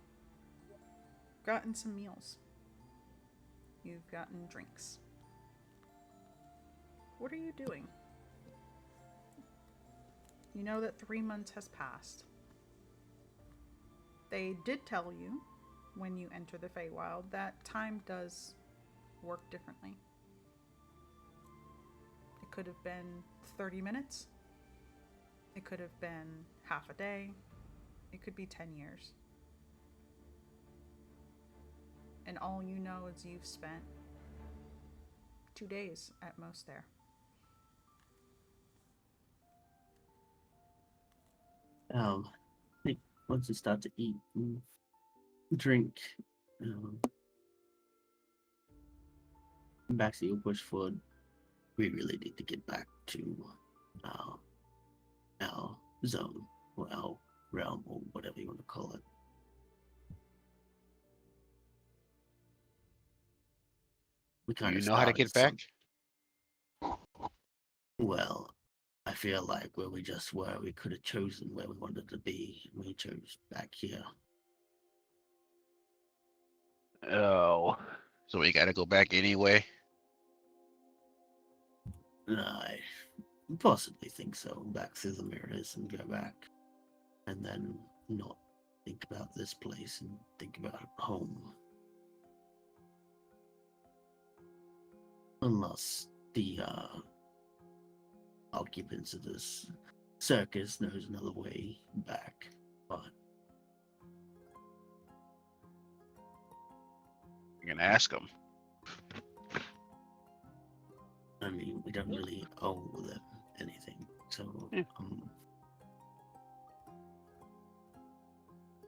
gotten some meals. You've gotten drinks. What are you doing? You know that 3 months has passed. They did tell you when you enter the Feywild that time does work differently. It could have been 30 minutes. It could have been half a day. It could be 10 years. And all you know is you've spent 2 days at most there. I think once you start to eat and drink, Baxi will push forward. We really need to get back to our, our zone, or our realm, or whatever you want to call it. We Do kind you of know how to started get back? Well, I feel like where we just were, we could have chosen where we wanted to be. We chose back here. Oh. So we gotta go back anyway? I possibly think so. Back through the mirrors and go back. And then not think about this place and think about home. Unless the occupants of this circus knows another way back. But You're gonna ask them. I mean, we don't really owe them anything. So Yeah.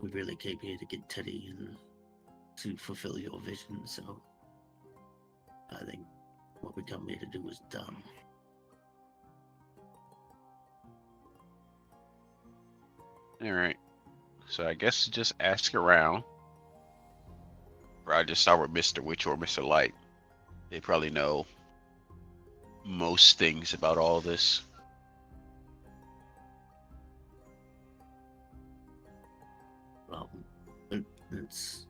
we really came here to get Teddy and to fulfill your vision. So I think what we come here to do is done. Alright. So I guess just ask around. Or I just start with Mr. Witch or Mr. Light. They probably know most things about all this. Well, it's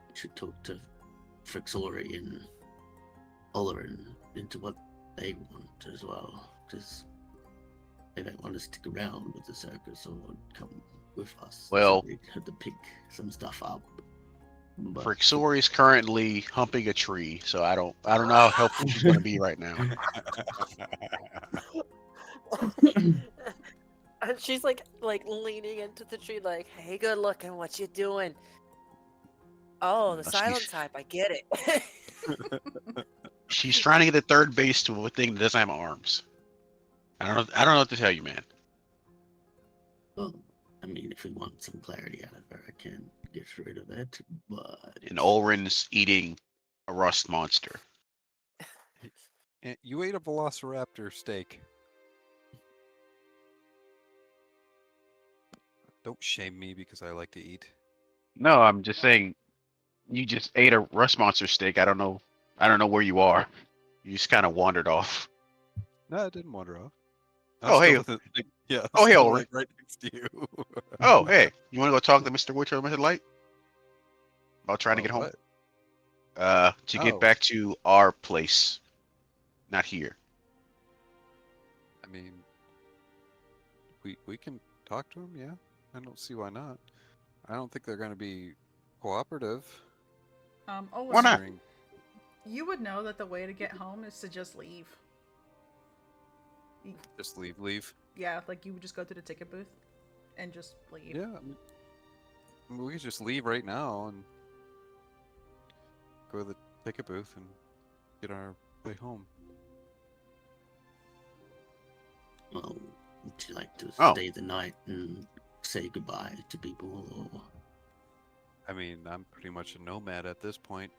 we should talk to Frixori and Olerin into what they want as well, because they might want to stick around with the circus or come with us. Well- so we had to pick some stuff up. But Frixori is currently humping a tree, so I don't know how helpful she's gonna be right now. And she's like leaning into the tree, like, "Hey, good looking, what you doing?" Oh, the she's- silent type. I get it. She's trying to get the third base to a thing that doesn't have arms. I don't know what to tell you, man. well, I mean, if we want some clarity out of her, I can get rid of it. But And Olrin's eating a rust monster. And you ate a velociraptor steak. Don't shame me because I like to eat. No, I'm just saying you just ate a rust monster steak. I don't know where you are. You just kind of wandered off. No, it didn't wander off. Oh, hey. Yeah. I'm Oh, hey, still, Ulrich. like, right next to you. Oh, hey, you want to go talk to Mr. Witch or Mr. Light about trying to get home? What? To get Oh. back to our place, not here. I mean, we can talk to him. Yeah, I don't see why not. I don't think they're going to be cooperative. Why not? considering- You would know that the way to get home is to just leave. Just leave. Yeah, like you would just go to the ticket booth and just leave. Yeah, I mean, we could just leave right now and go to the ticket booth and get our way home. well, would you like to Oh. stay the night and say goodbye to people, or I mean, I'm pretty much a nomad at this point.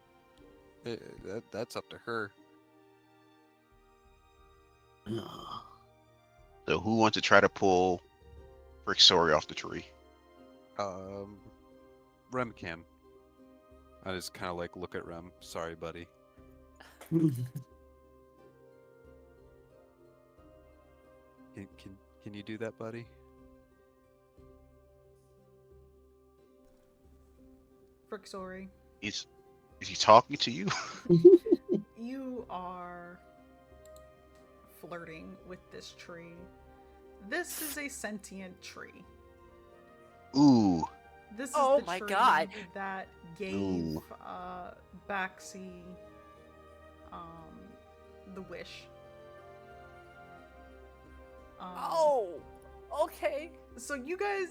That's up to her. uh, So who wants to try to pull Frixori off the tree? Rem can. I just kind of like look at Rem. Sorry, buddy. Can you do that, buddy? Frixori, Is he talking to you? you are flirting with this tree. This is a sentient tree. Ooh, This is Oh the my tree God. that gave Ooh. Baxi the wish. Oh, okay. So you guys,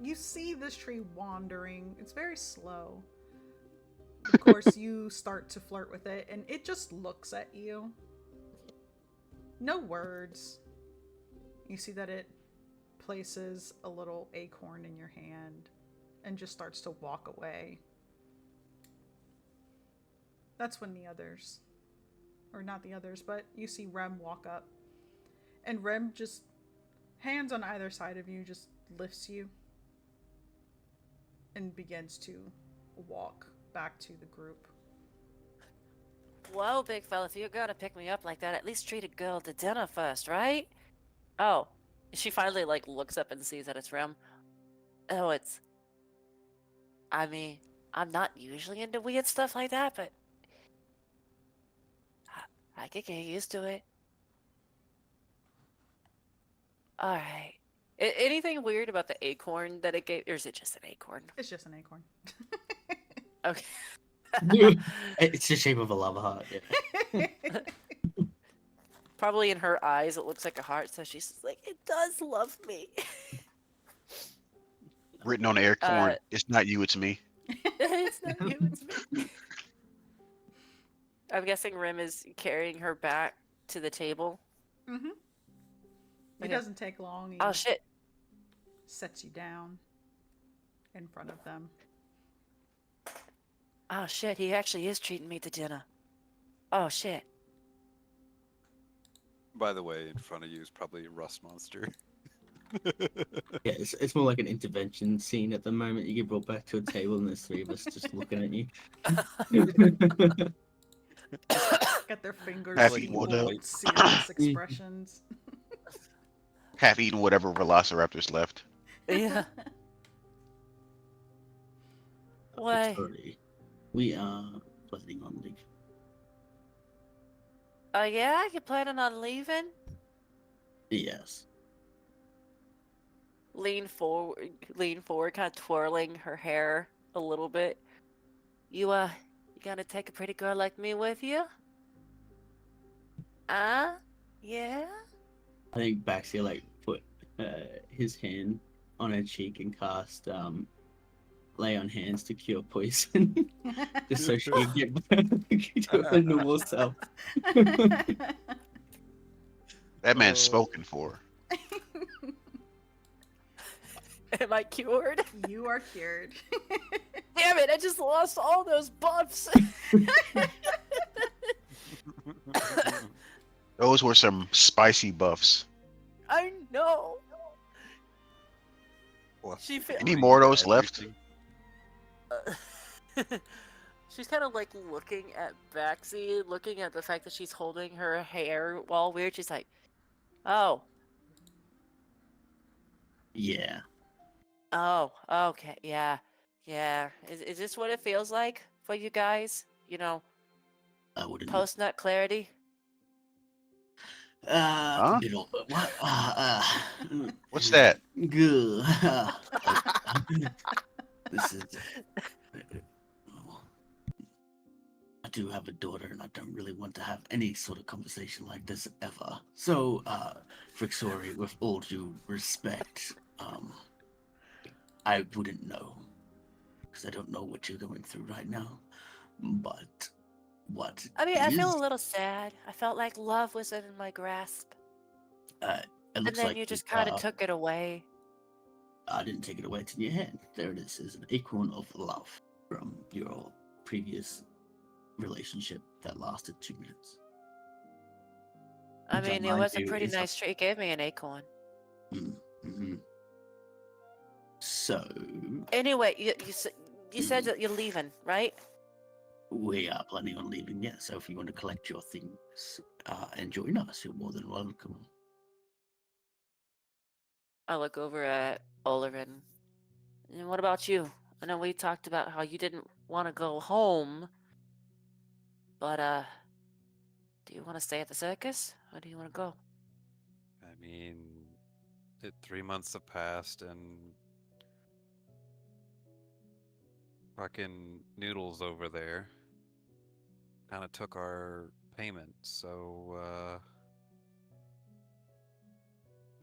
you see this tree wandering. It's very slow. Of course, you start to flirt with it, and it just looks at you. No words. You see that it places a little acorn in your hand and just starts to walk away. That's when the others or not the others, but you see Rem walk up. And Rem just, hands on either side of you, just lifts you and begins to walk back to the group. Well, big fella, if you're gonna pick me up like that, at least treat a girl to dinner first, right? Oh, she finally like looks up and sees that it's Rem. Oh, it's. I mean, I'm not usually into weird stuff like that, but I could get used to it. All right. Anything weird about the acorn that it gave, or is it just an acorn? It's just an acorn. Okay. It's the shape of a lava heart. Yeah. Probably in her eyes, it looks like a heart, so she's like, "It does love me." Written on the acorn, it's not you, it's me. It's not you, it's me. I'm guessing Rim is carrying her back to the table. Mm-hmm. It Okay. doesn't take long. He Oh shit! sets you down in front of them. Oh shit! He actually is treating me to dinner. Oh shit! By the way, in front of you is probably a rust monster. Yeah, it's more like an intervention scene at the moment. You get brought back to a table and there's three of us just looking at you. Got their fingers Half in eaten what up? bold, serious expressions. Half eaten whatever velociraptor's left. Yeah. Why? Sorry. We are planning on leaving. Oh yeah, you planning on leaving? Yes. Lean forward, kind of twirling her hair a little bit. You gonna take a pretty girl like me with you? Yeah? I think Baxia like put his hand on her cheek and cast lay on hands to cure poison, just so she can get back to her normal self. That man's Oh. spoken for. Am I cured? You are cured. Damn it, I just lost all those buffs. Those were some spicy buffs. I know. Well, She fe- Any more of those everything. left? She's kind of like looking at Baxi, looking at the fact that she's holding her hair all weird. She's like, oh, Yeah. oh, okay, yeah. Is this what it feels like for you guys? You know, I wouldn't. post-nut clarity? Huh? You know what? What's that? Good. This is. I do have a daughter, and I don't really want to have any sort of conversation like this ever. So, Frixori, with all due respect, I wouldn't know because I don't know what you're going through right now. But what? I mean, I feel is- a little sad. I felt like love was in my grasp, It and looks then like you just kind of uh, took it away. I didn't take it away. It's in your hand. There it is. Is an acorn of love from your previous relationship that lasted 2 minutes. I Which I mean, it mind was a you pretty is nice treat. He gave me an acorn. Mm-hmm. So Anyway, you said that you're leaving, right? we are planning on leaving. Yeah. So if you want to collect your things and join us, you're more than welcome. I look over at Olerin. And what about you? I know we talked about how you didn't want to go home, but do you want to stay at the circus, or do you want to go? I mean, 3 months have passed and fucking Noodles over there kind of took our payment, so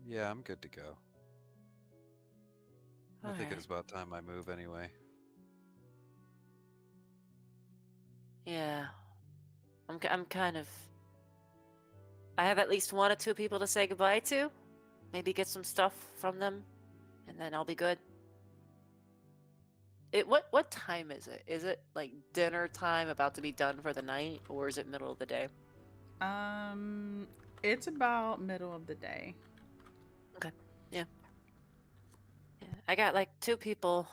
yeah, I'm good to go. I think Alright. it's about time I move anyway. Yeah, I'm kind of. I have at least 1 or 2 people to say goodbye to. Maybe get some stuff from them, and then I'll be good. What time is it? Is it like dinner time, about to be done for the night, or is it middle of the day? It's about middle of the day. Okay. Yeah. Yeah. I got like 2 people.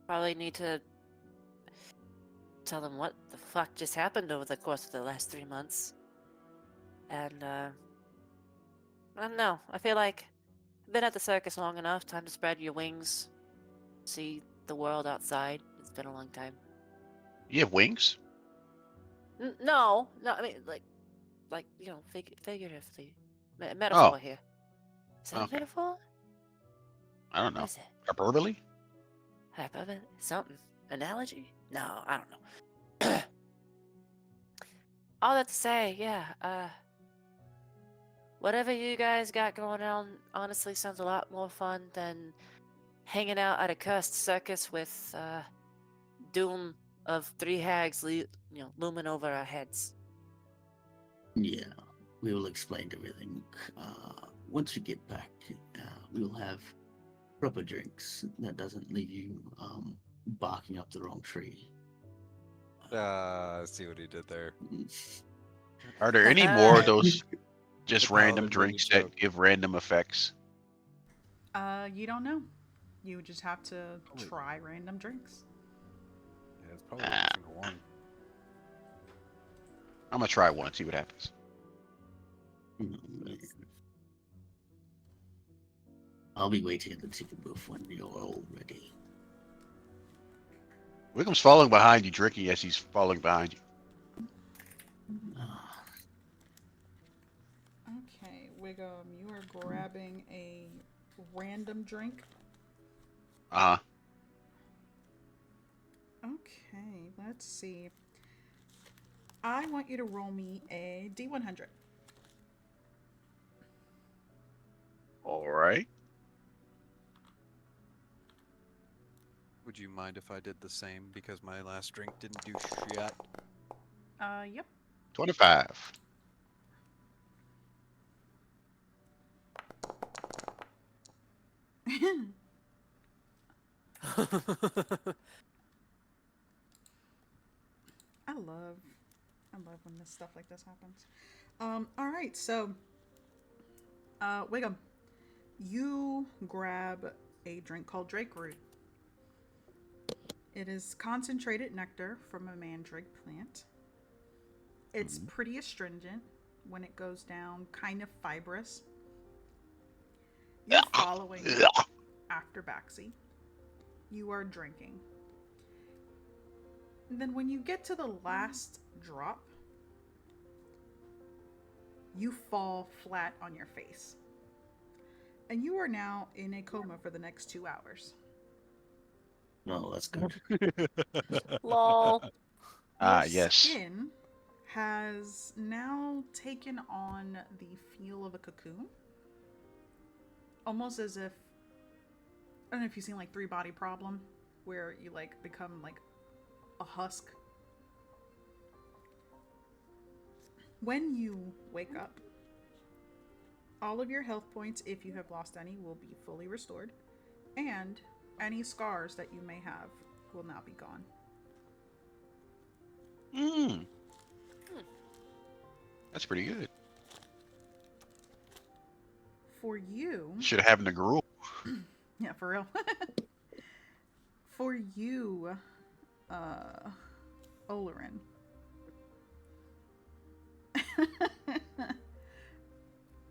Probably need to tell them what the fuck just happened over the course of the last 3 months. And I don't know. I feel like I've been at the circus long enough. Time to spread your wings. See the world outside. It's been a long time. You have wings? No. I mean, like figuratively. Oh, Metaphor here. Is that a okay. metaphor? I don't What know. is it? Hyperbole? Hyperbole? Something? Analogy? No, I don't know. All that to say, yeah, whatever you guys got going on honestly sounds a lot more fun than hanging out at a cursed circus with doom of 3 hags looming over our heads. Yeah, we will explain everything. Once we get back, we will have proper drinks that doesn't leave you barking up the wrong tree. I see what he did there. Are there any more of The those just The random paladin made a drinks joke. that give random effects? You don't know. You would just have to Probably. try random drinks. Yeah, it's probably Ah. every single one. I'm gonna try one, see what happens. I'll be waiting at the ticket booth when you're all ready. Wiggum's following behind you, drinking as he's following behind you. Okay, Wiggum, you are grabbing a random drink. Uh huh. Okay, let's see. I want you to roll me a D100. All right. Would you mind if I did the same because my last drink didn't do shit? Yep. 25. I love when this stuff like this happens. All right, so, Wiggum, you grab a drink called Drake Root. It is concentrated nectar from a mandrake plant. It's pretty astringent when it goes down, kind of fibrous. You're following after Baxi. You are drinking. And then when you get to the last drop, you fall flat on your face. And you are now in a coma for the next 2 hours. No, that's good. Lol. Your Yes. skin has now taken on the feel of a cocoon. Almost as if, I don't know if you've seen like 3 Body Problem, where you like become like a husk. When you wake up, all of your health points, if you have lost any, will be fully restored, and any scars that you may have will now be gone. Mm. That's pretty good. For you, Should have happened to Gruel. yeah, for real. For you, Olerin.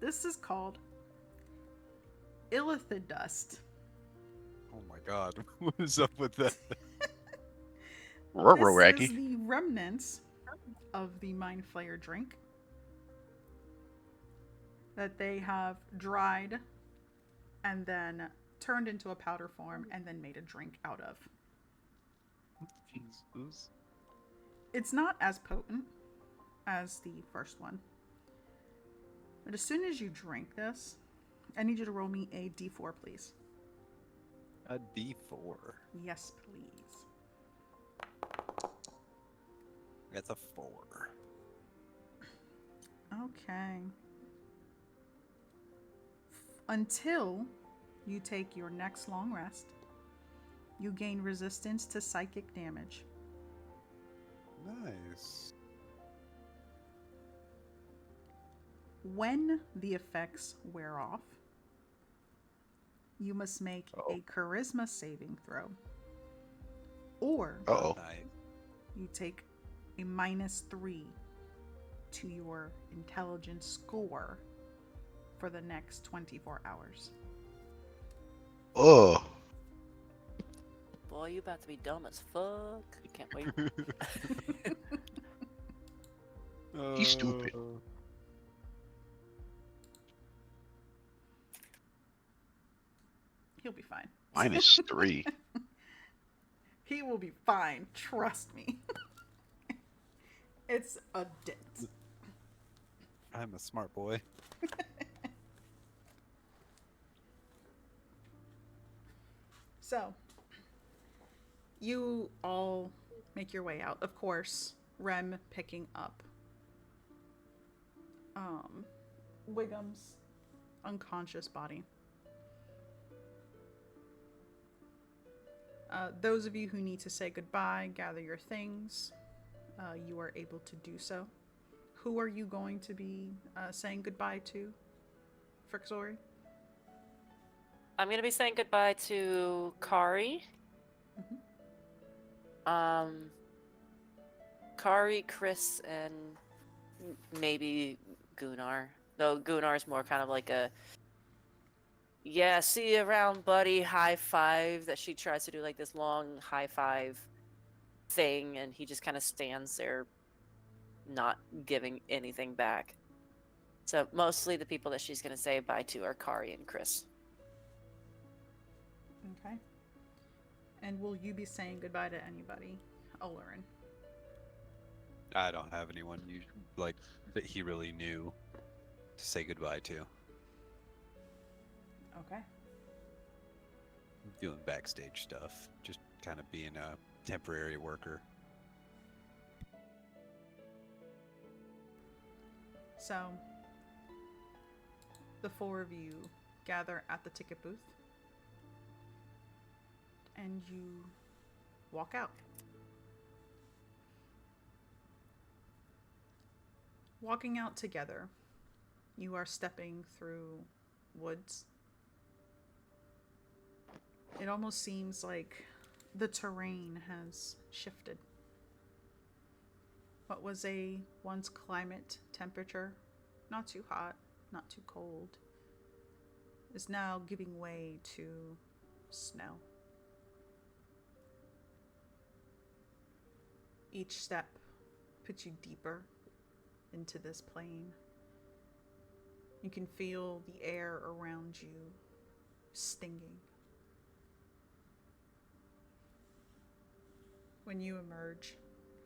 This is called Illithid dust. Oh my god, what is up with that? This is Wacky. the remnants of the Mind Flayer drink that they have dried and then turned into a powder form and then made a drink out of. Jesus. It's not as potent as the first one. But as soon as you drink this, I need you to roll me a d4, please. A D4. Yes, please. That's a 4. Okay. Until you take your next long rest, you gain resistance to psychic damage. Nice. When the effects wear off, you must make a charisma saving throw, or Uh-oh. Nice. you take a -3 to your intelligence score for the next 24 hours. Oh. Boy, you about to be dumb as fuck. I can't wait. He's stupid. He'll be fine. -3. He will be fine. Trust me. It's a dent. I'm a smart boy. So, you all make your way out. Of course, Rem picking up Wiggum's unconscious body. Those of you who need to say goodbye, gather your things. You are able to do so. Who are you going to be saying goodbye to, Frixori? I'm gonna be saying goodbye to Kari. Kari, Chris, and maybe Gunnar. Though Gunnar's more kind of like a yeah, see you around, buddy. High five that she tries to do like this long high five thing, and he just kind of stands there, not giving anything back. So mostly the people that she's gonna say bye to are Kari and Chris. Okay. And will you be saying goodbye to anybody, Olorin? I don't have anyone like that he really knew to say goodbye to. Okay. Doing backstage stuff, just kind of being a temporary worker. So, the four of you gather at the ticket booth and you walk out. Walking out together, you are stepping through woods. It almost seems like the terrain has shifted. What was a once climate temperature, not too hot, not too cold, is now giving way to snow. Each step puts you deeper into this plane. You can feel the air around you stinging. When you emerge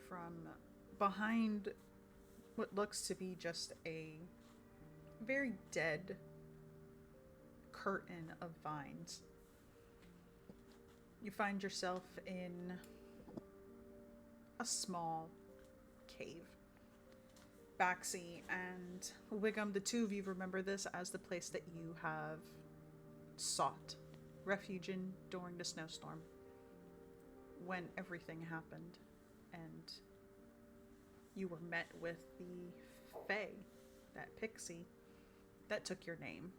from behind what looks to be just a very dead curtain of vines, you find yourself in a small cave. Baxi and Wiggum, the two of you remember this as the place that you have sought refuge in during the snowstorm when everything happened and you were met with the Fae, that pixie that took your name.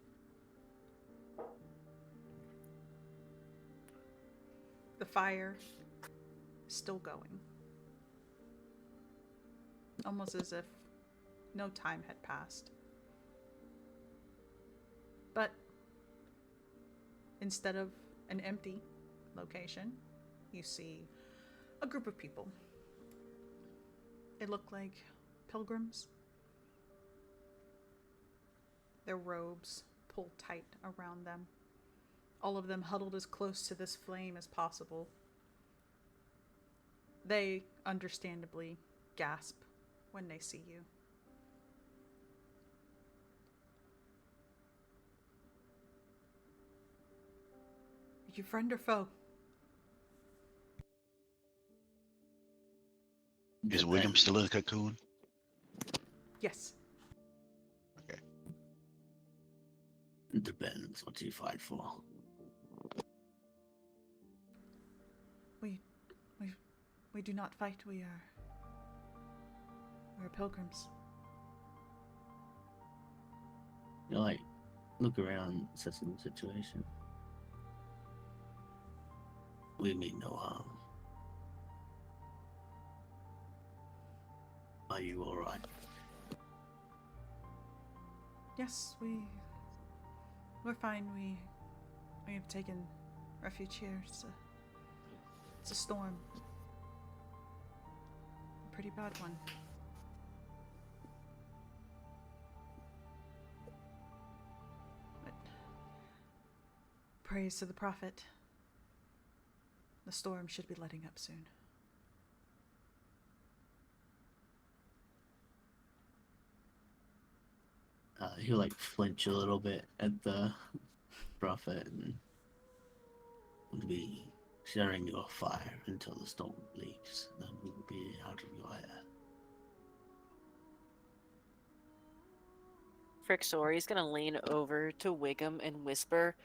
The fire is still going, almost as if no time had passed. But instead of an empty location, you see a group of people. They look like pilgrims. Their robes pulled tight around them, all of them huddled as close to this flame as possible. They understandably gasp when they see you. Are you friend or foe? Is William still in the cocoon? Yes. Okay. Depends what you fight for. We do not fight. We are pilgrims. like look around, assessing the situation. We mean no harm. Are you all right? Yes, we're fine. We have taken refuge here. It's a storm. A pretty bad one. But praise to the prophet. The storm should be letting up soon. He'll like flinch a little bit at the prophet and will be sharing your fire until the storm leaves. Then we will be out of your hair. Frixori's gonna lean over to Wiggum and whisper,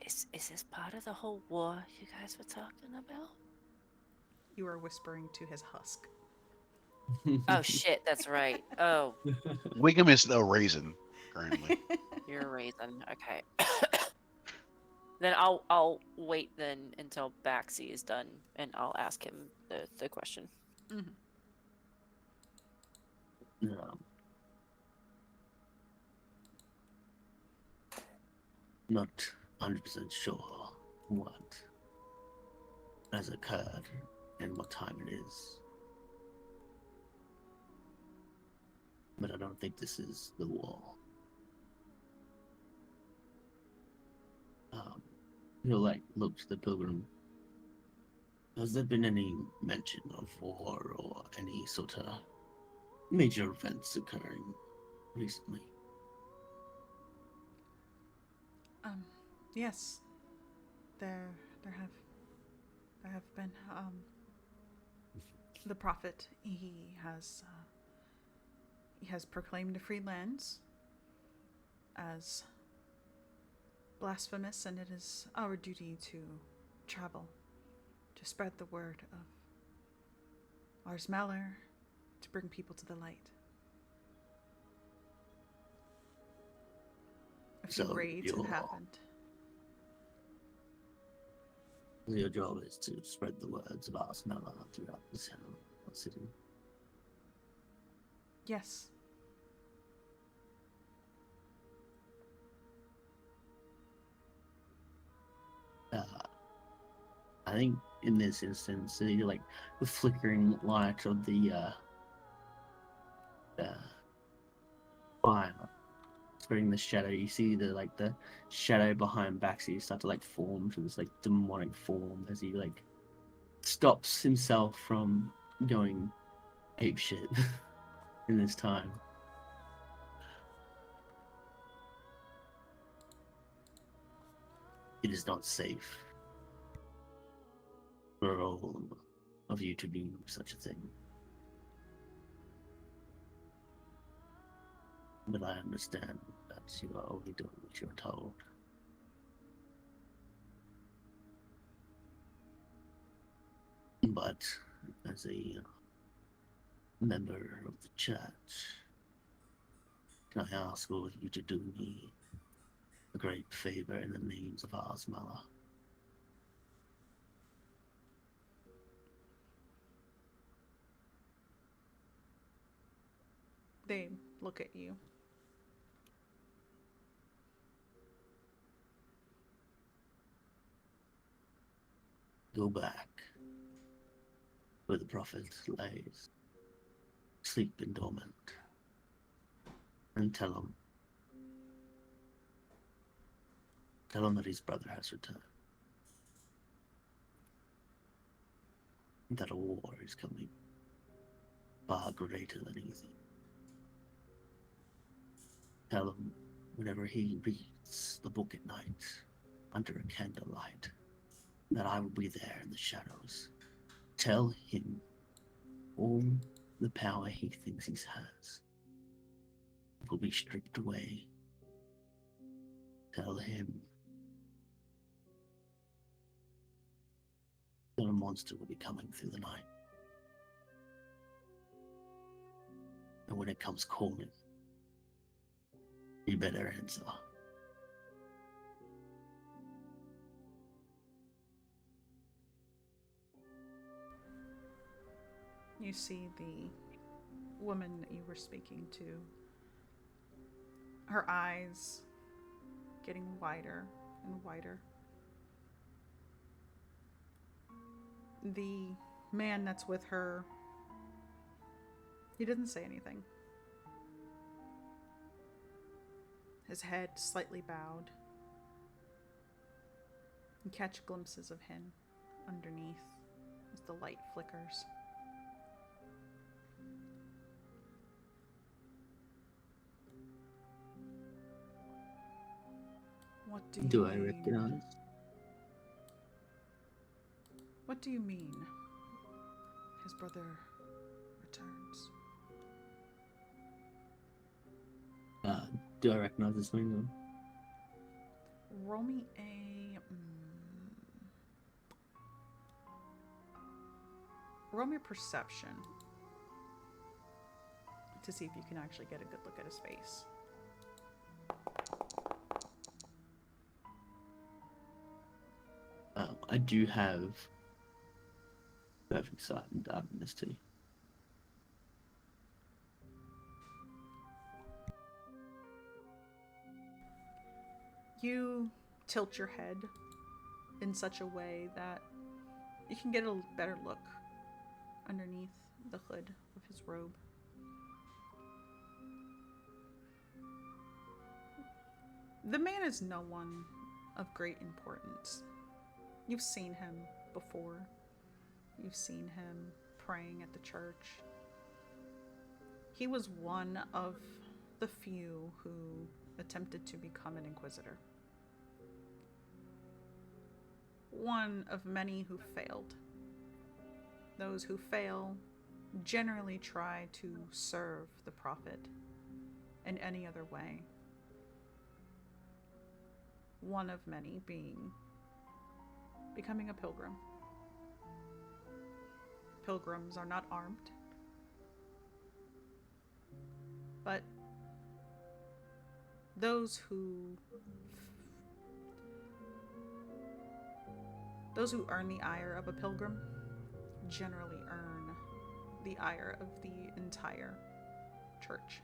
Is this part of the whole war you guys were talking about? You are whispering to his husk. Oh shit, that's right. Oh, Wiggum is a raisin currently. you're a raisin. Okay. Then I'll wait then until Baxi is done and I'll ask him the question. Mhm. Not 100% sure what has occurred and what time it is. But I don't think this is the war. He'll like look to the pilgrim. Has there been any mention of war or any sort of major events occurring recently? Yes. There have been the prophet. He has proclaimed free lands as blasphemous, and it is our duty to travel to spread the word of Ars Malor, to bring people to the light. A few raids have happened. Your job is to spread the words of Ars Malor throughout the city. Yes. I think in this instance, like the flickering light of the fire spreading the shadow. You see the shadow behind Baxi start to like form to this like demonic form as he like stops himself from going apeshit in this time. It is not safe for all of you to do such a thing. But I understand that you are only doing what you're told. But as a member of the church, can I ask all of you to do me a great favor in the names of Ars Malor? They look at you. Go back where the prophet lays, sleeping dormant, and tell him that his brother has returned, that a war is coming far greater than easy. Tell him whenever he reads the book at night under a candlelight that I will be there in the shadows. Tell him all the power he thinks he has will be stripped away. Tell him that a monster will be coming through the night. And when it comes calling, You better answer. You see the woman that you were speaking to, her eyes getting wider and wider. The man that's with her, he doesn't say anything. His head slightly bowed. You catch glimpses of him underneath as the light flickers. What do you Do mean? I recognize? What do you mean? His brother returns. Do I recognize this window? Roll me a. Roll me a perception to see if you can actually get a good look at his face. I do have perfect sight and darkness too. You tilt your head in such a way that you can get a better look underneath the hood of his robe. The man is no one of great importance. You've seen him before. You've seen him praying at the church. He was one of the few who attempted to become an inquisitor. One of many who failed. Those who fail generally try to serve the prophet in any other way. One of many being becoming a pilgrim. Pilgrims are not armed, but those who earn the ire of a pilgrim generally earn the ire of the entire church.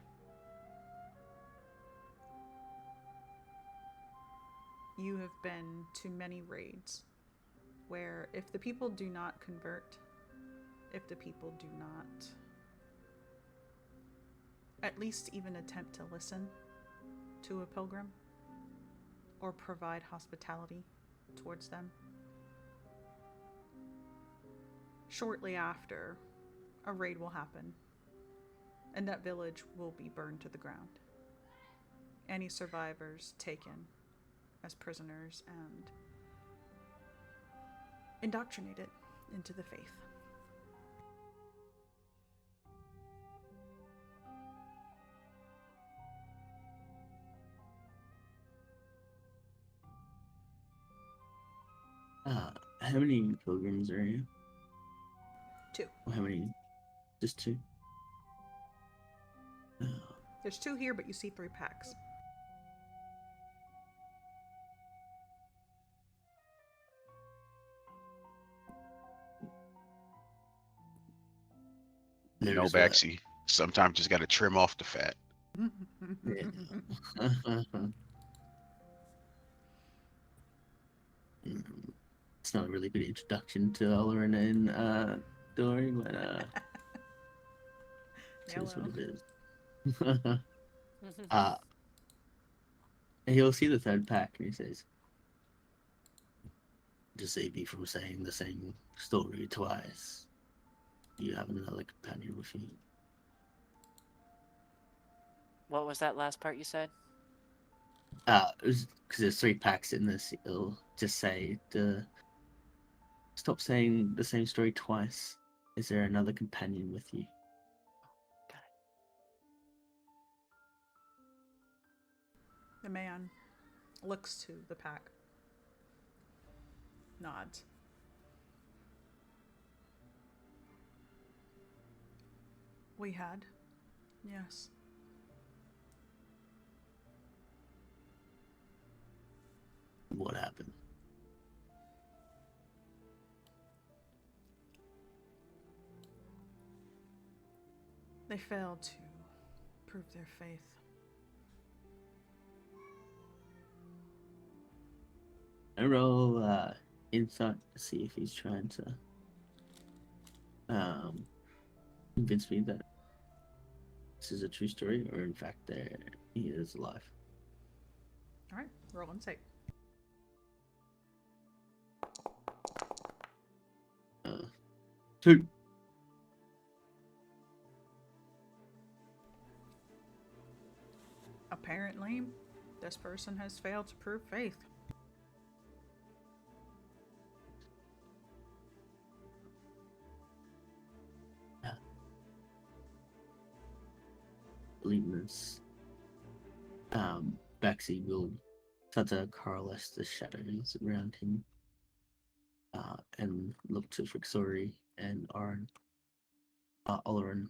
You have been to many raids where if the people do not convert, if the people do not at least even attempt to listen to a pilgrim or provide hospitality towards them, shortly after, a raid will happen, and that village will be burned to the ground. Any survivors taken as prisoners and indoctrinated into the faith. How many pilgrims are you? 2. Or how many? Just 2? There's 2 here, but you see 3 packs. No, Baxi. Sometimes just got to trim off the fat. It's not a really good introduction to Olorin and Dory, but it is what it is. He'll see the 3rd pack and he says, "To save me from saying the same story twice, you have another companion with you." What was that last part you said? Because there's 3 packs in this, it'll just say, "Stop saying the same story twice. Is there another companion with you?" Got The man looks to the pack, nods. We had, yes. What happened? They failed to prove their faith. I roll insight to see if he's trying to convince me that this is a true story, or in fact that he is alive. All right, roll insight. 2. Apparently, this person has failed to prove faith. Believers. Baxi will start to coalesce the shadows around him and look to Frixori and Olerin.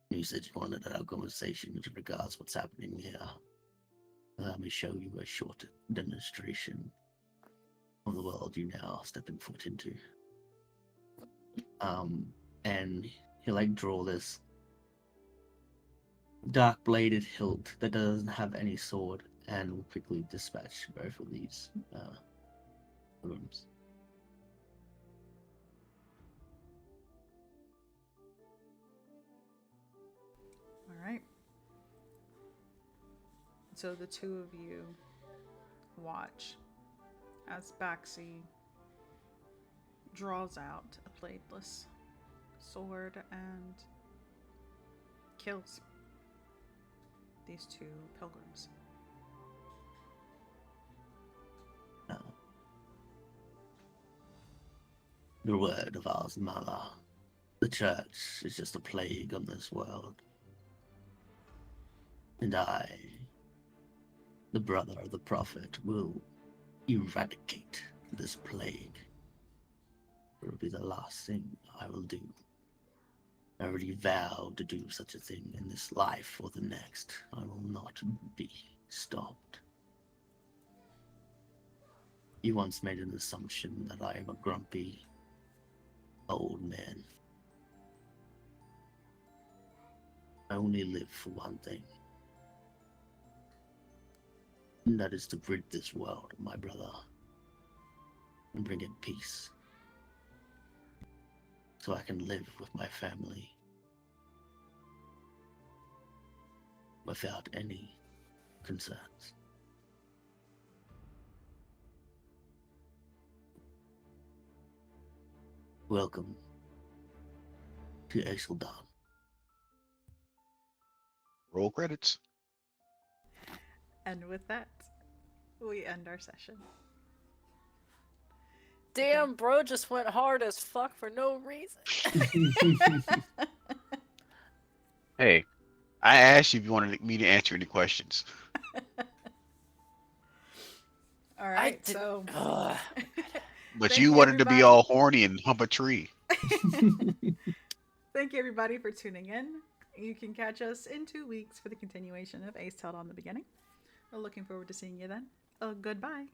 You said you wanted to have a conversation with regards to what's happening here. Let me show you a short demonstration of the world you now are stepping foot into. And he'll draw this dark bladed hilt that doesn't have any sword, and will quickly dispatch both of these rooms. All right. So the two of you watch as Baxi draws out a bladeless sword and kills these two pilgrims. The word of ours, Mother. The church is just a plague on this world. And I, the brother of the prophet, will eradicate this plague. It will be the last thing I will do. I already vowed to do such a thing in this life or the next. I will not be stopped. You once made an assumption that I am a grumpy old man. I only live for one thing. And that is to rid this world of my brother and bring it peace. So I can live with my family without any concerns. Welcome to Aes'Taldon. Roll credits. And with that, we end our session. Damn, bro, just went hard as fuck for no reason. Hey, I asked you if you wanted me to answer any questions. All right, so But Thank you you, wanted to be everybody. all horny and hump a tree. Thank you, everybody, for tuning in. You can catch us in 2 weeks for the continuation of Aes'Taldon the Beginning. We're looking forward to seeing you then. Goodbye.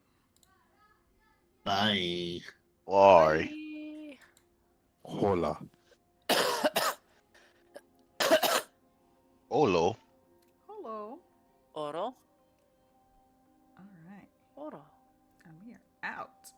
Bye. Why? Hola. Olo. Hello. Oro. All right. Oro. And we are out.